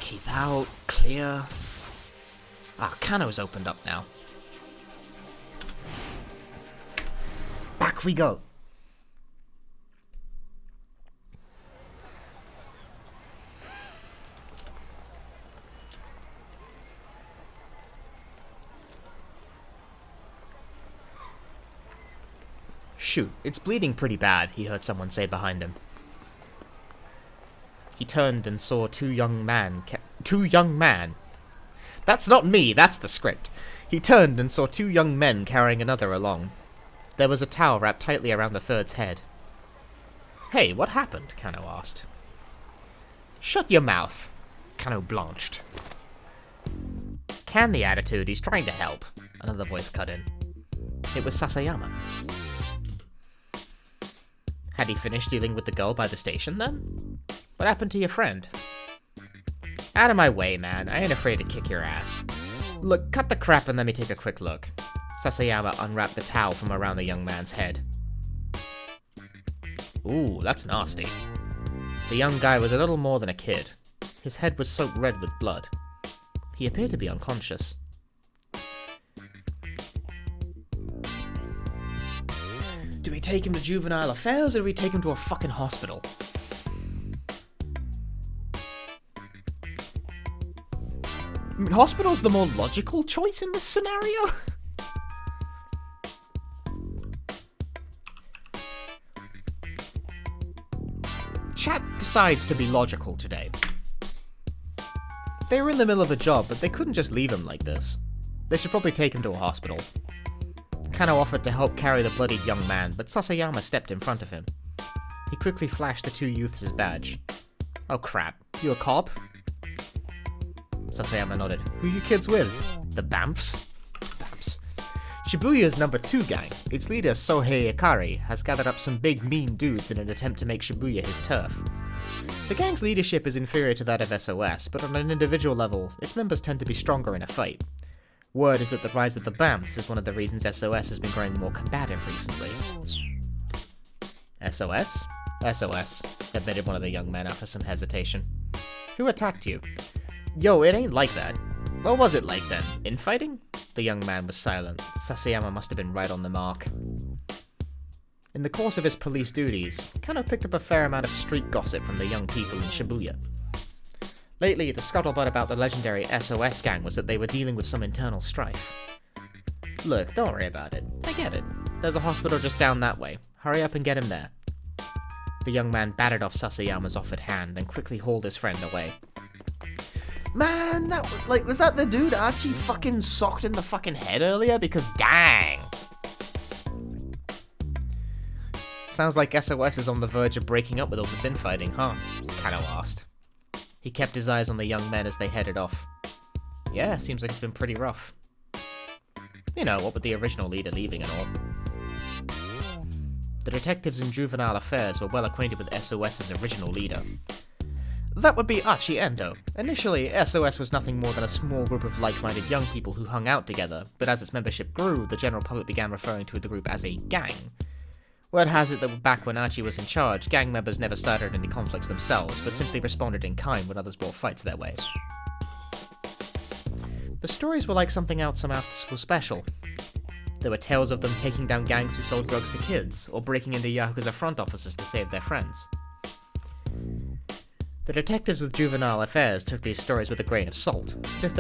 Speaker 1: Keep out, clear. Ah, Cano's opened up now.
Speaker 2: Back we go.
Speaker 1: Shoot, it's bleeding pretty bad, he heard someone say behind him. He turned and saw two young men. That's not me, that's the script. He turned and saw two young men carrying another along. There was a towel wrapped tightly around the third's head. Hey, what happened? Cano asked. Shut your mouth. Cano blanched. Can the attitude, he's trying to help. Another voice cut in. It was Sasayama. Had he finished dealing with the girl by the station, then? What happened to your friend? Out of my way, man. I ain't afraid to kick your ass. Look, cut the crap and let me take a quick look. Sasayama unwrapped the towel from around the young man's head. Ooh, that's nasty. The young guy was a little more than a kid. His head was soaked red with blood. He appeared to be unconscious.
Speaker 2: Do we take him to juvenile affairs, or do we take him to a fucking hospital?
Speaker 1: I mean, hospital's the more logical choice in this scenario? Chat decides to be logical today. They were in the middle of a job, but they couldn't just leave him like this. They should probably take him to a hospital. Cano offered to help carry the bloodied young man, but Sasayama stepped in front of him. He quickly flashed the two youths his badge. Oh crap, you a cop? Sasayama nodded. Who you kids with? The Bamfs? Bamfs. Shibuya's number 2 gang, its leader Sohei Ikari, has gathered up some big mean dudes in an attempt to make Shibuya his turf. The gang's leadership is inferior to that of SOS, but on an individual level, its members tend to be stronger in a fight. Word is that the rise of the Bamfs is one of the reasons SOS has been growing more combative recently. SOS? SOS, admitted one of the young men after some hesitation. Who attacked you? Yo, it ain't like that. What was it like then? Infighting? The young man was silent. Sasayama must have been right on the mark. In the course of his police duties, Cano picked up a fair amount of street gossip from the young people in Shibuya. Lately, the scuttlebutt about the legendary SOS gang was that they were dealing with some internal strife. Look, don't worry about it. I get it. There's a hospital just down that way. Hurry up and get him there. The young man batted off Sasayama's offered hand, then quickly hauled his friend away.
Speaker 2: Man, was that the dude Archie fucking socked in the fucking head earlier? Because dang!
Speaker 1: Sounds like SOS is on the verge of breaking up with all this infighting, huh? Cano asked. He kept his eyes on the young men as they headed off. Yeah, seems like it's been pretty rough. You know, what with the original leader leaving and all. The detectives in juvenile affairs were well acquainted with SOS's original leader. That would be Archie Endo. Initially, SOS was nothing more than a small group of like-minded young people who hung out together, but as its membership grew, the general public began referring to the group as a gang. Word has it that back when Archie was in charge, gang members never started any conflicts themselves, but simply responded in kind when others brought fights their way. The stories were like something out some after-school special. There were tales of them taking down gangs who sold drugs to kids, or breaking into Yakuza front offices to save their friends. The detectives with juvenile affairs took these stories with a grain of salt, but if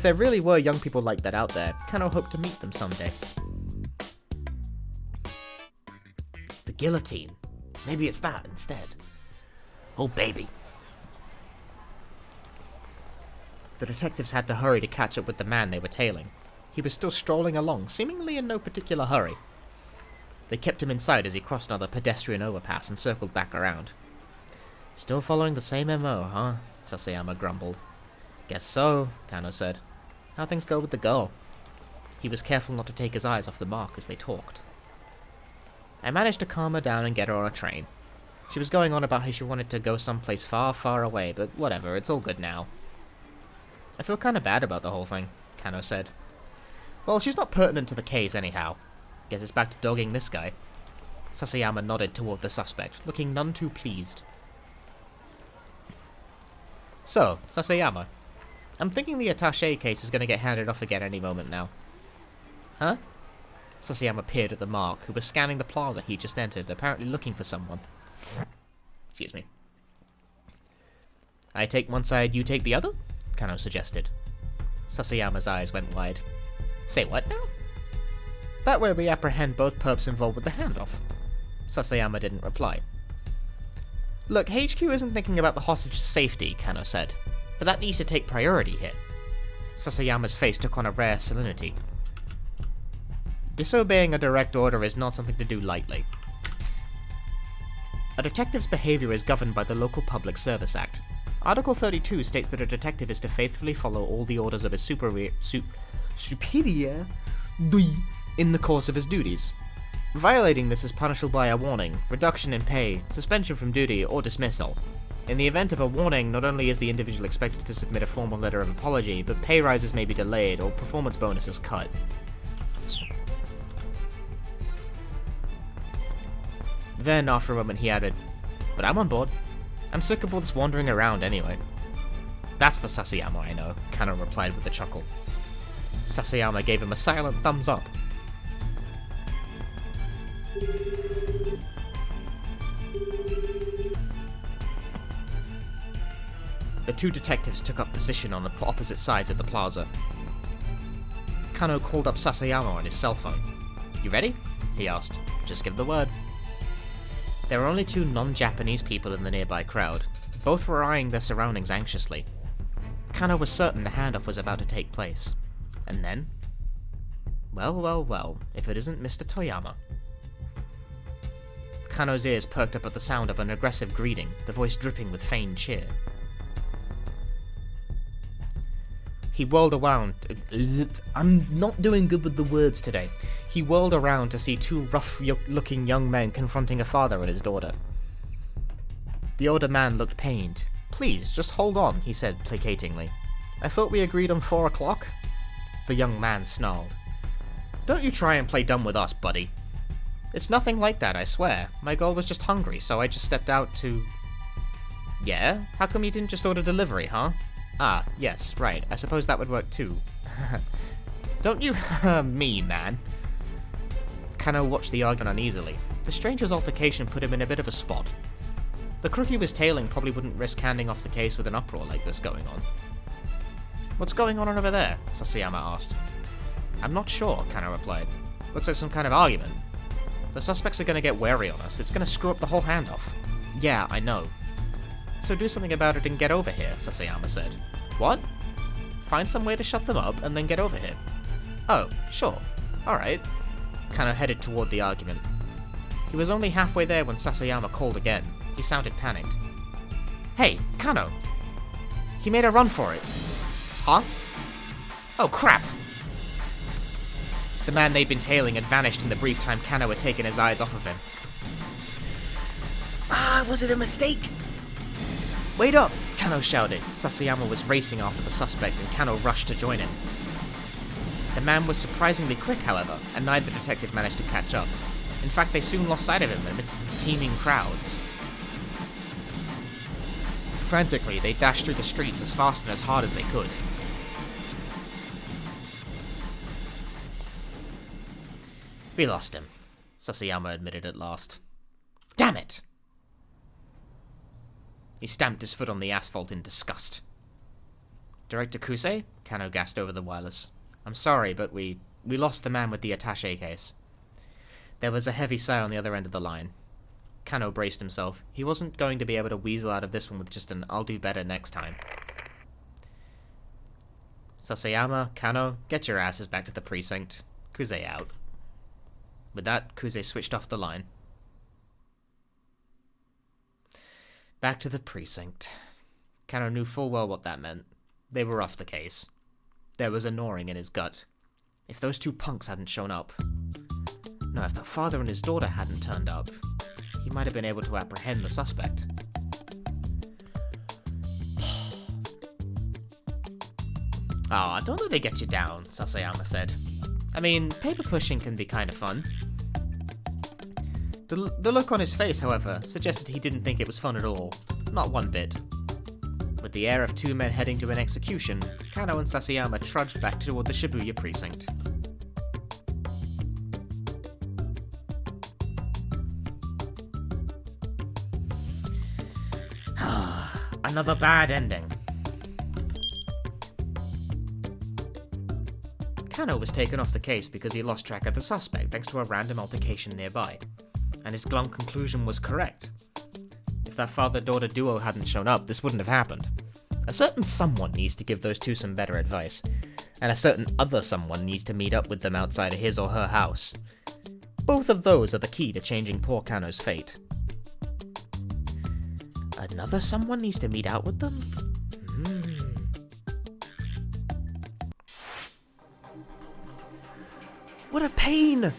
Speaker 1: there really were young people like that out there, Cano hoped to meet them someday.
Speaker 2: The guillotine. Maybe it's that instead. Oh baby.
Speaker 1: The detectives had to hurry to catch up with the man they were tailing. He was still strolling along, seemingly in no particular hurry. They kept him in sight as he crossed another pedestrian overpass and circled back around. Still following the same MO, huh? Sasayama grumbled. Guess so, Cano said. How things go with the girl? He was careful not to take his eyes off the mark as they talked. I managed to calm her down and get her on a train. She was going on about how she wanted to go someplace far, far away, but whatever, it's all good now. I feel kinda bad about the whole thing, Cano said. Well, she's not pertinent to the case anyhow. Guess it's back to dogging this guy. Sasayama nodded toward the suspect, looking none too pleased. So, Sasayama, I'm thinking the attaché case is going to get handed off again any moment now. Huh? Sasayama peered at the mark, who was scanning the plaza he just entered, apparently looking for someone. Excuse me. I take one side, you take the other? Cano suggested. Sasayama's eyes went wide. Say what now? That way we apprehend both perps involved with the handoff. Sasayama didn't reply. Look, HQ isn't thinking about the hostage's safety, Cano said, but that needs to take priority here. Sasayama's face took on a rare salinity. Disobeying a direct order is not something to do lightly. A detective's behavior is governed by the Local Public Service Act. Article 32 states that a detective is to faithfully follow all the orders of his superior in the course of his duties. Violating this is punishable by a warning, reduction in pay, suspension from duty, or dismissal. In the event of a warning, not only is the individual expected to submit a formal letter of apology, but pay rises may be delayed or performance bonuses cut. Then, after a moment, he added, "But I'm on board. I'm sick of all this wandering around anyway." That's the Sasayama I know, Cano replied with a chuckle. Sasayama gave him a silent thumbs up. The two detectives took up position on the opposite sides of the plaza. Cano called up Sasayama on his cell phone. "You ready?" he asked. "Just give the word." There were only two non-Japanese people in the nearby crowd. Both were eyeing their surroundings anxiously. Cano was certain the handoff was about to take place. And then? Well, if it isn't Mr. Toyama. Kano's ears perked up at the sound of an aggressive greeting, the voice dripping with feigned cheer. He whirled around. I'm not doing good with the words today. He whirled around to see two rough-looking young men confronting a father and his daughter. The older man looked pained. "Please, just hold on," he said placatingly. "I thought we agreed on 4 o'clock?" The young man snarled. "Don't you try and play dumb with us, buddy." "It's nothing like that, I swear. My girl was just hungry, so I just stepped out to..." "Yeah? How come you didn't just order delivery, huh?" "Ah, yes, right. I suppose that would work too." "Don't you me, man." Cano watched the argument uneasily. The stranger's altercation put him in a bit of a spot. The crook he was tailing probably wouldn't risk handing off the case with an uproar like this going on. "What's going on over there?" Sasayama asked. "I'm not sure," Cano replied. "Looks like some kind of argument. The suspects are gonna get wary on us. It's gonna screw up the whole handoff." "Yeah, I know." "So do something about it and get over here," Sasayama said. "What?" "Find some way to shut them up and then get over here." "Oh, sure. Alright." Cano headed toward the argument. He was only halfway there when Sasayama called again. He sounded panicked. "Hey, Cano!" He made a run for it. "Huh? Oh, crap!" The man they'd been tailing had vanished in the brief time Cano had taken his eyes off of him.
Speaker 2: Was it a mistake?
Speaker 1: "Wait up!" Cano shouted. Sasayama was racing after the suspect and Cano rushed to join him. The man was surprisingly quick, however, and neither detective managed to catch up. In fact, they soon lost sight of him amidst the teeming crowds. Frantically, they dashed through the streets as fast and as hard as they could. "We lost him," Sasayama admitted at last. "Damn it!" He stamped his foot on the asphalt in disgust. "Director Kusei?" Cano gasped over the wireless. "I'm sorry, but we lost the man with the attaché case." There was a heavy sigh on the other end of the line. Cano braced himself. He wasn't going to be able to weasel out of this one with just an "I'll do better next time." "Sasayama, Cano, get your asses back to the precinct. Kusei out." With that, Kusei switched off the line. Back to the precinct. Cano knew full well what that meant. They were off the case. There was a gnawing in his gut. If those two punks hadn't shown up... No, if the father and his daughter hadn't turned up, he might have been able to apprehend the suspect. "Ah, don't let it get you down," Sasayama said. "I mean, paper pushing can be kind of fun." The look on his face, however, suggested he didn't think it was fun at all. Not one bit. With the air of two men heading to an execution, Cano and Sasayama trudged back toward the Shibuya precinct. Another bad ending. Cano was taken off the case because he lost track of the suspect thanks to a random altercation nearby, and his glum conclusion was correct. If that father-daughter duo hadn't shown up, this wouldn't have happened. A certain someone needs to give those two some better advice, and a certain other someone needs to meet up with them outside of his or her house. Both of those are the key to changing poor Cano's fate. Another someone needs to meet out with them? What a pain!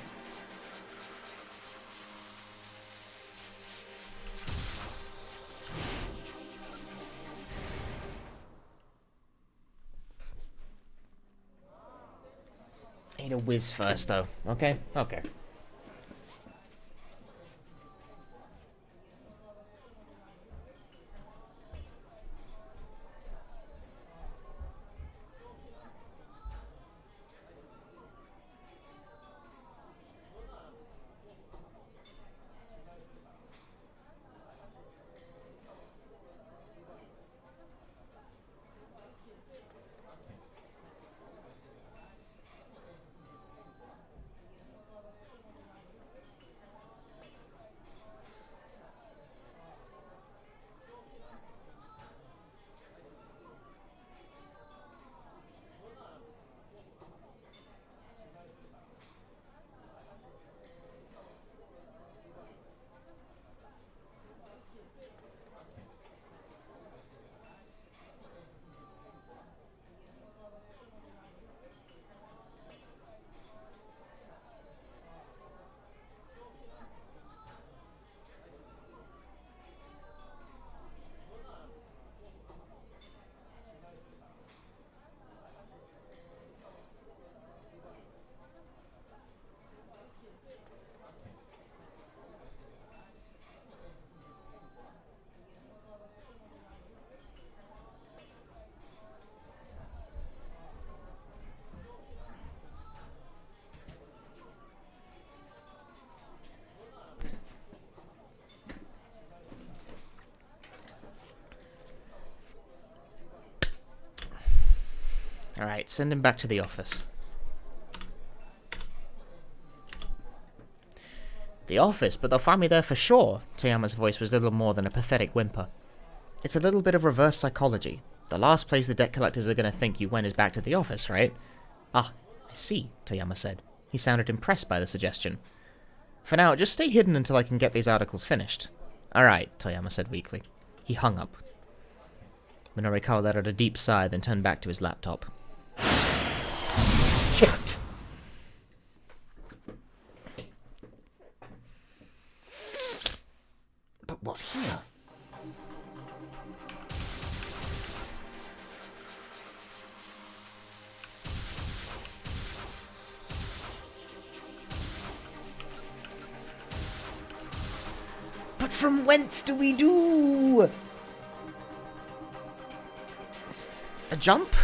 Speaker 1: I need a whiz first, though. Okay? Okay. Alright, send him back to the office. The office? But they'll find me there for sure. Toyama's voice was little more than a pathetic whimper. It's a little bit of reverse psychology. The last place the debt collectors are going to think you went is back to the office, right? Ah, I see, Toyama said. He sounded impressed by the suggestion. For now, just stay hidden until I can get these articles finished. Alright, Toyama said weakly. He hung up. Minori Kawa let out a deep sigh, then turned back to his laptop. Shit! But what here?
Speaker 2: But from whence do we do?
Speaker 1: A jump?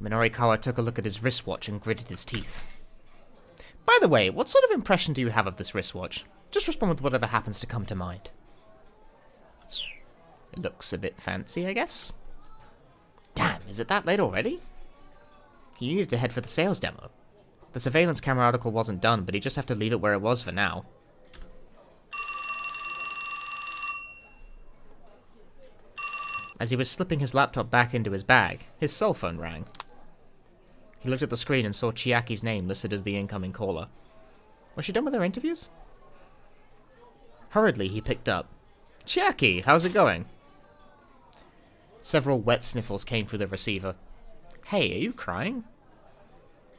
Speaker 1: Minori Kawa took a look at his wristwatch and gritted his teeth. By the way, what sort of impression do you have of this wristwatch? Just respond with whatever happens to come to mind. It looks a bit fancy, I guess. Damn, is it that late already? He needed to head for the sales demo. The surveillance camera article wasn't done, but he'd just have to leave it where it was for now. As he was slipping his laptop back into his bag, his cell phone rang. He looked at the screen and saw Chiaki's name listed as the incoming caller. Was she done with her interviews? Hurriedly, he picked up. Chiaki, how's it going? Several wet sniffles came through the receiver. Hey, are you crying?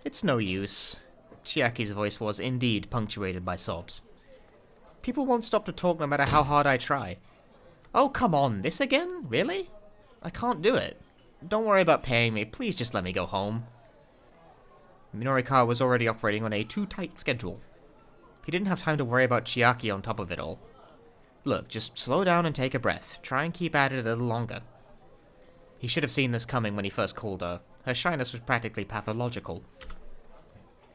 Speaker 1: It's no use. Chiaki's voice was indeed punctuated by sobs. People won't stop to talk no matter how hard I try. Oh, come on, this again? Really? I can't do it. Don't worry about paying me, please just let me go home. Minori Kawa was already operating on a too-tight schedule. He didn't have time to worry about Chiaki on top of it all. Look, just slow down and take a breath. Try and keep at it a little longer. He should have seen this coming when he first called her. Her shyness was practically pathological.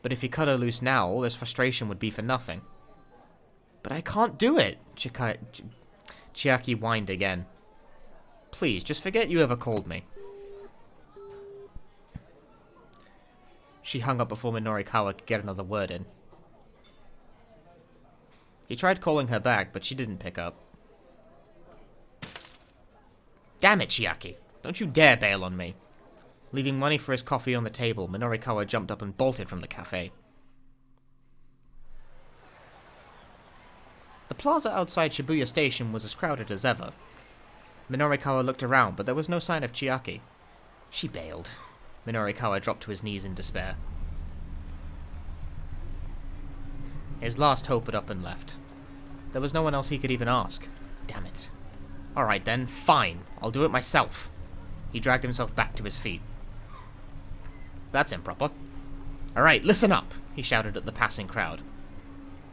Speaker 1: But if he cut her loose now, all this frustration would be for nothing. But I can't do it, Chiaki whined again. Please, just forget you ever called me. She hung up before Minori Kawa could get another word in. He tried calling her back, but she didn't pick up. Damn it, Chiaki! Don't you dare bail on me! Leaving money for his coffee on the table, Minori Kawa jumped up and bolted from the cafe. The plaza outside Shibuya Station was as crowded as ever. Minori Kawa looked around, but there was no sign of Chiaki. She bailed. Minori Kawa dropped to his knees in despair. His last hope had up and left. There was no one else he could even ask. Damn it. Alright then, fine. I'll do it myself. He dragged himself back to his feet. That's improper. Alright, listen up, he shouted at the passing crowd.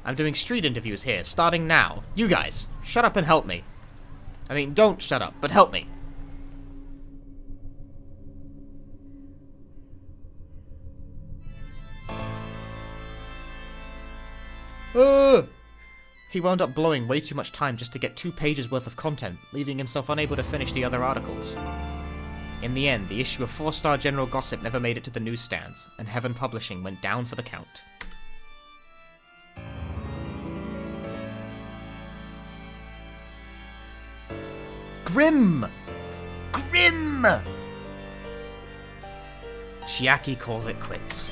Speaker 1: I'm doing street interviews here, starting now. You guys, shut up and help me. I mean, don't shut up, but help me. He wound up blowing way too much time just to get 2 pages worth of content, leaving himself unable to finish the other articles. In the end, the issue of 4-star general gossip never made it to the newsstands, and Heaven Publishing went down for the count. Grim! Grim! Chiaki calls it quits.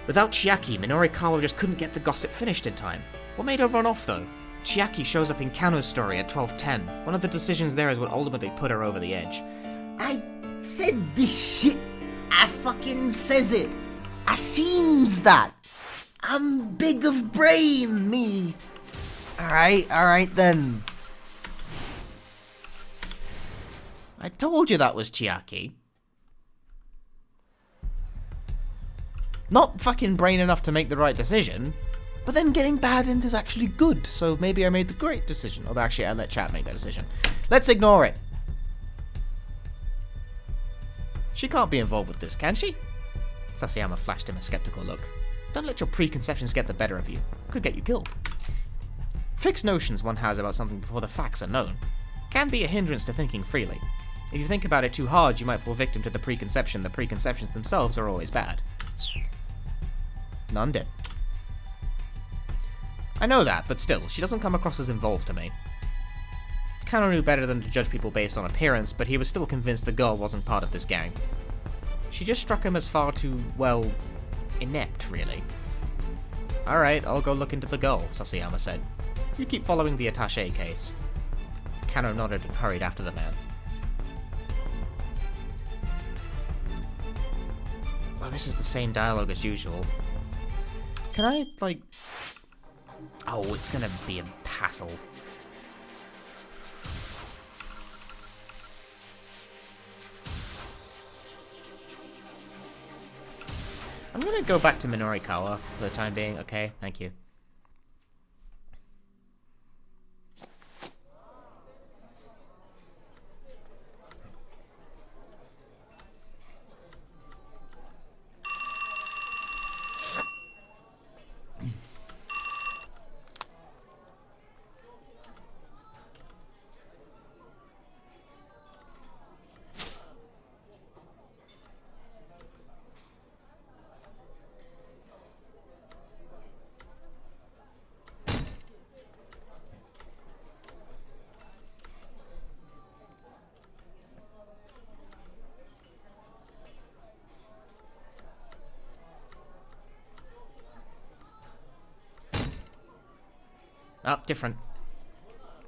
Speaker 1: Without Chiaki, Minori Kawa just couldn't get the gossip finished in time. What made her run off, though? Chiaki shows up in Cano's story at 12:10. One of the decisions there is what ultimately put her over the edge.
Speaker 2: I said this shit. I fucking says it. I seems that. I'm big of brain, me. Alright then.
Speaker 1: I told you that was Chiaki. Not fucking brain enough to make the right decision. But then getting bad ends is actually good, so maybe I made the great decision. Although actually I let chat make that decision. Let's ignore it. She can't be involved with this, can she? Sasayama flashed him a skeptical look. Don't let your preconceptions get the better of you. Could get you killed. Fixed notions one has about something before the facts are known can be a hindrance to thinking freely. If you think about it too hard, you might fall victim to the preconception that preconceptions themselves are always bad. None did. I know that, but still, she doesn't come across as involved to me. Cano knew better than to judge people based on appearance, but he was still convinced the girl wasn't part of this gang. She just struck him as far too, well, inept, really. Alright, I'll go look into the girl, Sasayama said. You keep following the attaché case. Cano nodded and hurried after the man. Well, this is the same dialogue as usual. Can I, like... Oh, it's gonna be a hassle. I'm gonna go back to Minori Kawa for the time being. Okay, thank you. Oh, different.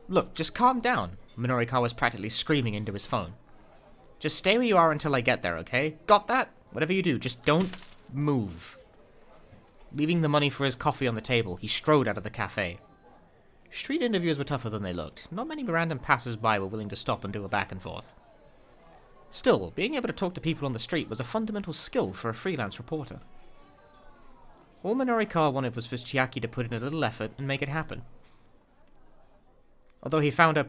Speaker 1: Look, just calm down. Minori Kawa was practically screaming into his phone. Just stay where you are until I get there, okay? Got that? Whatever you do, just don't move. Leaving the money for his coffee on the table, he strode out of the cafe. Street interviews were tougher than they looked. Not many random passers-by were willing to stop and do a back and forth. Still, being able to talk to people on the street was a fundamental skill for a freelance reporter. All Minori Kawa wanted was for Chiaki to put in a little effort and make it happen. Although he found her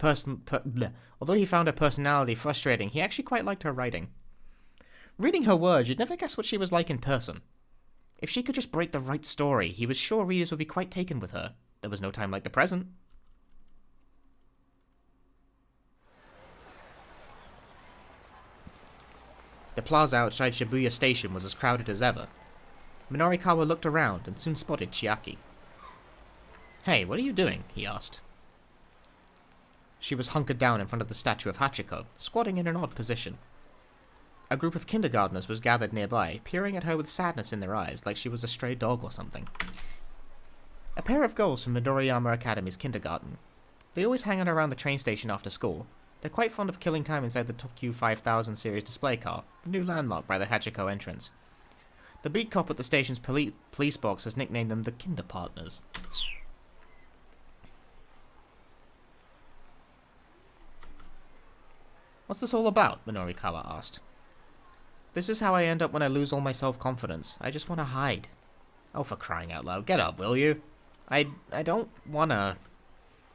Speaker 1: personality frustrating, he actually quite liked her writing. Reading her words, you'd never guess what she was like in person. If she could just break the right story, he was sure readers would be quite taken with her. There was no time like the present. The plaza outside Shibuya Station was as crowded as ever. Minori Kawa looked around and soon spotted Chiaki. Hey, what are you doing? He asked. She was hunkered down in front of the statue of Hachiko, squatting in an odd position. A group of kindergartners was gathered nearby, peering at her with sadness in their eyes, like she was a stray dog or something. A pair of girls from Midoriyama Academy's kindergarten. They always hang out around the train station after school. They're quite fond of killing time inside the Tokyo 5000 series display car, the new landmark by the Hachiko entrance. The beat cop at the station's police box has nicknamed them the Kinder Partners. What's this all about? Minori Kawa asked. This is how I end up when I lose all my self-confidence. I just want to hide. Oh, for crying out loud. Get up, will you? I don't wanna...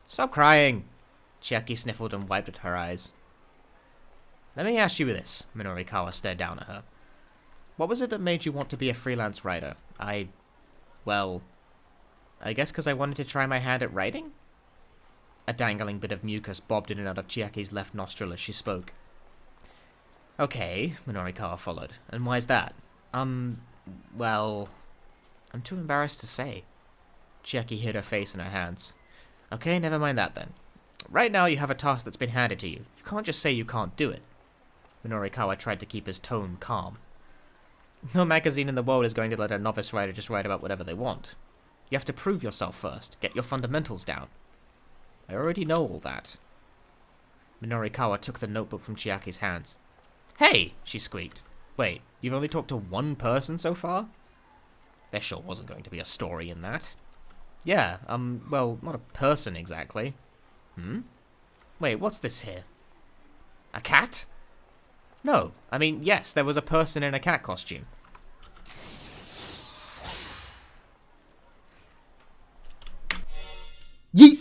Speaker 1: Stop crying! Chiaki sniffled and wiped at her eyes. Let me ask you this. Minori Kawa stared down at her. What was it that made you want to be a freelance writer? Well... I guess because I wanted to try my hand at writing? A dangling bit of mucus bobbed in and out of Chiaki's left nostril as she spoke. Okay, Minori Kawa followed. And why's that? Well... I'm too embarrassed to say. Chiaki hid her face in her hands. Okay, never mind that then. Right now you have a task that's been handed to you. You can't just say you can't do it. Minori Kawa tried to keep his tone calm. No magazine in the world is going to let a novice writer just write about whatever they want. You have to prove yourself first, get your fundamentals down. I already know all that. Minori Kawa took the notebook from Chiaki's hands. Hey! She squeaked. Wait, you've only talked to one person so far? There sure wasn't going to be a story in that. Yeah, well, not a person exactly. Wait, what's this here? A cat? No, I mean, yes, there was a person in a cat costume.
Speaker 2: Yeet!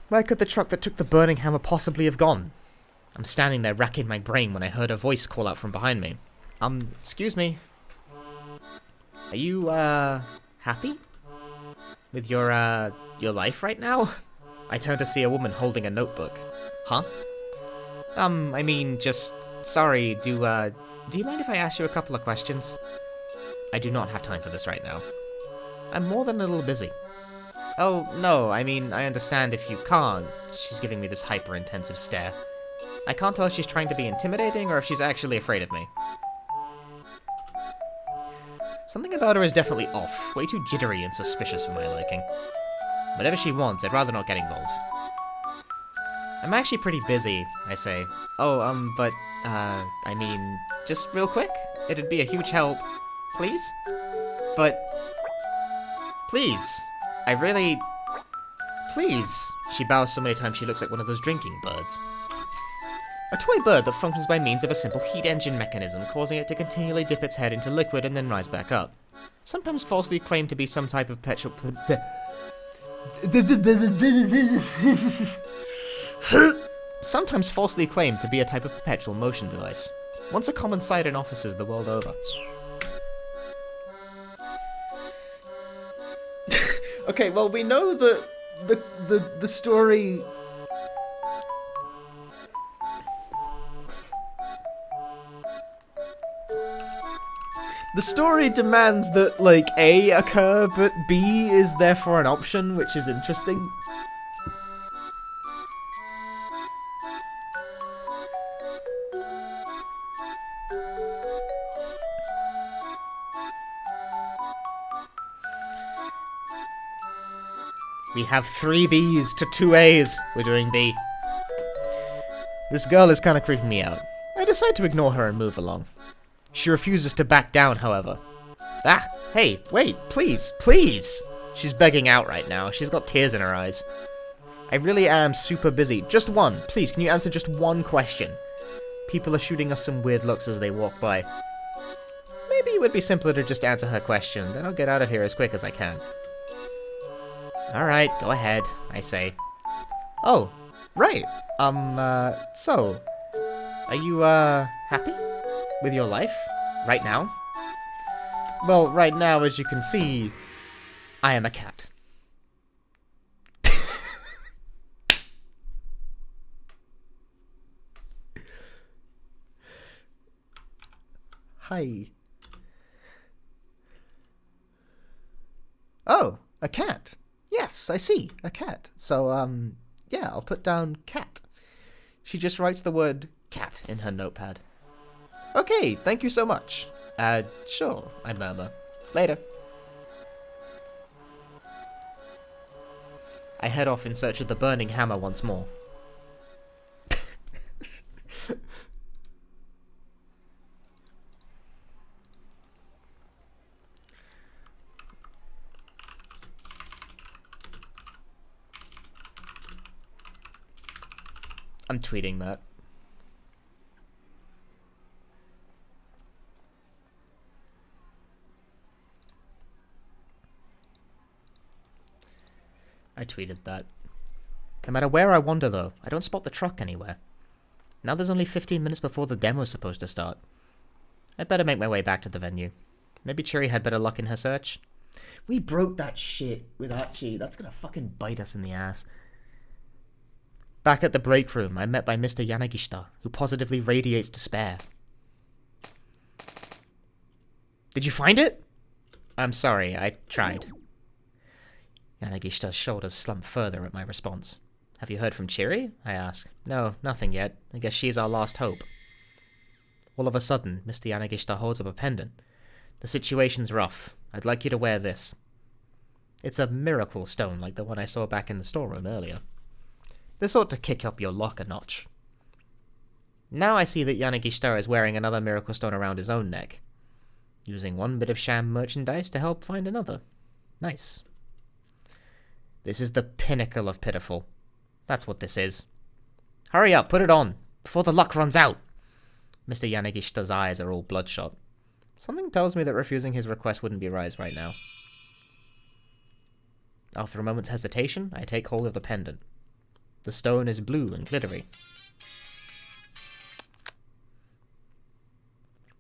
Speaker 1: Where could the truck that took the burning hammer possibly have gone? I'm standing there racking my brain when I heard a voice call out from behind me. Excuse me. Are you, happy? With your life right now? I turned to see a woman holding a notebook. Huh? I mean, just... Sorry, do you mind if I ask you a couple of questions? I do not have time for this right now. I'm more than a little busy. Oh, no, I mean, I understand if you can't. She's giving me this hyper-intensive stare. I can't tell if she's trying to be intimidating or if she's actually afraid of me. Something about her is definitely off, way too jittery and suspicious for my liking. Whatever she wants, I'd rather not get involved. I'm actually pretty busy, I say. Oh, but, I mean, just real quick? It'd be a huge help. Please? But... Please. I really... Please. She bows so many times she looks like one of those drinking birds. A toy bird that functions by means of a simple heat engine mechanism, causing it to continually dip its head into liquid and then rise back up. Sometimes falsely claimed to be some type of petrol... Sometimes falsely claimed to be a type of perpetual motion device. Once a common sight in offices the world over.
Speaker 2: Okay, well, we know that the story... The story demands that, like, A occur, but B is therefore an option, which is interesting.
Speaker 1: We have 3 Bs to 2 As. We're doing B. This girl is kind of creeping me out. I decide to ignore her and move along. She refuses to back down, however. Ah, hey, wait, please, please! She's begging out right now. She's got tears in her eyes. I really am super busy. Just one. Please, can you answer just one question? People are shooting us some weird looks as they walk by. Maybe it would be simpler to just answer her question, then I'll get out of here as quick as I can. Alright, go ahead, I say. Oh, right. So, are you, happy? With your life? Right now? Well, right now, as you can see, I am a cat.
Speaker 2: Hi. Oh, a cat. Yes, I see, a cat. So, yeah, I'll put down cat.
Speaker 1: She just writes the word cat in her notepad.
Speaker 2: Okay, thank you so much.
Speaker 1: Sure, I murmur. Later. I head off in search of the burning hammer once more. I'm tweeting that. I tweeted that. No matter where I wander, though, I don't spot the truck anywhere. Now there's only 15 minutes before the demo's supposed to start. I'd better make my way back to the venue. Maybe Chiri had better luck in her search.
Speaker 2: We broke that shit with Archie. That's gonna fucking bite us in the ass.
Speaker 1: Back at the break room, I'm met by Mr. Yanagishita, who positively radiates despair. Did you find it? I'm sorry, I tried. Yanagishita's shoulders slump further at my response. Have you heard from Chiri? I ask. No, nothing yet. I guess she's our last hope. All of a sudden, Mr. Yanagishita holds up a pendant. The situation's rough. I'd like you to wear this. It's a miracle stone like the one I saw back in the storeroom earlier. This ought to kick up your luck a notch. Now I see that Yanagishita is wearing another miracle stone around his own neck. Using one bit of sham merchandise to help find another. Nice. This is the pinnacle of pitiful. That's what this is. Hurry up, put it on, before the luck runs out. Mr. Yanagishita's eyes are all bloodshot. Something tells me that refusing his request wouldn't be wise right now. After a moment's hesitation, I take hold of the pendant. The stone is blue and glittery.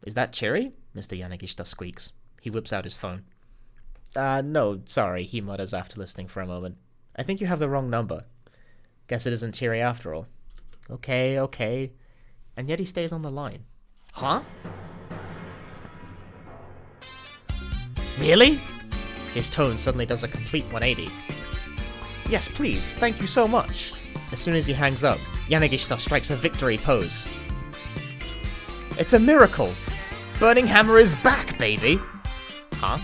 Speaker 1: Is that Chiri? Mr. Yanagishita squeaks. He whips out his phone. No, sorry, he mutters after listening for a moment. I think you have the wrong number. Guess it isn't Chiri after all. Okay. And yet he stays on the line. Huh? Really? His tone suddenly does a complete 180. Yes, please, thank you so much. As soon as he hangs up, Yanagishita strikes a victory pose. It's a miracle! Burning Hammer is back, baby! Huh?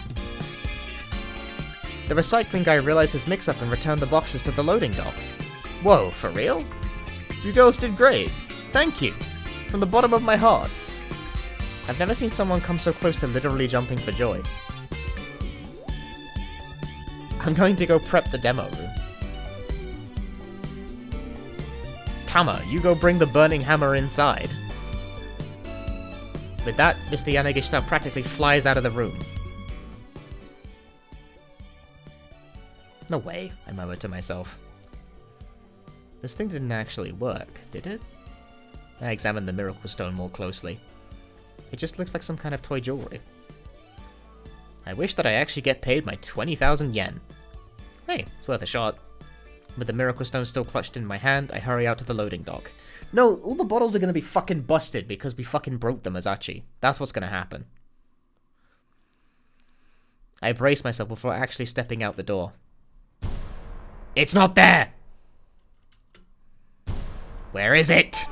Speaker 1: The recycling guy realized his mix-up and returned the boxes to the loading dock. Whoa, for real? You girls did great. Thank you. From the bottom of my heart. I've never seen someone come so close to literally jumping for joy. I'm going to go prep the demo room. Tama, you go bring the burning hammer inside. With that, Mr. Yanagishita practically flies out of the room. No way, I murmured to myself. This thing didn't actually work, did it? I examined the miracle stone more closely. It just looks like some kind of toy jewelry. I wish that I actually get paid my 20,000 yen. Hey, it's worth a shot. With the miracle stone still clutched in my hand, I hurry out to the loading dock. No, all the bottles are gonna be fucking busted because we fucking broke them as Archie. That's what's gonna happen. I brace myself before actually stepping out the door. It's not there! Where is it?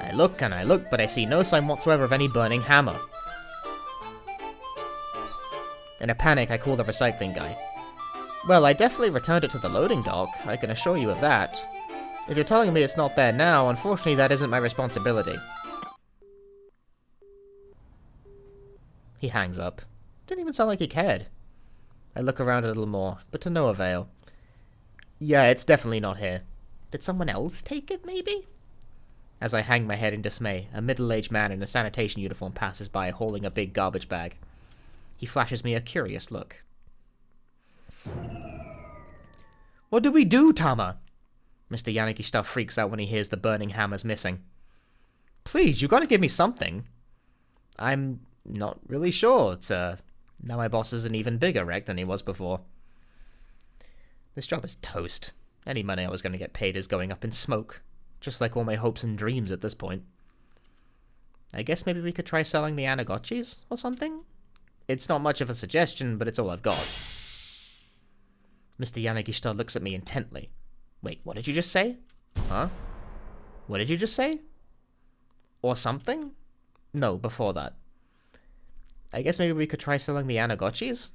Speaker 1: I look and I look, but I see no sign whatsoever of any burning hammer. In a panic, I call the recycling guy. Well, I definitely returned it to the loading dock, I can assure you of that. If you're telling me it's not there now, unfortunately that isn't my responsibility. He hangs up. Didn't even sound like he cared. I look around a little more, but to no avail. Yeah, it's definitely not here. Did someone else take it, maybe? As I hang my head in dismay, a middle-aged man in a sanitation uniform passes by holding a big garbage bag. He flashes me a curious look. What do we do, Tama? Mr. Yanagishita freaks out when he hears the burning hammer's missing. Please, you gotta give me something. I'm not really sure, sir. Now my boss is an even bigger wreck than he was before. This job is toast. Any money I was going to get paid is going up in smoke. Just like all my hopes and dreams at this point. I guess maybe we could try selling the Anagotchis or something? It's not much of a suggestion, but it's all I've got. Mr. Yanagishita looks at me intently. Wait, what did you just say? Huh? What did you just say? Or something? No, before that. I guess maybe we could try selling the Anagotchis?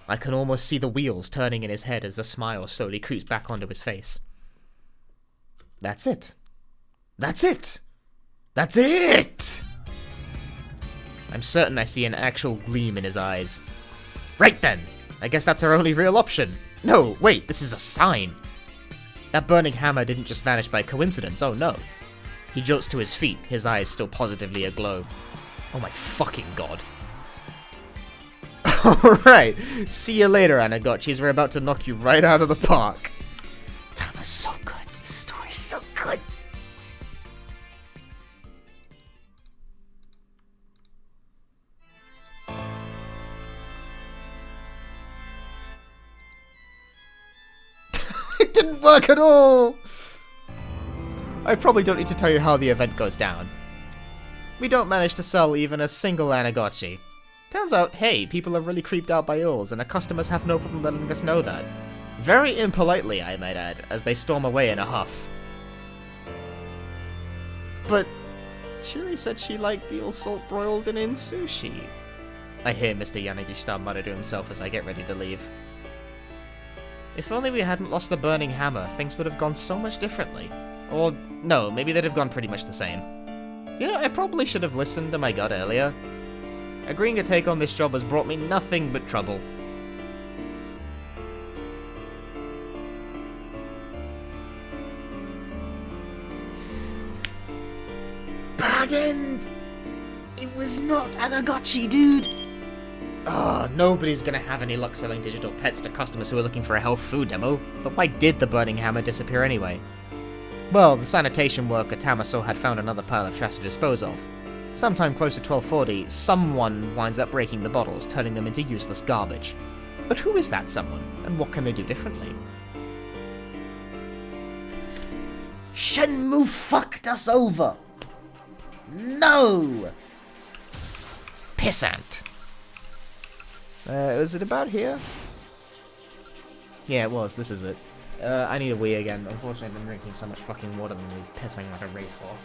Speaker 1: I can almost see the wheels turning in his head as the smile slowly creeps back onto his face. That's it. That's it! That's it! I'm certain I see an actual gleam in his eyes. Right then! I guess that's our only real option. No, wait, this is a sign. That burning hammer didn't just vanish by coincidence, oh no. He jolts to his feet, his eyes still positively aglow. Oh my fucking god. Alright, see you later, Anagotchis. We're about to knock you right out of the park. Tama's so good. This story's so good. It didn't work at all! I probably don't need to tell you how the event goes down. We don't manage to sell even a single Anagotchi. Turns out, hey, people are really creeped out by owls, and our customers have no problem letting us know that. Very impolitely, I might add, as they storm away in a huff. But Chiri said she liked eel salt broiled and in sushi. I hear Mr. Yanagishita mutter to himself as I get ready to leave. If only we hadn't lost the burning hammer, things would have gone so much differently. Or, no, maybe they'd have gone pretty much the same. You know, I probably should have listened to my gut earlier. Agreeing to take on this job has brought me nothing but trouble.
Speaker 2: dead end. It was not Anagotchi, dude.
Speaker 1: Oh, nobody's gonna have any luck selling digital pets to customers who are looking for a health food demo, but why did the burning hammer disappear anyway? Well, the sanitation worker Tama saw had found another pile of trash to dispose of. Sometime close to 12:40, someone winds up breaking the bottles, turning them into useless garbage. But who is that someone, and what can they do differently?
Speaker 2: Shenmue fucked us over. No! Pissant.
Speaker 1: Was it about here? Yeah, it was. This is it. I need a wee again. Unfortunately, I've been drinking so much fucking water than me pissing like a racehorse.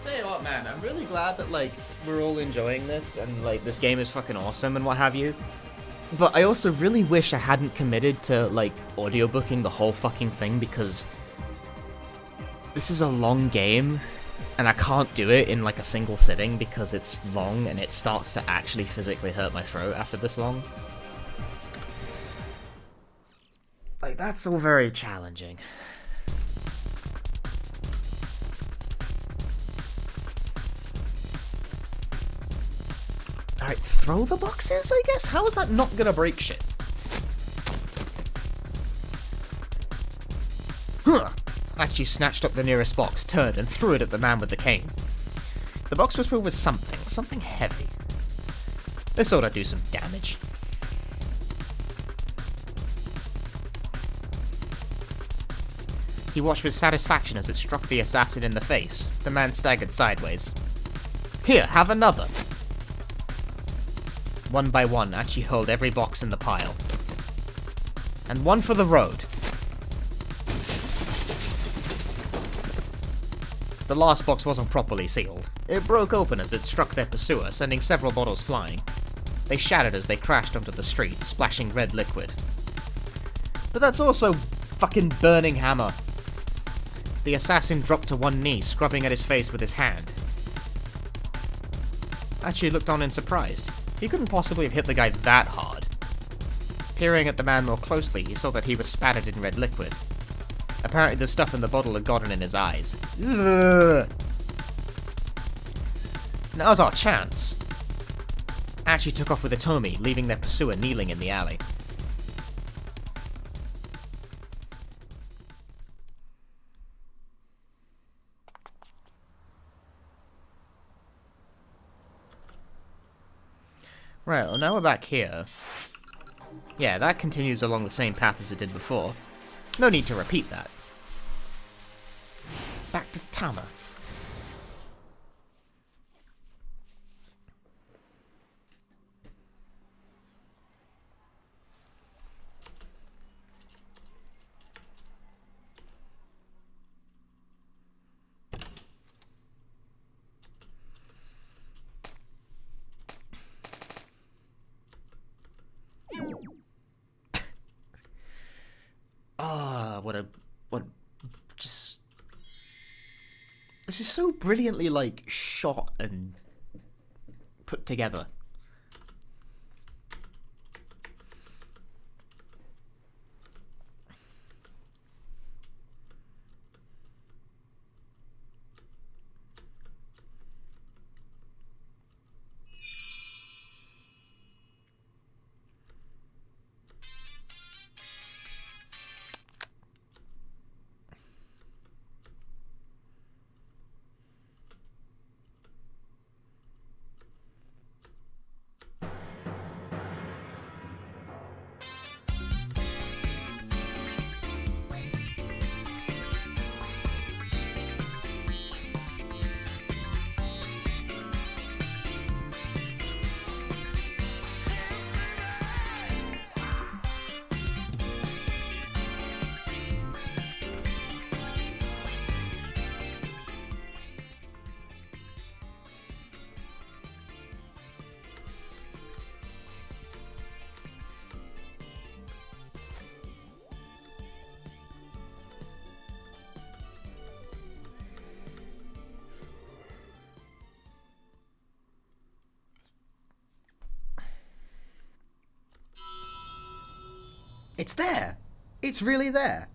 Speaker 1: Tell you what, man, I'm really glad that, like, we're all enjoying this, and, like, this game is fucking awesome and what have you. But I also really wish I hadn't committed to, like, audiobooking the whole fucking thing, because this is a long game, and I can't do it in, like, a single sitting because it's long, and it starts to actually physically hurt my throat after this long. Like, that's all very challenging. Alright, throw the boxes, I guess? How is that not gonna break shit? Huh! Archie snatched up the nearest box, turned, and threw it at the man with the cane. The box was filled with something heavy. This ought to do some damage. He watched with satisfaction as it struck the assassin in the face. The man staggered sideways. Here, have another! One by one, Archie hurled every box in the pile. And one for the road. The last box wasn't properly sealed. It broke open as it struck their pursuer, sending several bottles flying. They shattered as they crashed onto the street, splashing red liquid. But that's also fucking burning hammer. The assassin dropped to one knee, scrubbing at his face with his hand. Archie looked on in surprise. He couldn't possibly have hit the guy that hard. Peering at the man more closely, he saw that he was spattered in red liquid. Apparently the stuff in the bottle had gotten in his eyes. Ugh. Now's our chance. Archie took off with Hitomi, leaving their pursuer kneeling in the alley. Right, well now we're back here. Yeah, that continues along the same path as it did before. No need to repeat that. Back to Tama. Just... This is so brilliantly, like, shot and put together.
Speaker 2: It's there! It's really there!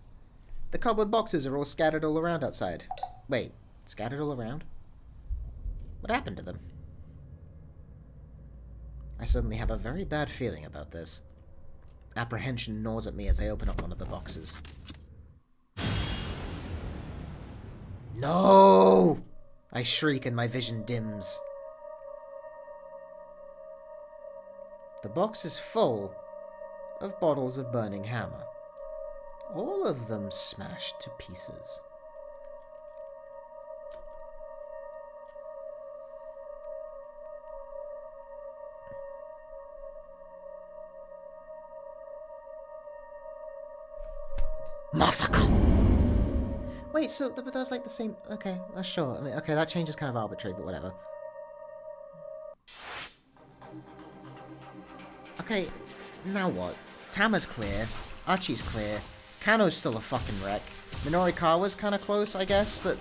Speaker 2: The cardboard boxes are all scattered all around outside. Wait, scattered all around? What happened to them? I suddenly have a very bad feeling about this. Apprehension gnaws at me as I open up one of the boxes. No! I shriek and my vision dims. The box is full of bottles of burning hammer. All of them smashed to pieces. Masaka! Wait, so but that's like the same... Okay, sure. I mean, okay, that change is kind of arbitrary, but whatever. Okay, now what? Tama's clear. Archie's clear. Cano's still a fucking wreck. Minori Kawa's kind of close, I guess, but...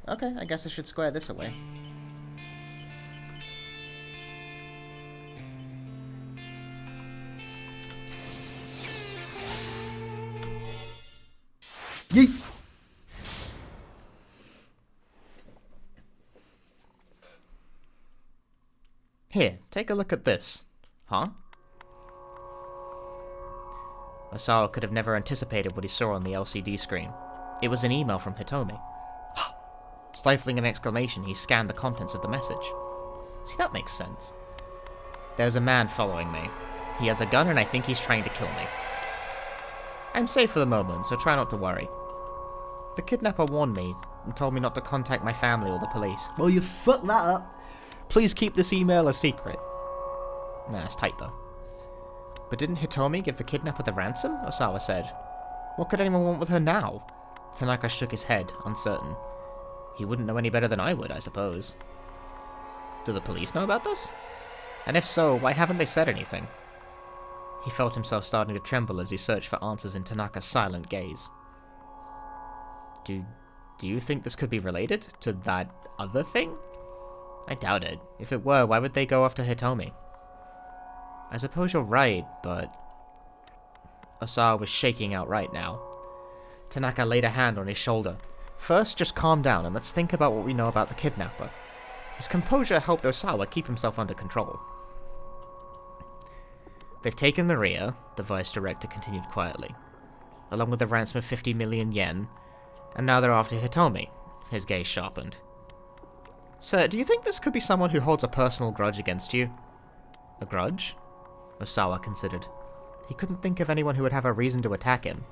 Speaker 2: Okay, I guess I should square this away. Yeet!
Speaker 1: Here, take a look at this. Huh? Ozawa could have never anticipated what he saw on the LCD screen. It was an email from Hitomi. Stifling an exclamation, he scanned the contents of the message. See, that makes sense. There's a man following me. He has a gun and I think he's trying to kill me. I'm safe for the moment, so try not to worry. The kidnapper warned me and told me not to contact my family or the police.
Speaker 2: Well, you fucked that up.
Speaker 1: Please keep this email a secret. Nah, it's tight though. But didn't Hitomi give the kidnapper the ransom? Ozawa said. What could anyone want with her now? Tanaka shook his head, uncertain. He wouldn't know any better than I would, I suppose. Do the police know about this? And if so, why haven't they said anything? He felt himself starting to tremble as he searched for answers in Tanaka's silent gaze. Do you think this could be related to that other thing? I doubt it. If it were, why would they go after Hitomi? I suppose you're right, but... Ozawa was shaking outright now. Tanaka laid a hand on his shoulder. First, just calm down and let's think about what we know about the kidnapper. His composure helped Ozawa keep himself under control. They've taken Maria, the vice director continued quietly, along with a ransom of 50 million yen, and now they're after Hitomi. His gaze sharpened. Sir, do you think this could be someone who holds a personal grudge against you? A grudge? Ozawa considered. He couldn't think of anyone who would have a reason to attack him.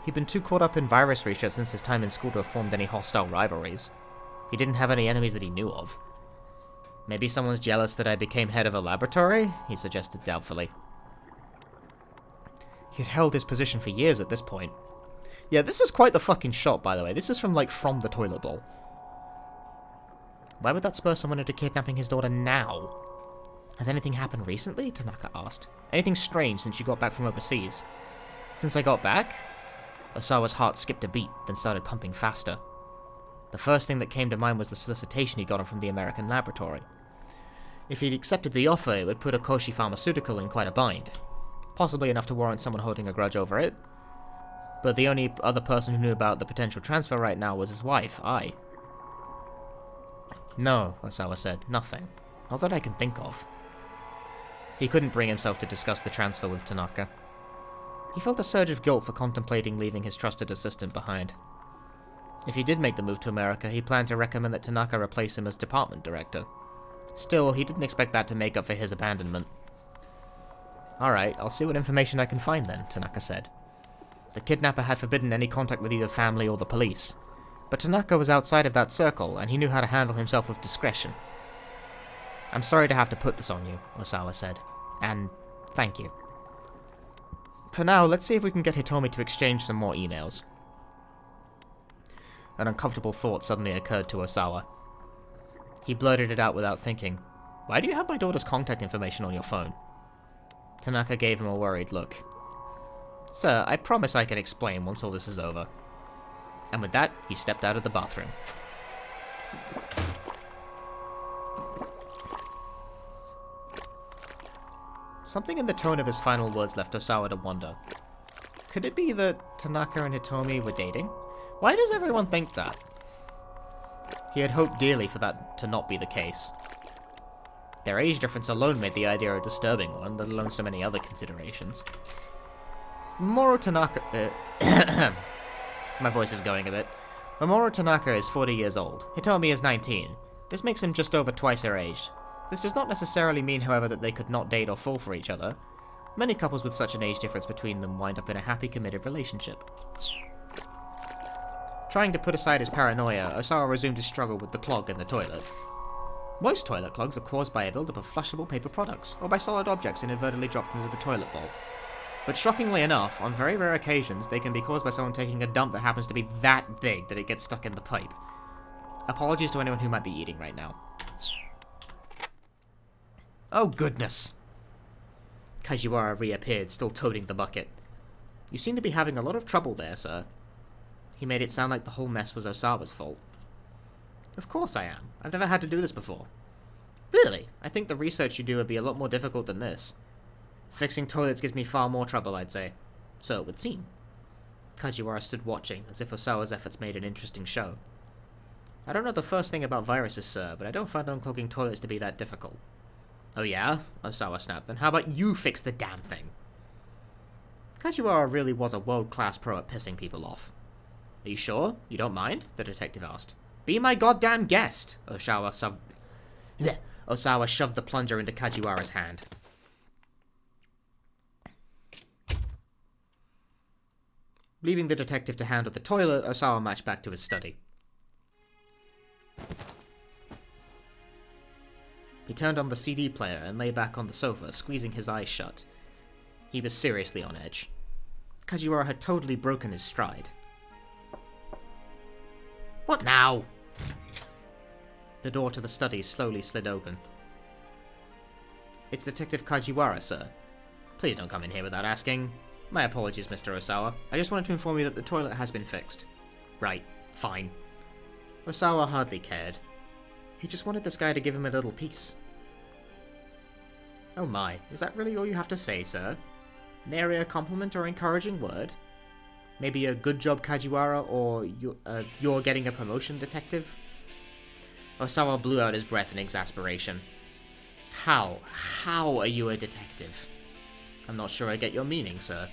Speaker 1: He'd been too caught up in virus research since his time in school to have formed any hostile rivalries. He didn't have any enemies that he knew of. Maybe someone's jealous that I became head of a laboratory? He suggested doubtfully. He had held his position for years at this point. Yeah, this is quite the fucking shot, by the way. This is from the toilet bowl. Why would that spur someone into kidnapping his daughter now? Has anything happened recently? Tanaka asked. Anything strange since you got back from overseas? Since I got back? Osawa's heart skipped a beat, then started pumping faster. The first thing that came to mind was the solicitation he got from the American laboratory. If he'd accepted the offer, it would put Okoshi Pharmaceutical in quite a bind. Possibly enough to warrant someone holding a grudge over it. But the only other person who knew about the potential transfer right now was his wife, I. No, Ozawa said, nothing. Not that I can think of. He couldn't bring himself to discuss the transfer with Tanaka. He felt a surge of guilt for contemplating leaving his trusted assistant behind. If he did make the move to America, he planned to recommend that Tanaka replace him as department director. Still, he didn't expect that to make up for his abandonment. Alright, I'll see what information I can find then, Tanaka said. The kidnapper had forbidden any contact with either family or the police. But Tanaka was outside of that circle, and he knew how to handle himself with discretion. I'm sorry to have to put this on you, Ozawa said. And thank you. For now, let's see if we can get Hitomi to exchange some more emails. An uncomfortable thought suddenly occurred to Ozawa. He blurted it out without thinking. Why do you have my daughter's contact information on your phone? Tanaka gave him a worried look. Sir, I promise I can explain once all this is over. And with that, he stepped out of the bathroom. Something in the tone of his final words left Ozawa to wonder. Could it be that Tanaka and Hitomi were dating? Why does everyone think that? He had hoped dearly for that to not be the case. Their age difference alone made the idea a disturbing one, let alone so many other considerations. Mamoru Tanaka... my voice is going a bit. Mamoru Tanaka is 40 years old. Hitomi is 19. This makes him just over twice her age. This does not necessarily mean, however, that they could not date or fall for each other. Many couples with such an age difference between them wind up in a happy, committed relationship. Trying to put aside his paranoia, Ozawa resumed his struggle with the clog in the toilet. Most toilet clogs are caused by a buildup of flushable paper products, or by solid objects inadvertently dropped into the toilet bowl. But shockingly enough, on very rare occasions, they can be caused by someone taking a dump that happens to be that big that it gets stuck in the pipe. Apologies to anyone who might be eating right now. Oh goodness! Kajiwara reappeared, still toting the bucket. You seem to be having a lot of trouble there, sir. He made it sound like the whole mess was Osawa's fault. Of course I am. I've never had to do this before. Really? I think the research you do would be a lot more difficult than this. Fixing toilets gives me far more trouble, I'd say. So it would seem. Kajiwara stood watching, as if Osawa's efforts made an interesting show. I don't know the first thing about viruses, sir, but I don't find unclogging toilets to be that difficult. Oh yeah? Ozawa snapped. Then how about you fix the damn thing? Kajiwara really was a world-class pro at pissing people off. Are you sure? You don't mind? The detective asked. Be my goddamn guest! Ozawa shoved the plunger into Kajiwara's hand. Leaving the detective to handle the toilet, Ozawa marched back to his study. He turned on the CD player and lay back on the sofa, squeezing his eyes shut. He was seriously on edge. Kajiwara had totally broken his stride. What now? The door to the study slowly slid open. It's Detective Kajiwara, sir. Please don't come in here without asking. My apologies, Mr. Ozawa. I just wanted to inform you that the toilet has been fixed. Right, fine. Ozawa hardly cared. He just wanted this guy to give him a little peace. Oh my, is that really all you have to say, sir? Nary a compliment or encouraging word? Maybe a good job, Kajiwara, or you're getting a promotion, detective? Ozawa blew out his breath in exasperation. How are you a detective? I'm not sure I get your meaning, sir.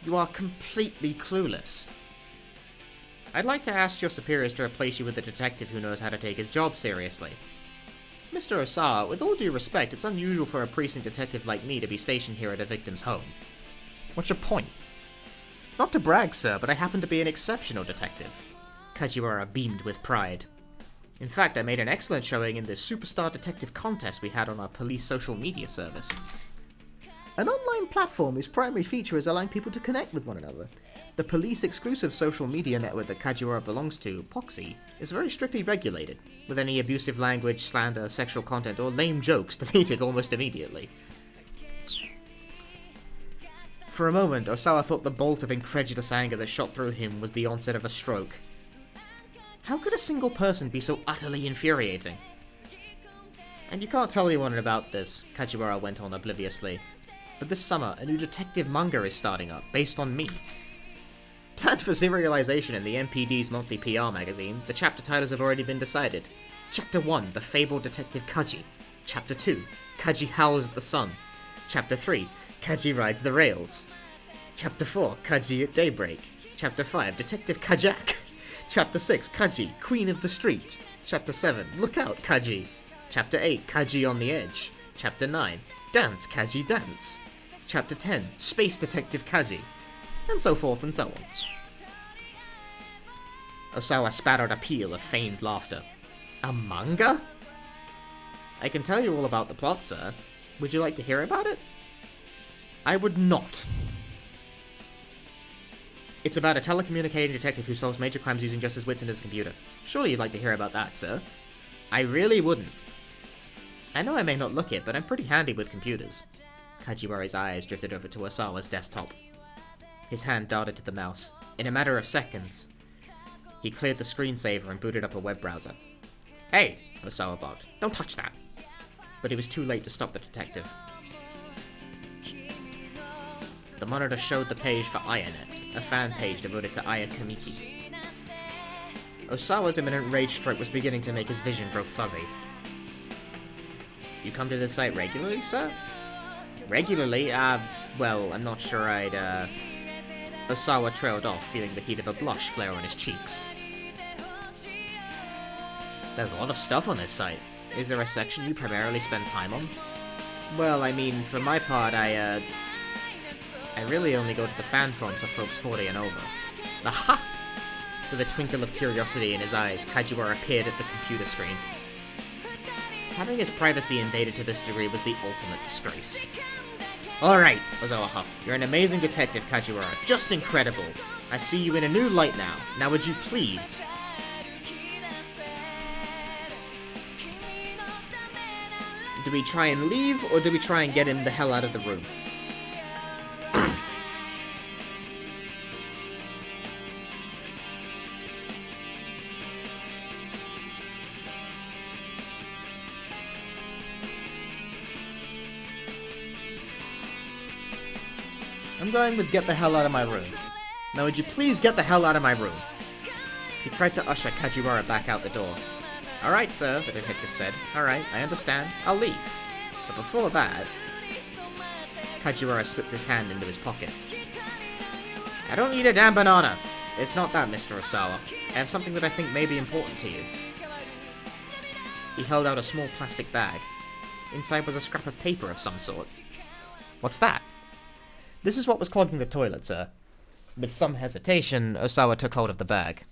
Speaker 1: You are completely clueless. I'd like to ask your superiors to replace you with a detective who knows how to take his job seriously. Mr. Ozawa, with all due respect, it's unusual for a precinct detective like me to be stationed here at a victim's home. What's your point? Not to brag, sir, but I happen to be an exceptional detective. Kajiwara beamed with pride. In fact, I made an excellent showing in the Superstar Detective contest we had on our police social media service. An online platform whose primary feature is allowing people to connect with one another. The police-exclusive social media network that Kajiwara belongs to, Poxy, is very strictly regulated, with any abusive language, slander, sexual content, or lame jokes deleted almost immediately. For a moment, Ozawa thought the bolt of incredulous anger that shot through him was the onset of a stroke. How could a single person be so utterly infuriating? And you can't tell anyone about this, Kajiwara went on obliviously. But this summer, a new detective manga is starting up, based on me. Planned for serialization in the MPD's monthly PR magazine, the chapter titles have already been decided. Chapter 1, The Fabled Detective Kaji. Chapter 2, Kaji Howls at the Sun. Chapter 3, Kaji Rides the Rails. Chapter 4, Kaji at Daybreak. Chapter 5, Detective Kajak. Chapter 6, Kaji, Queen of the Street. Chapter 7, Look Out, Kaji. Chapter 8, Kaji on the Edge. Chapter 9, Dance, Kaji, Dance. Chapter 10, Space Detective Kaji. And so forth and so on. Ozawa spat out a peal of feigned laughter. A manga? I can tell you all about the plot, sir. Would you like to hear about it? I would not. It's about a telecommunicating detective who solves major crimes using just his wits and his computer. Surely you'd like to hear about that, sir. I really wouldn't. I know I may not look it, but I'm pretty handy with computers. Kajiwara's eyes drifted over to Ozawa's desktop. His hand darted to the mouse. In a matter of seconds, he cleared the screensaver and booted up a web browser. Hey, Ozawa barked. Don't touch that. But it was too late to stop the detective. The monitor showed the page for Ayanet, a fan page devoted to Aya Kamiki. Osawa's imminent rage stroke was beginning to make his vision grow fuzzy. You come to this site regularly, sir? Regularly? Well, I'm not sure I'd, Ozawa trailed off, feeling the heat of a blush flare on his cheeks. There's a lot of stuff on this site. Is there a section you primarily spend time on? Well, I mean, for my part, I really only go to the fan forums for folks 40 and over. Aha! With a twinkle of curiosity in his eyes, Kajiwara peered at the computer screen. Having his privacy invaded to this degree was the ultimate disgrace. Alright, Ozawa huffed. You're an amazing detective, Kajiwara. Just incredible. I see you in a new light now. Now would you please... Do we try and leave, or do we try and get him the hell out of the room? I'm going with get the hell out of my room. Now would you please get the hell out of my room? He tried to usher Kajiwara back out the door. Alright, sir, the detective said. Alright, I understand. I'll leave. But before that... Kajiwara slipped his hand into his pocket. I don't need a damn banana! It's not that, Mr. Ozawa. I have something that I think may be important to you. He held out a small plastic bag. Inside was a scrap of paper of some sort. What's that? This is what was clogging the toilet, sir. With some hesitation, Ozawa took hold of the bag.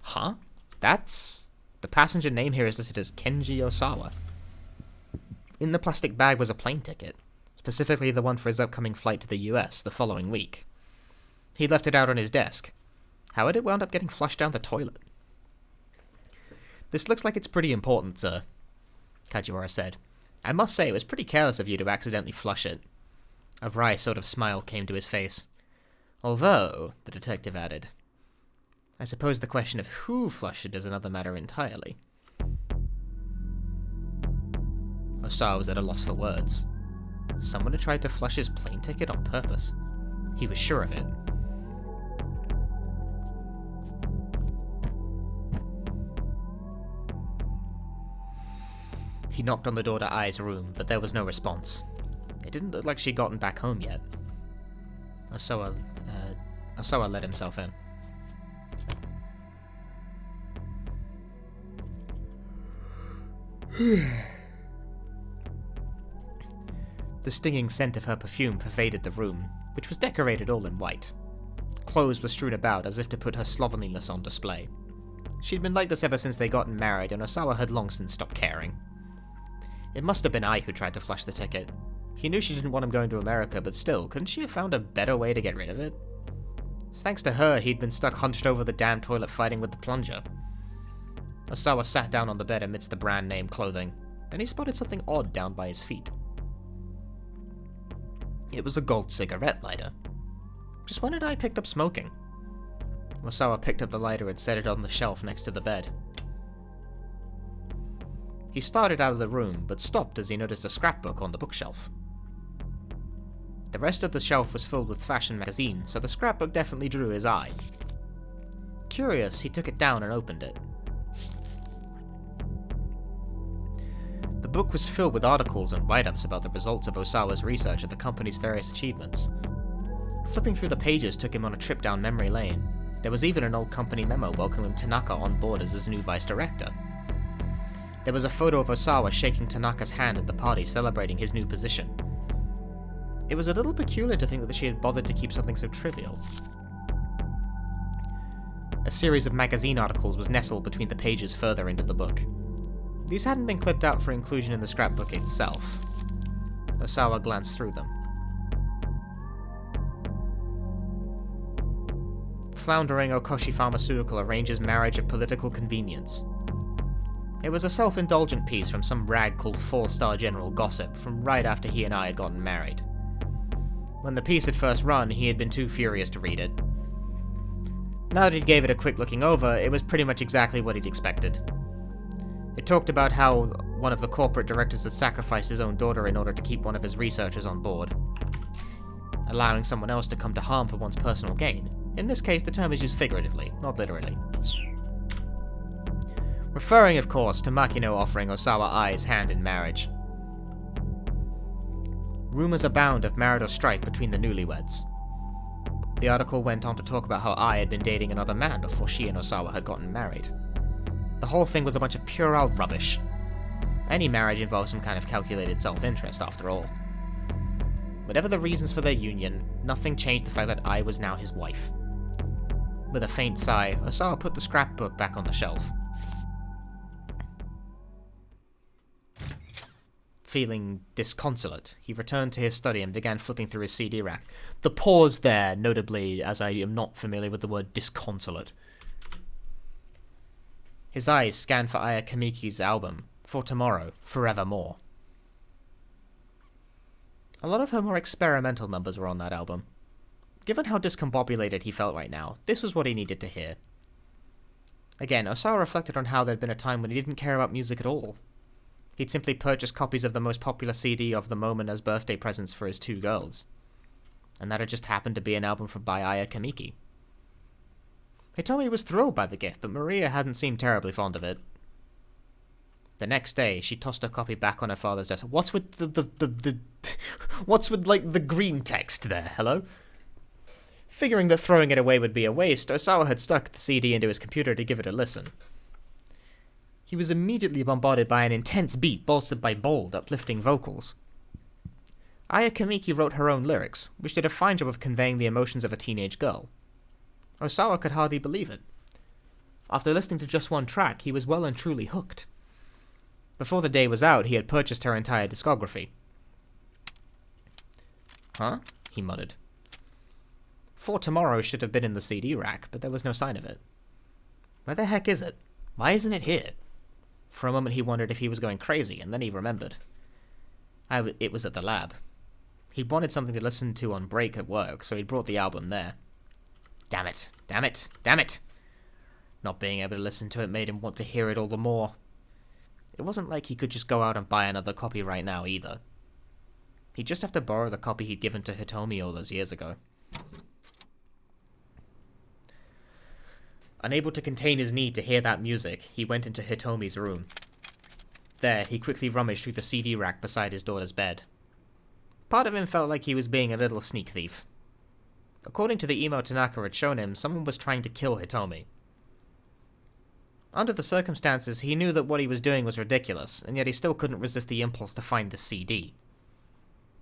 Speaker 1: Huh? That's... The passenger name here is listed as Kenji Ozawa. In the plastic bag was a plane ticket, specifically the one for his upcoming flight to the US the following week. He left it out on his desk. How had it wound up getting flushed down the toilet? This looks like it's pretty important, sir, Kajiwara said. I must say it was pretty careless of you to accidentally flush it. A wry sort of smile came to his face. Although, the detective added, I suppose the question of who flushed it is another matter entirely. Ozawa was at a loss for words. Someone had tried to flush his plane ticket on purpose. He was sure of it. He knocked on the door to Ai's room, but there was no response. It didn't look like she'd gotten back home yet. Ozawa let himself in. The stinging scent of her perfume pervaded the room, which was decorated all in white. Clothes were strewn about as if to put her slovenliness on display. She'd been like this ever since they'd gotten married, and Ozawa had long since stopped caring. It must have been Ai who tried to flush the ticket. He knew she didn't want him going to America, but still, couldn't she have found a better way to get rid of it? Thanks to her, he'd been stuck hunched over the damn toilet fighting with the plunger. Ozawa sat down on the bed amidst the brand name clothing. Then he spotted something odd down by his feet. It was a gold cigarette lighter. Just when had I picked up smoking? Ozawa picked up the lighter and set it on the shelf next to the bed. He started out of the room, but stopped as he noticed a scrapbook on the bookshelf. The rest of the shelf was filled with fashion magazines, so the scrapbook definitely drew his eye. Curious, he took it down and opened it. The book was filled with articles and write-ups about the results of Ozawa's research and the company's various achievements. Flipping through the pages took him on a trip down memory lane. There was even an old company memo welcoming Tanaka on board as his new vice director. There was a photo of Ozawa shaking Tanaka's hand at the party celebrating his new position. It was a little peculiar to think that she had bothered to keep something so trivial. A series of magazine articles was nestled between the pages further into the book. These hadn't been clipped out for inclusion in the scrapbook itself. Ozawa glanced through them. floundering Okoshi Pharmaceutical arranges marriage of political convenience. It was a self-indulgent piece from some rag called 4-Star General Gossip from right after he and I had gotten married. When the piece had first run, he had been too furious to read it. Now that he gave it a quick looking over, it was pretty much exactly what he'd expected. It talked about how one of the corporate directors had sacrificed his own daughter in order to keep one of his researchers on board, allowing someone else to come to harm for one's personal gain. In this case, the term is used figuratively, not literally. Referring, of course, to Makino offering Ozawa Ai's hand in marriage. Rumors abound of marital strife between the newlyweds. The article went on to talk about how Ai had been dating another man before she and Ozawa had gotten married. The whole thing was a bunch of puerile rubbish. Any marriage involves some kind of calculated self-interest, after all. Whatever the reasons for their union, nothing changed the fact that Ai was now his wife. With a faint sigh, Ozawa put the scrapbook back on the shelf. Feeling disconsolate, he returned to his study and began flipping through his CD rack. The pause there, notably, as I am not familiar with the word disconsolate. His eyes scanned for Aya Kamiki's album, For Tomorrow, Forevermore. A lot of her more experimental numbers were on that album. Given how discombobulated he felt right now, this was what he needed to hear. Again, Ozawa reflected on how there'd been a time when he didn't care about music at all. He'd simply purchased copies of the most popular CD of the moment as birthday presents for his 2 girls. And that had just happened to be an album by Aya Kamiki. Hitomi was thrilled by the gift, but Maria hadn't seemed terribly fond of it. The next day, she tossed her copy back on her father's desk. What's with what's with, like, the green text there, hello? Figuring that throwing it away would be a waste, Ozawa had stuck the CD into his computer to give it a listen. He was immediately bombarded by an intense beat bolstered by bold, uplifting vocals. Aya Kamiki wrote her own lyrics, which did a fine job of conveying the emotions of a teenage girl. Ozawa could hardly believe it. After listening to just one track, he was well and truly hooked. Before the day was out, he had purchased her entire discography. Huh? He muttered. For Tomorrow should have been in the CD rack, but there was no sign of it. Where the heck is it? Why isn't it here? For a moment he wondered if he was going crazy, and then he remembered. It was at the lab. He wanted something to listen to on break at work, so he'd brought the album there. Damn it, damn it, damn it! Not being able to listen to it made him want to hear it all the more. It wasn't like he could just go out and buy another copy right now, either. He'd just have to borrow the copy he'd given to Hitomi all those years ago. Unable to contain his need to hear that music, he went into Hitomi's room. There, he quickly rummaged through the CD rack beside his daughter's bed. Part of him felt like he was being a little sneak thief. According to the email Tanaka had shown him, someone was trying to kill Hitomi. Under the circumstances, he knew that what he was doing was ridiculous, and yet he still couldn't resist the impulse to find the CD.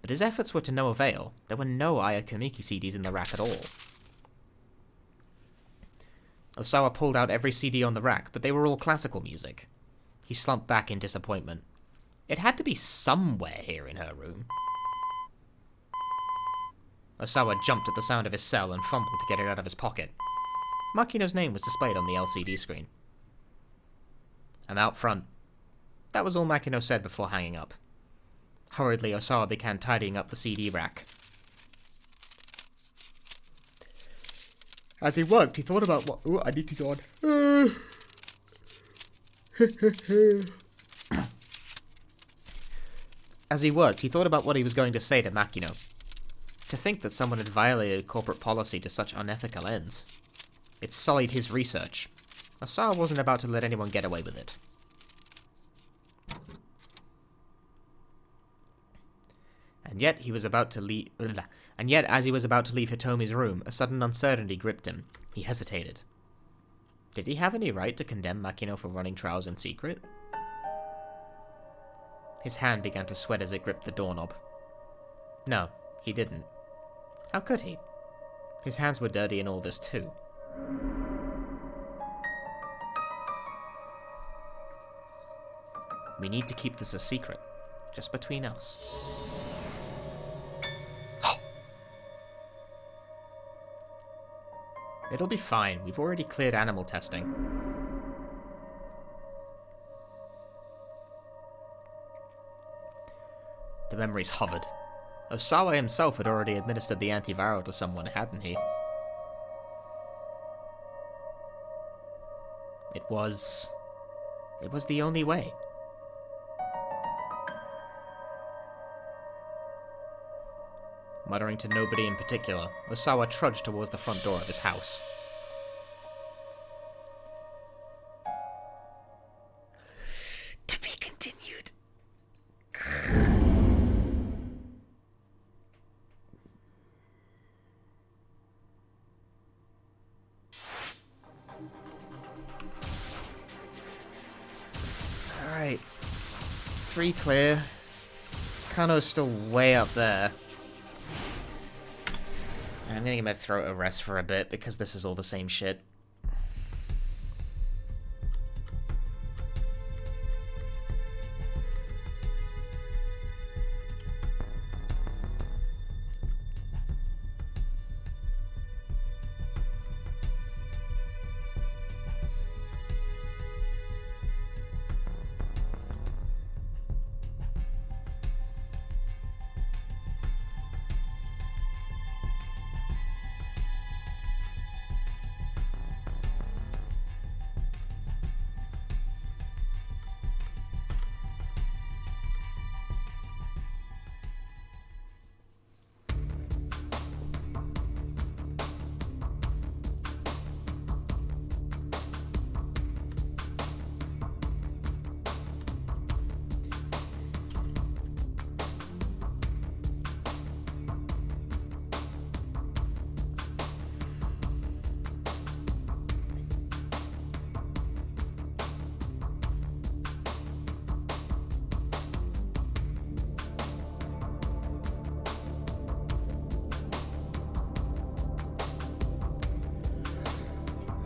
Speaker 1: But his efforts were to no avail. There were no Aya Kamiki CDs in the rack at all. Ozawa pulled out every CD on the rack, but they were all classical music. He slumped back in disappointment. It had to be somewhere here in her room. Ozawa jumped at the sound of his cell and fumbled to get it out of his pocket. Makino's name was displayed on the LCD screen. I'm out front. That was all Makino said before hanging up. Hurriedly, Ozawa began tidying up the CD rack. As he worked, he thought about what... Ooh, I need to go on. As he worked, he thought about what he was going to say to Makino. To think that someone had violated corporate policy to such unethical ends. It sullied his research. Ozawa wasn't about to let anyone get away with it. And yet, as he was about to leave Hitomi's room, a sudden uncertainty gripped him. He hesitated. Did he have any right to condemn Makino for running trials in secret? His hand began to sweat as it gripped the doorknob. No, he didn't. How could he? His hands were dirty in all this too. We need to keep this a secret, just between us. It'll be fine. We've already cleared animal testing. The memories hovered. Ozawa himself had already administered the antiviral to someone, hadn't he? It was the only way. Muttering to nobody in particular, Ozawa trudged towards the front door of his house.
Speaker 2: To be continued.
Speaker 1: Alright. 3 clear. Cano's still way up there. I'm gonna give my throat a rest for a bit, because this is all the same shit.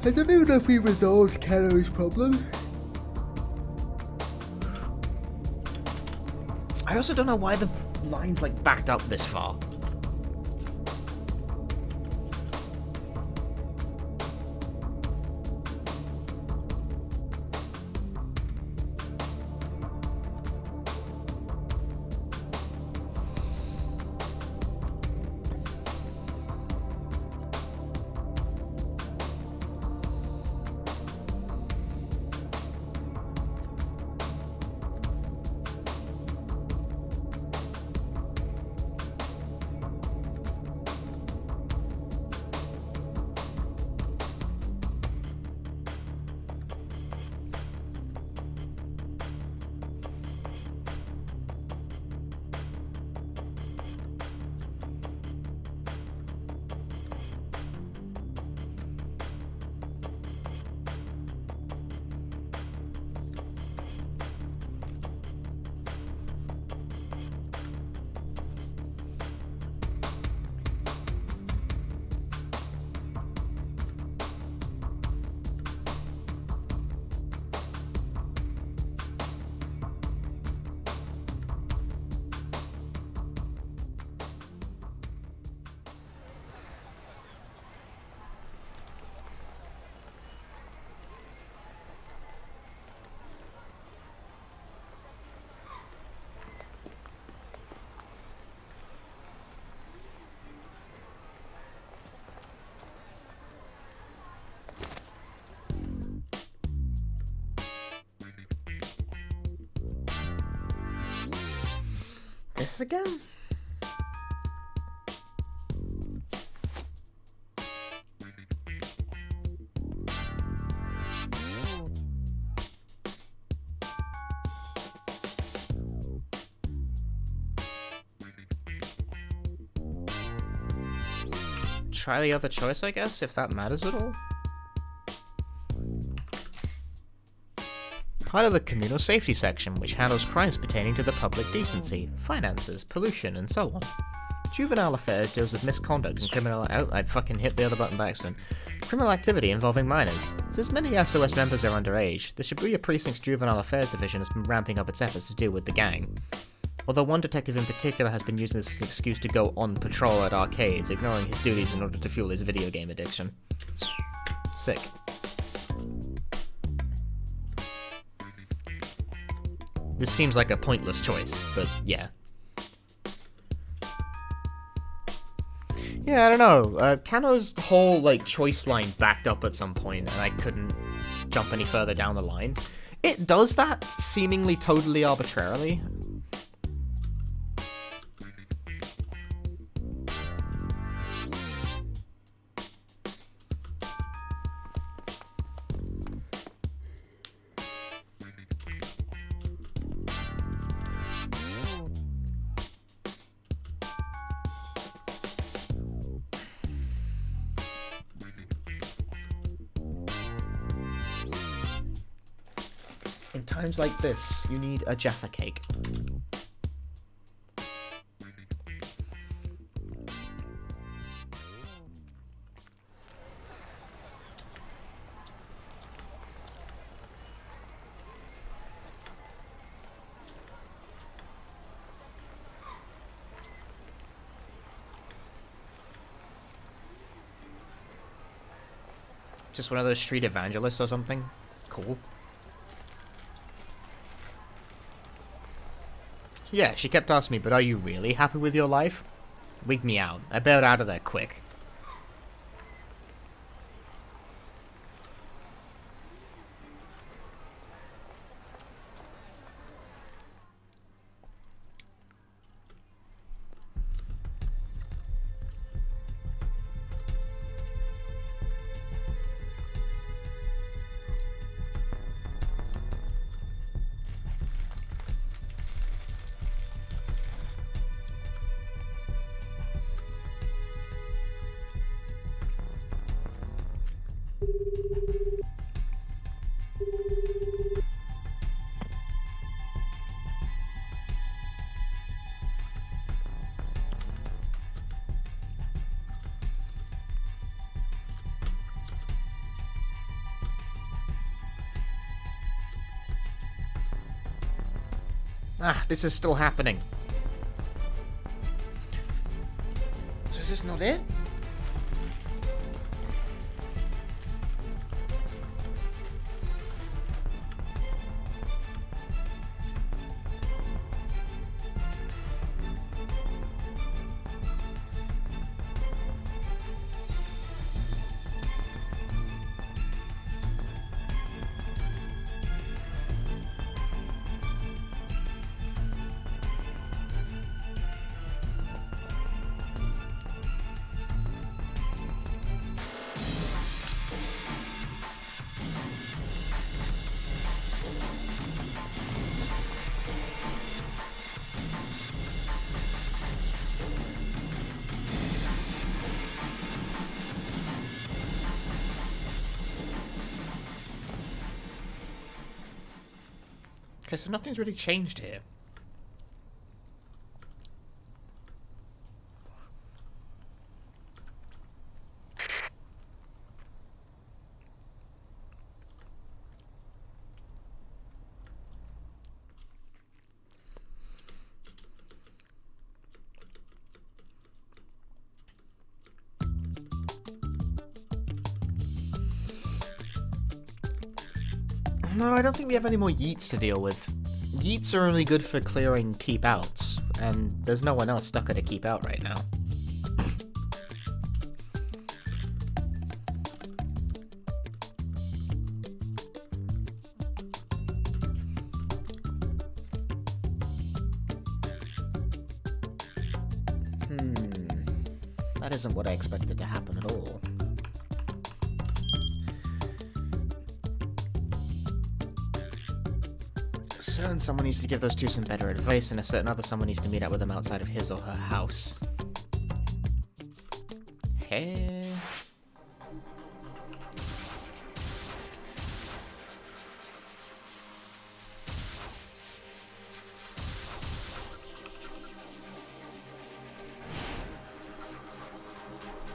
Speaker 2: I don't even know if we resolved Cano's problem.
Speaker 1: I also don't know why the line's, like, backed up this far. This again? Try the other choice, I guess, if that matters at all. Part of the communal safety section, which handles crimes pertaining to the public decency, finances, pollution, and so on. Juvenile affairs deals with misconduct and criminal I fucking hit the other button by accident. Criminal activity involving minors. Since many SOS members are underage, the Shibuya Precinct's Juvenile Affairs Division has been ramping up its efforts to deal with the gang. Although one detective in particular has been using this as an excuse to go on patrol at arcades, ignoring his duties in order to fuel his video game addiction. Sick. This seems like a pointless choice, but yeah. Yeah, I don't know. Cano's whole, like, choice line backed up at some point, and I couldn't jump any further down the line. It does that seemingly totally arbitrarily. In times like this, you need a Jaffa cake. Just one of those street evangelists or something? Cool. Yeah, she kept asking me, but are you really happy with your life? Wig me out. I bailed out of there quick. Ah, this is still happening. So is this not it? Okay, so nothing's really changed here. No, I don't think we have any more yeets to deal with. Yeets are only good for clearing keep outs, and there's no one else stuck at a keep out right now. That isn't what I expected to happen at all. A certain someone needs to give those two some better advice, and a certain other someone needs to meet up with them outside of his or her house. Hey.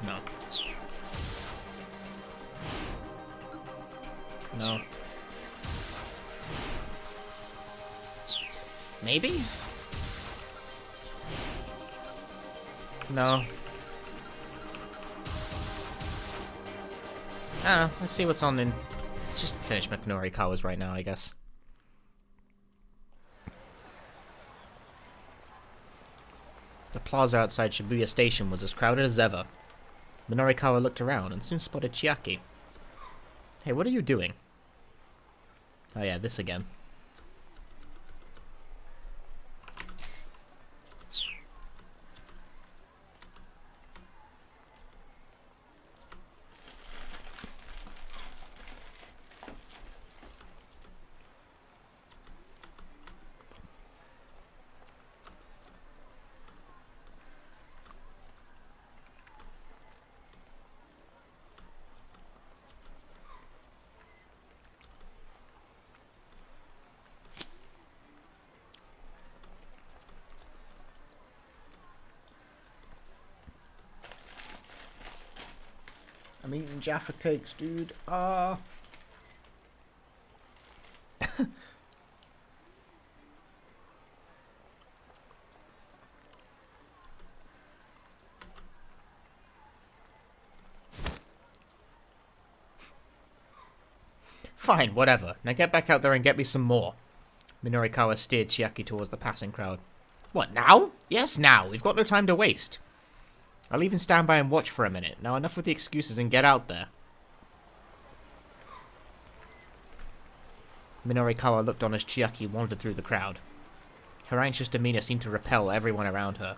Speaker 1: No. No. Maybe? No. I don't know, let's see what's on in... Let's just finish Minori Kawa's right now, I guess. The plaza outside Shibuya Station was as crowded as ever. Minori Kawa looked around and soon spotted Chiaki. Hey, what are you doing? Oh yeah, this again. I'm eating Jaffa cakes, dude. Fine, whatever. Now get back out there and get me some more. Minori Kawa steered Chiaki towards the passing crowd. What, now? Yes, now. We've got no time to waste. I'll even stand by and watch for a minute. Now enough with the excuses and get out there. Minori Kawa looked on as Chiaki wandered through the crowd. Her anxious demeanor seemed to repel everyone around her.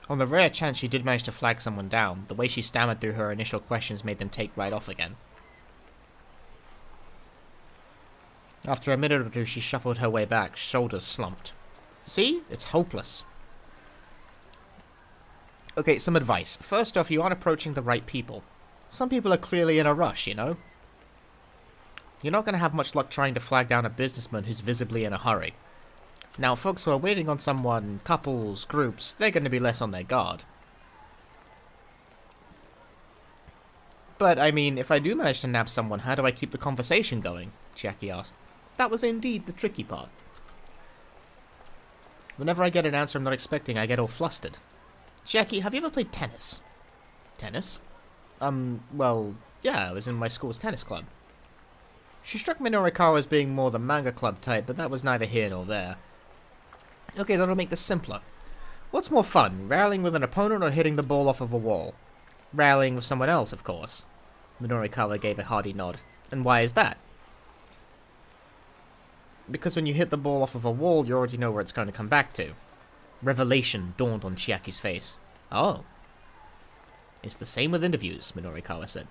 Speaker 1: On the rare chance she did manage to flag someone down, the way she stammered through her initial questions made them take right off again. After a minute or two, she shuffled her way back, shoulders slumped. See? It's hopeless. Okay, some advice. First off, you aren't approaching the right people. Some people are clearly in a rush, you know? You're not going to have much luck trying to flag down a businessman who's visibly in a hurry. Now, folks who are waiting on someone, couples, groups, they're going to be less on their guard. But, I mean, if I do manage to nab someone, how do I keep the conversation going? Chiaki asked. That was indeed the tricky part. Whenever I get an answer I'm not expecting, I get all flustered. Chiaki, have you ever played tennis? Tennis? Well, yeah, I was in my school's tennis club. She struck Minori Kawa as being more the manga club type, but that was neither here nor there. Okay, that'll make this simpler. What's more fun, rallying with an opponent or hitting the ball off of a wall? Rallying with someone else, of course. Minori Kawa gave a hearty nod. And why is that? Because when you hit the ball off of a wall, you already know where it's going to come back to. Revelation dawned on Chiaki's face. Oh. It's the same with interviews, Minori Kawa said.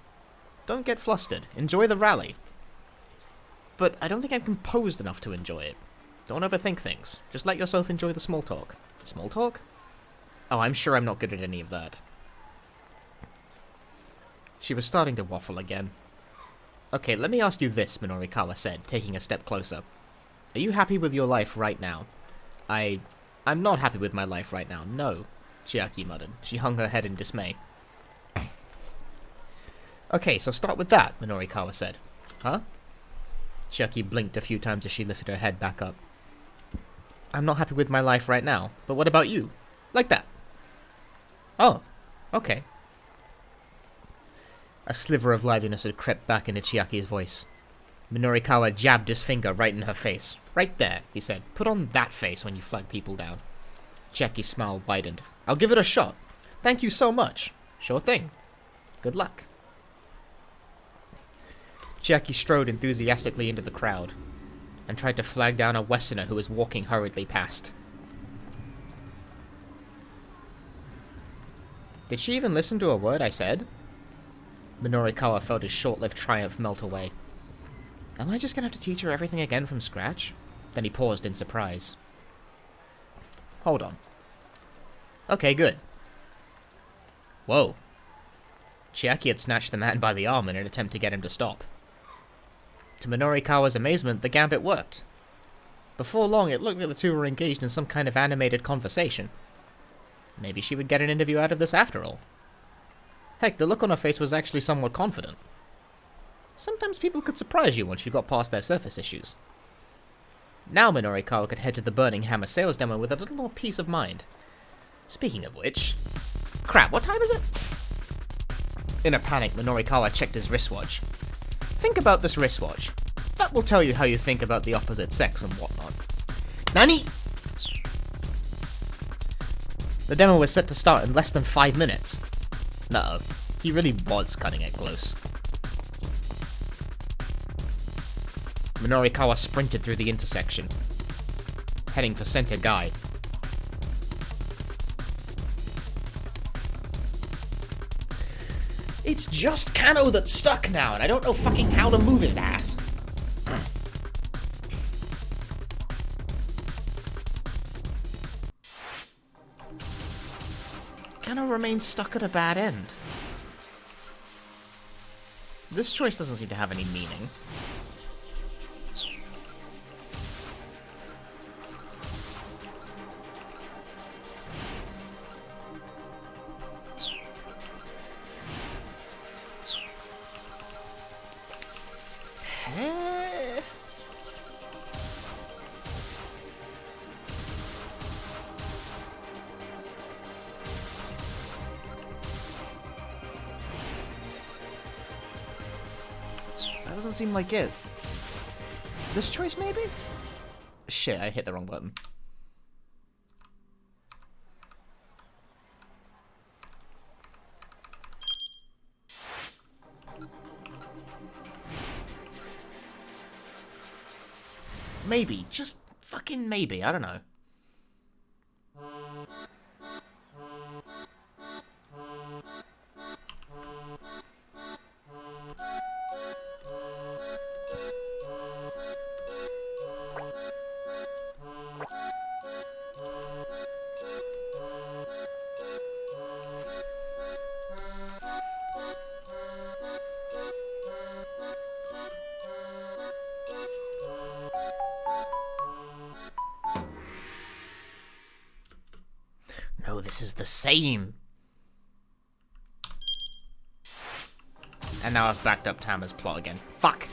Speaker 1: Don't get flustered. Enjoy the rally. But I don't think I'm composed enough to enjoy it. Don't overthink things. Just let yourself enjoy the small talk. Small talk? Oh, I'm sure I'm not good at any of that. She was starting to waffle again. Okay, let me ask you this, Minori Kawa said, taking a step closer. Are you happy with your life right now? I'm not happy with my life right now, no, Chiaki muttered. She hung her head in dismay. Okay, so start with that, Minori Kawa said. Huh? Chiaki blinked a few times as she lifted her head back up. I'm not happy with my life right now, but what about you? Like that. Oh, okay. A sliver of liveliness had crept back into Chiaki's voice. Minori Kawa jabbed his finger right in her face. Right there, he said. Put on that face when you flag people down. Chiaki's smile widened. I'll give it a shot. Thank you so much. Sure thing. Good luck. Chiaki strode enthusiastically into the crowd and tried to flag down a Westerner who was walking hurriedly past. Did she even listen to a word I said? Minori Kawa felt his short-lived triumph melt away. Am I just gonna have to teach her everything again from scratch? Then he paused in surprise. Hold on. Okay, good. Whoa. Chiaki had snatched the man by the arm in an attempt to get him to stop. To Minori Kawa's amazement, the gambit worked. Before long, it looked like the two were engaged in some kind of animated conversation. Maybe she would get an interview out of this after all. Heck, the look on her face was actually somewhat confident. Sometimes people could surprise you once you got past their surface issues. Now Minori Kawa could head to the Burning Hammer sales demo with a little more peace of mind. Speaking of which... Crap, what time is it? In a panic, Minori Kawa checked his wristwatch. Think about this wristwatch. That will tell you how you think about the opposite sex and whatnot.
Speaker 2: Nani?
Speaker 1: The demo was set to start in less than 5 minutes. No, he really was cutting it close. Minori Kawa sprinted through the intersection, heading for Center Guide. It's just Cano that's stuck now, and I don't know fucking how to move his ass. Cano remains stuck at a bad end. This choice doesn't seem to have any meaning. That doesn't seem like it. This choice, maybe? Shit, I hit the wrong button. Maybe, just fucking maybe, I don't know. No, this is the same. And now I've backed up Tama's plot again. Fuck!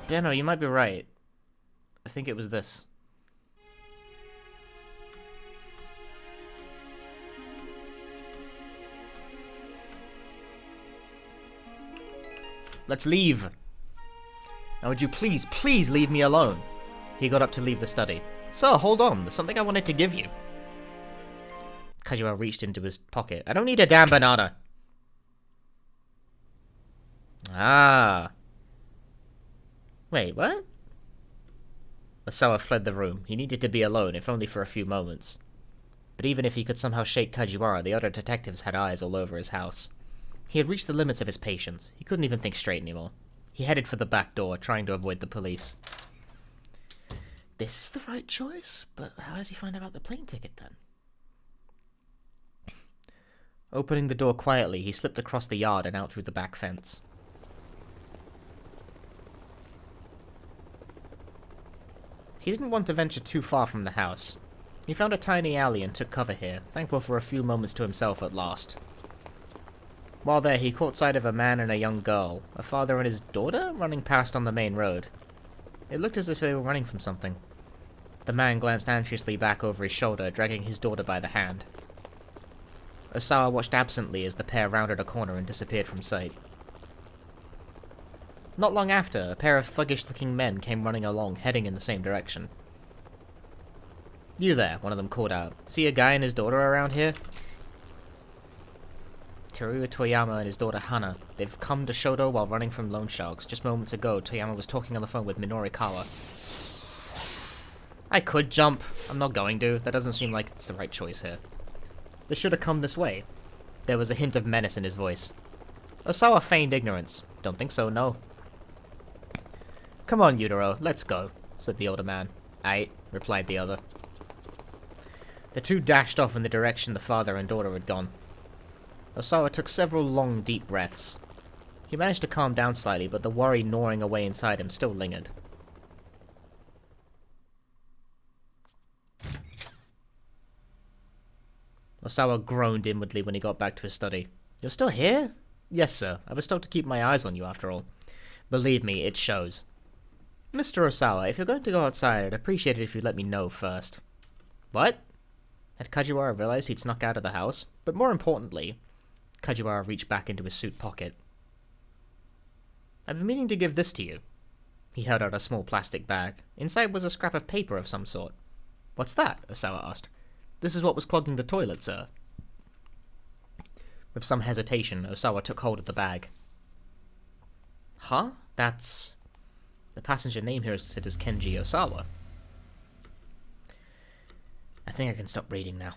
Speaker 1: Yeah, no, you might be right. I think it was this. Let's leave. Now would you please, please leave me alone? He got up to leave the study. Sir, hold on. There's something I wanted to give you. Kajiwa reached into his pocket. I don't need a damn banana. Ah. Wait, what? Ozawa fled the room. He needed to be alone, if only for a few moments. But even if he could somehow shake Kajiwara, the other detectives had eyes all over his house. He had reached the limits of his patience. He couldn't even think straight anymore. He headed for the back door, trying to avoid the police. This is the right choice? But how does he find out about the plane ticket, then? Opening the door quietly, he slipped across the yard and out through the back fence. He didn't want to venture too far from the house. He found a tiny alley and took cover here, thankful for a few moments to himself at last. While there, he caught sight of a man and a young girl, a father and his daughter, running past on the main road. It looked as if they were running from something. The man glanced anxiously back over his shoulder, dragging his daughter by the hand. Ozawa watched absently as the pair rounded a corner and disappeared from sight. Not long after, a pair of thuggish-looking men came running along, heading in the same direction. You there, one of them called out. See a guy and his daughter around here? Teruya Toyama and his daughter Hana. They've come to Shoto while running from loan sharks. Just moments ago, Toyama was talking on the phone with Minori Kawa. I could jump. I'm not going to. That doesn't seem like it's the right choice here. They should have come this way. There was a hint of menace in his voice. Ozawa feigned ignorance. Don't think so, no. Come on, Yutaro, let's go, said the older man. Aight, replied the other. The two dashed off in the direction the father and daughter had gone. Ozawa took several long, deep breaths. He managed to calm down slightly, but the worry gnawing away inside him still lingered. Ozawa groaned inwardly when he got back to his study. You're still here? Yes, sir. I was told to keep my eyes on you, after all. Believe me, it shows. Mr. Ozawa, if you're going to go outside, I'd appreciate it if you'd let me know first. What? Had Kajiwara realized he'd snuck out of the house? But more importantly, Kajiwara reached back into his suit pocket. I've been meaning to give this to you. He held out a small plastic bag. Inside was a scrap of paper of some sort. What's that? Ozawa asked. This is what was clogging the toilet, sir. With some hesitation, Ozawa took hold of the bag. Huh? That's... The passenger name here is listed as Kenji Ozawa. I think I can stop reading now.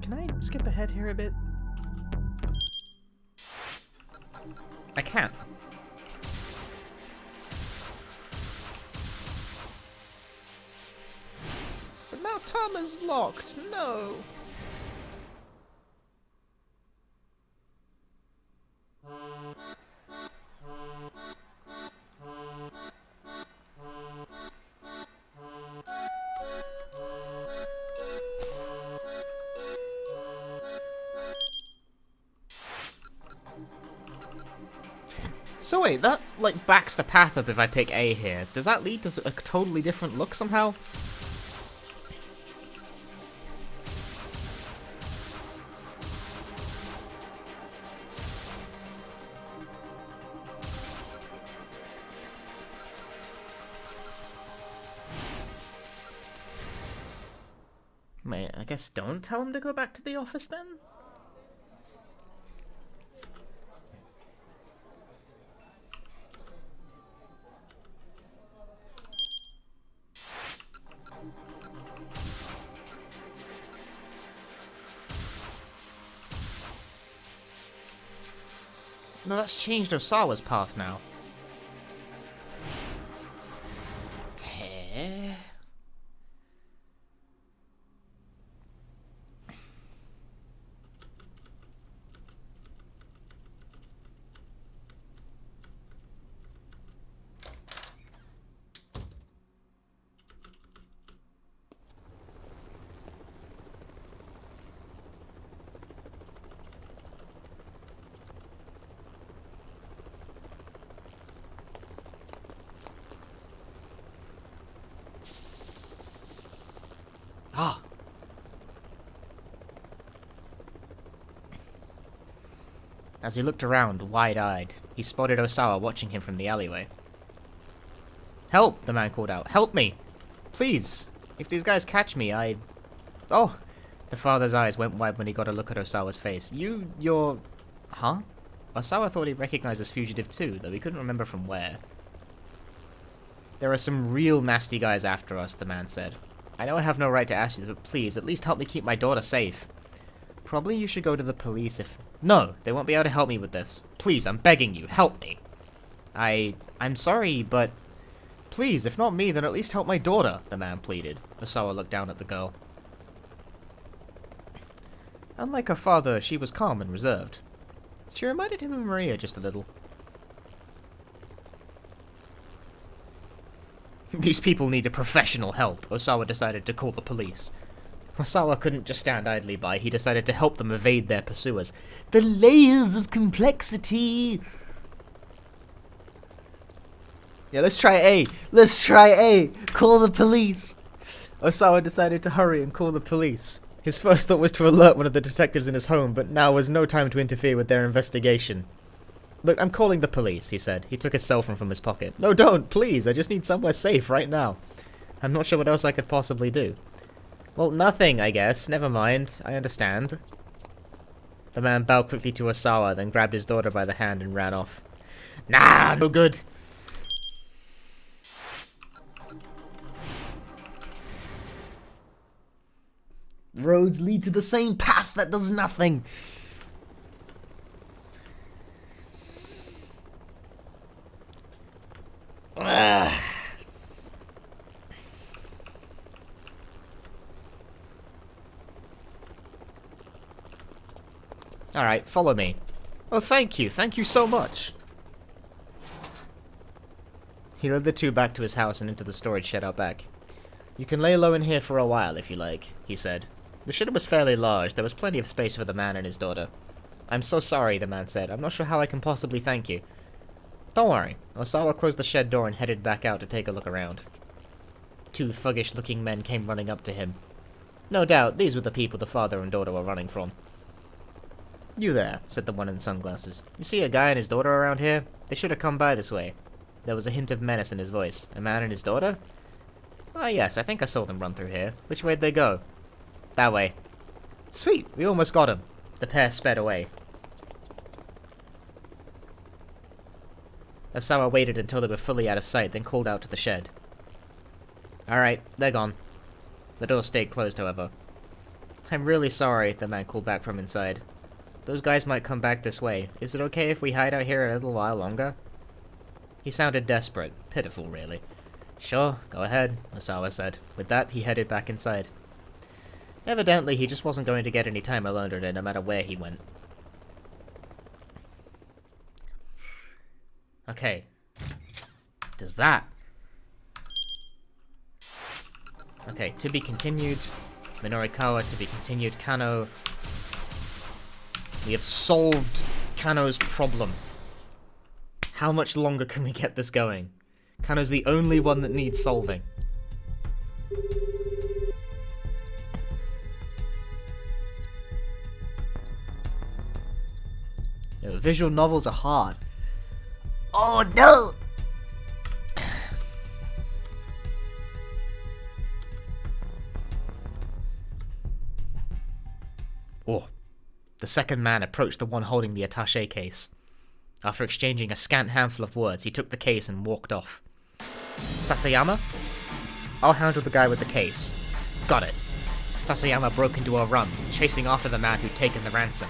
Speaker 1: Can I skip ahead here a bit? I can't. But now Tama's locked. No. So wait, that, like, backs the path up if I pick A here. Does that lead to a totally different look somehow? Wait, I guess don't tell him to go back to the office then? No, that's changed Osawa's path now. Heh? Ah. As he looked around, wide-eyed, he spotted Ozawa watching him from the alleyway. Help! The man called out. Help me! Please! If these guys catch me, Oh! The father's eyes went wide when he got a look at Osawa's face. You're... Huh? Ozawa thought he recognized this fugitive too, though he couldn't remember from where. There are some real nasty guys after us, the man said. I know I have no right to ask you, but please, at least help me keep my daughter safe. Probably you should go to the police if... No, they won't be able to help me with this. Please, I'm begging you, help me. I'm sorry, but... Please, if not me, then at least help my daughter, the man pleaded. Ozawa looked down at the girl. Unlike her father, she was calm and reserved. She reminded him of Maria just a little. These people needed professional help. Ozawa decided to call the police. Ozawa couldn't just stand idly by. He decided to help them evade their pursuers.
Speaker 2: The layers of complexity.
Speaker 1: Yeah, let's try A.
Speaker 2: Let's try A. Call the police.
Speaker 1: Ozawa decided to hurry and call the police. His first thought was to alert one of the detectives in his home, but now was no time to interfere with their investigation. Look, I'm calling the police, he said. He took his cell phone from his pocket. No, don't, please. I just need somewhere safe right now. I'm not sure what else I could possibly do. Well, nothing, I guess. Never mind. I understand. The man bowed quickly to Ozawa, then grabbed his daughter by the hand and ran off. Nah, no good.
Speaker 2: Roads lead to the same path that does nothing.
Speaker 1: Alright, follow me. Oh, thank you so much. He led the two back to his house and into the storage shed out back. You can lay low in here for a while if you like, he said. The shed was fairly large, there was plenty of space for the man and his daughter. I'm so sorry, the man said. I'm not sure how I can possibly thank you. Don't worry. Ozawa closed the shed door and headed back out to take a look around. Two thuggish-looking men came running up to him. No doubt, these were the people the father and daughter were running from. You there, said the one in sunglasses. You see a guy and his daughter around here? They should have come by this way. There was a hint of menace in his voice. A man and his daughter? Ah, yes, I think I saw them run through here. Which way'd they go? That way. Sweet, we almost got him. The pair sped away. Ozawa waited until they were fully out of sight, then called out to the shed. Alright, they're gone. The door stayed closed, however. I'm really sorry, the man called back from inside. Those guys might come back this way. Is it okay if we hide out here a little while longer? He sounded desperate. Pitiful, really. Sure, go ahead, Ozawa said. With that, he headed back inside. Evidently, he just wasn't going to get any time alone today, no matter where he went. Okay. Does that? Okay, to be continued. Minori Kawa, to be continued. Cano. We have solved Cano's problem. How much longer can we get this going? Cano's the only one that needs solving. Visual novels are hard.
Speaker 2: Oh no!
Speaker 1: Oh. The second man approached the one holding the attaché case. After exchanging a scant handful of words, he took the case and walked off. Sasayama? I'll handle the guy with the case. Got it. Sasayama broke into a run, chasing after the man who'd taken the ransom.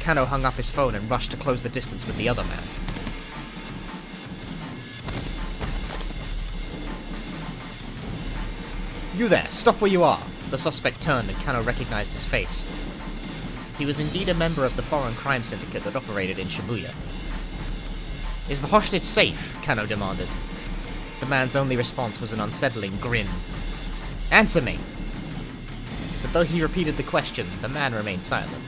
Speaker 1: Cano hung up his phone and rushed to close the distance with the other man. You there, stop where you are! The suspect turned and Cano recognized his face. He was indeed a member of the foreign crime syndicate that operated in Shibuya. Is the hostage safe? Cano demanded. The man's only response was an unsettling grin. Answer me! But though he repeated the question, the man remained silent.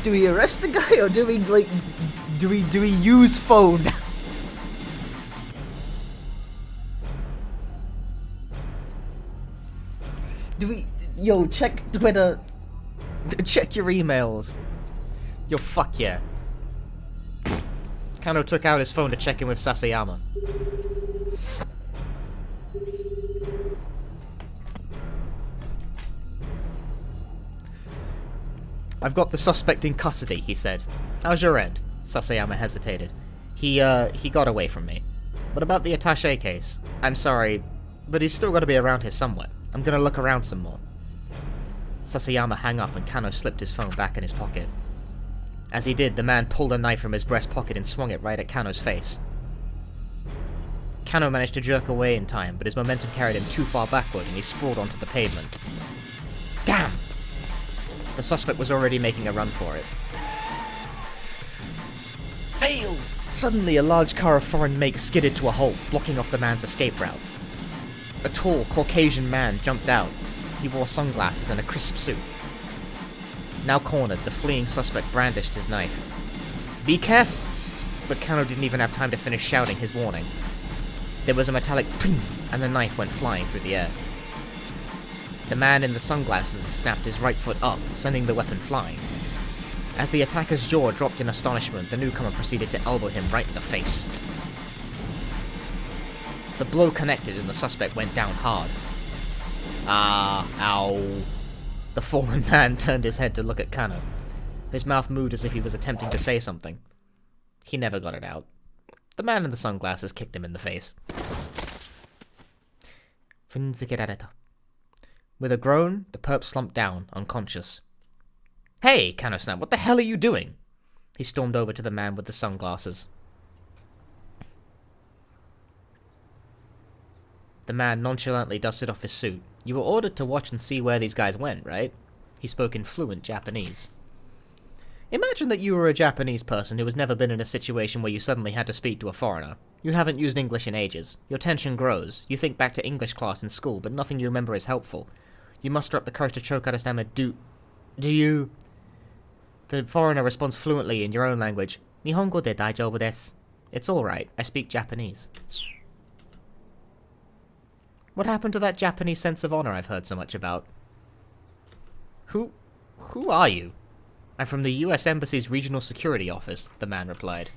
Speaker 2: Do we arrest the guy or do we do we use phone? Do we check Twitter?
Speaker 1: Check your emails. Yo, fuck yeah. Cano took out his phone to check in with Sasayama. I've got the suspect in custody, he said. How's your end? Sasayama hesitated. He got away from me. What about the attaché case? I'm sorry, but he's still got to be around here somewhere. I'm gonna look around some more. Sasayama hung up and Cano slipped his phone back in his pocket. As he did, the man pulled a knife from his breast pocket and swung it right at Cano's face. Cano managed to jerk away in time, but his momentum carried him too far backward and he sprawled onto the pavement. Damn! The suspect was already making a run for it. Fail! Suddenly, a large car of foreign make skidded to a halt, blocking off the man's escape route. A tall, Caucasian man jumped out. He wore sunglasses and a crisp suit. Now cornered, the fleeing suspect brandished his knife. Be careful! But Cano didn't even have time to finish shouting his warning. There was a metallic ping, and the knife went flying through the air. The man in the sunglasses snapped his right foot up, sending the weapon flying. As the attacker's jaw dropped in astonishment, the newcomer proceeded to elbow him right in the face. The blow connected and the suspect went down hard. Ah, ow. The fallen man turned his head to look at Cano. His mouth moved as if he was attempting to say something. He never got it out. The man in the sunglasses kicked him in the face. With a groan, the perp slumped down, unconscious. Hey, Cano snapped, what the hell are you doing? He stormed over to the man with the sunglasses. The man nonchalantly dusted off his suit. You were ordered to watch and see where these guys went, right? He spoke in fluent Japanese. Imagine that you were a Japanese person who has never been in a situation where you suddenly had to speak to a foreigner. You haven't used English in ages. Your tension grows. You think back to English class in school, but nothing you remember is helpful. You muster up the courage to choke out a stammer. Do you... The foreigner responds fluently in your own language. Nihongo de daijoubu desu. It's alright. I speak Japanese. What happened to that Japanese sense of honor I've heard so much about? Who are you? I'm from the US Embassy's Regional Security Office, the man replied.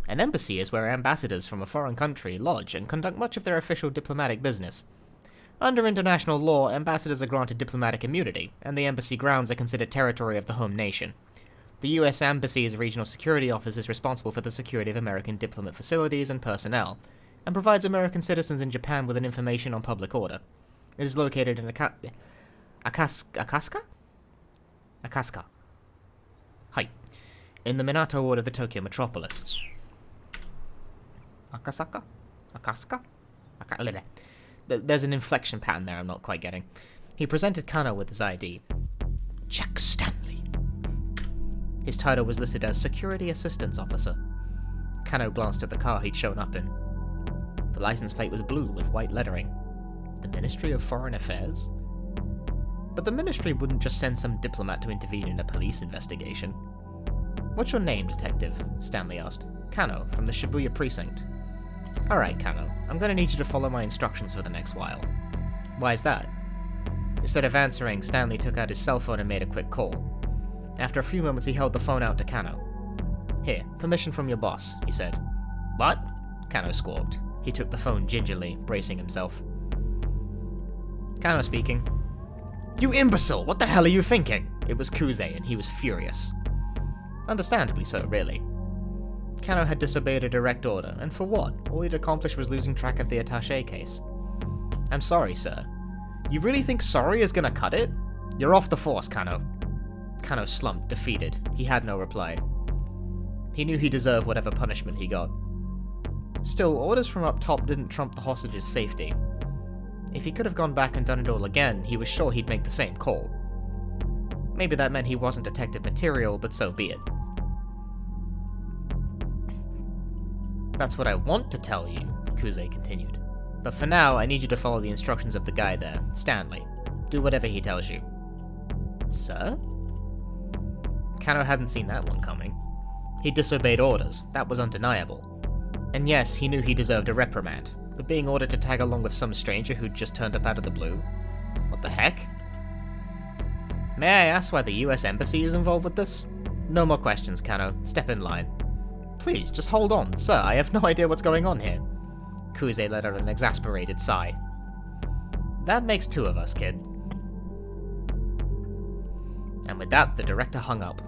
Speaker 1: An embassy is where ambassadors from a foreign country lodge and conduct much of their official diplomatic business. Under international law, ambassadors are granted diplomatic immunity, and the embassy grounds are considered territory of the home nation. The US Embassy's Regional Security Office is responsible for the security of American diplomat facilities and personnel, and provides American citizens in Japan with information on public order. It is located in Akaska? Hi. In the Minato ward of the Tokyo metropolis. Akasaka? Akaska? There's an inflection pattern there I'm not quite getting. He presented Cano with his ID. Jack Stanley. His title was listed as Security Assistance Officer. Cano glanced at the car he'd shown up in. The license plate was blue with white lettering. The Ministry of Foreign Affairs? But the ministry wouldn't just send some diplomat to intervene in a police investigation. What's your name, detective? Stanley asked. Cano, from the Shibuya precinct. Alright, Cano. I'm gonna need you to follow my instructions for the next while. Why is that? Instead of answering, Stanley took out his cell phone and made a quick call. After a few moments, he held the phone out to Cano. Here, permission from your boss, he said. What? Cano squawked. He took the phone gingerly, bracing himself. Cano speaking. You imbecile! What the hell are you thinking? It was Kuze, and he was furious. Understandably so, really. Cano had disobeyed a direct order, and for what? All he'd accomplished was losing track of the attaché case. I'm sorry, sir. You really think sorry is gonna cut it? You're off the force, Cano. Cano slumped, defeated. He had no reply. He knew he deserved whatever punishment he got. Still, orders from up top didn't trump the hostage's safety. If he could have gone back and done it all again, he was sure he'd make the same call. Maybe that meant he wasn't detective material, but so be it. That's what I want to tell you, Kuze continued. But for now, I need you to follow the instructions of the guy there, Stanley. Do whatever he tells you. Sir? Cano hadn't seen that one coming. He disobeyed orders, that was undeniable. And yes, he knew he deserved a reprimand, but being ordered to tag along with some stranger who'd just turned up out of the blue? What the heck? May I ask why the US Embassy is involved with this? No more questions, Cano. Step in line. Please, just hold on. Sir, I have no idea what's going on here. Kuze let out an exasperated sigh. That makes two of us, kid. And with that, the director hung up.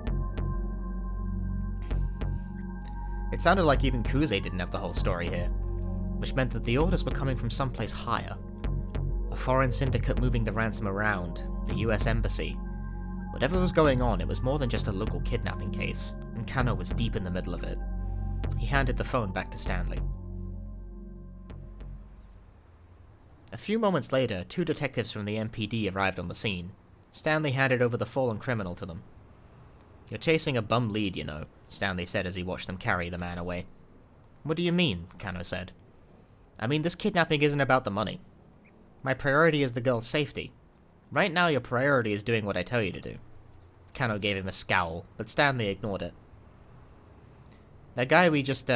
Speaker 1: It sounded like even Kuze didn't have the whole story here, which meant that the orders were coming from someplace higher. A foreign syndicate moving the ransom around, the US Embassy. Whatever was going on, it was more than just a local kidnapping case, and Cano was deep in the middle of it. He handed the phone back to Stanley. A few moments later, two detectives from the MPD arrived on the scene. Stanley handed over the fallen criminal to them. You're chasing a bum lead, you know, Stanley said as he watched them carry the man away. What do you mean? Cano said. I mean, this kidnapping isn't about the money. My priority is the girl's safety. Right now, your priority is doing what I tell you to do. Cano gave him a scowl, but Stanley ignored it. That guy we just,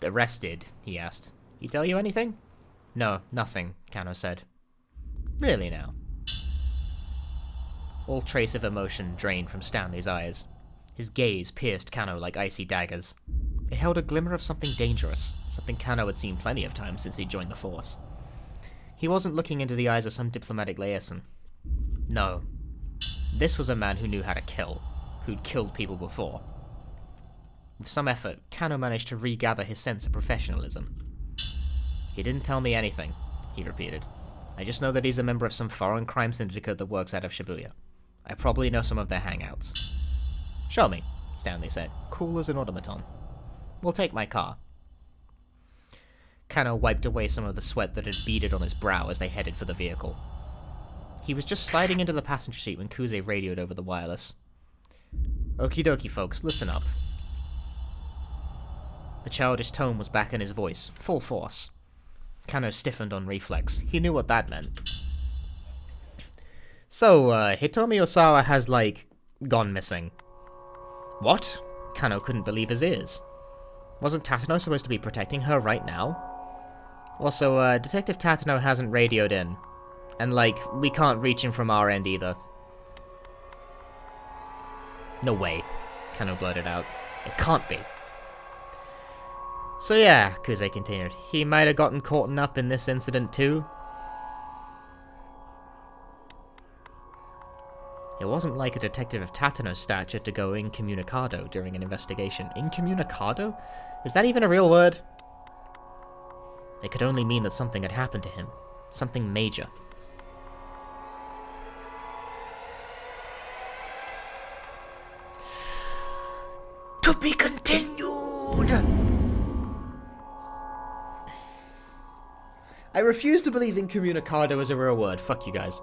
Speaker 1: arrested, he asked. He tell you anything? No, nothing, Cano said. Really now? All trace of emotion drained from Stanley's eyes. His gaze pierced Cano like icy daggers. It held a glimmer of something dangerous, something Cano had seen plenty of times since he joined the force. He wasn't looking into the eyes of some diplomatic liaison. No. This was a man who knew how to kill, who'd killed people before. With some effort, Cano managed to regather his sense of professionalism. He didn't tell me anything, he repeated. I just know that he's a member of some foreign crime syndicate that works out of Shibuya. I probably know some of their hangouts. Show me, Stanley said, cool as an automaton. We'll take my car. Cano wiped away some of the sweat that had beaded on his brow as they headed for the vehicle. He was just sliding into the passenger seat when Kuze radioed over the wireless. Okie dokie, folks, listen up. The childish tone was back in his voice, full force. Cano stiffened on reflex. He knew what that meant. So, Hitomi Ozawa has, like, gone missing. What? Cano couldn't believe his ears. Wasn't Tatano supposed to be protecting her right now? Also, Detective Tatano hasn't radioed in. And, like, we can't reach him from our end either. No way, Cano blurted out. It can't be. So yeah, Kuze continued, he might have gotten caught up in this incident too. It wasn't like a detective of Tatano's stature to go incommunicado during an investigation. Incommunicado? Is that even a real word? It could only mean that something had happened to him. Something major.
Speaker 2: To be continued!
Speaker 1: I refuse to believe incommunicado is a real word. Fuck you guys.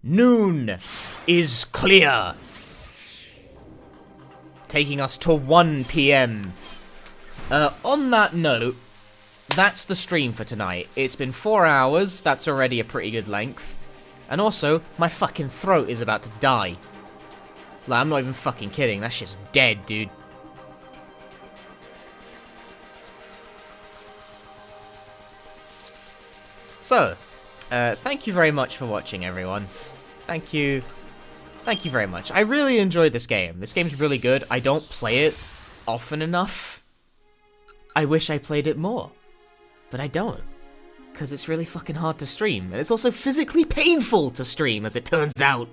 Speaker 1: Noon is clear. Taking us to 1 PM. On that note, that's the stream for tonight. It's been 4 hours. That's already a pretty good length. And also, my fucking throat is about to die. Like, I'm not even fucking kidding. That shit's dead, dude. So, thank you very much for watching, everyone. Thank you. Thank you very much. I really enjoyed this game. This game's really good. I don't play it often enough. I wish I played it more. But I don't. Because it's really fucking hard to stream. And it's also physically painful to stream, as it turns out.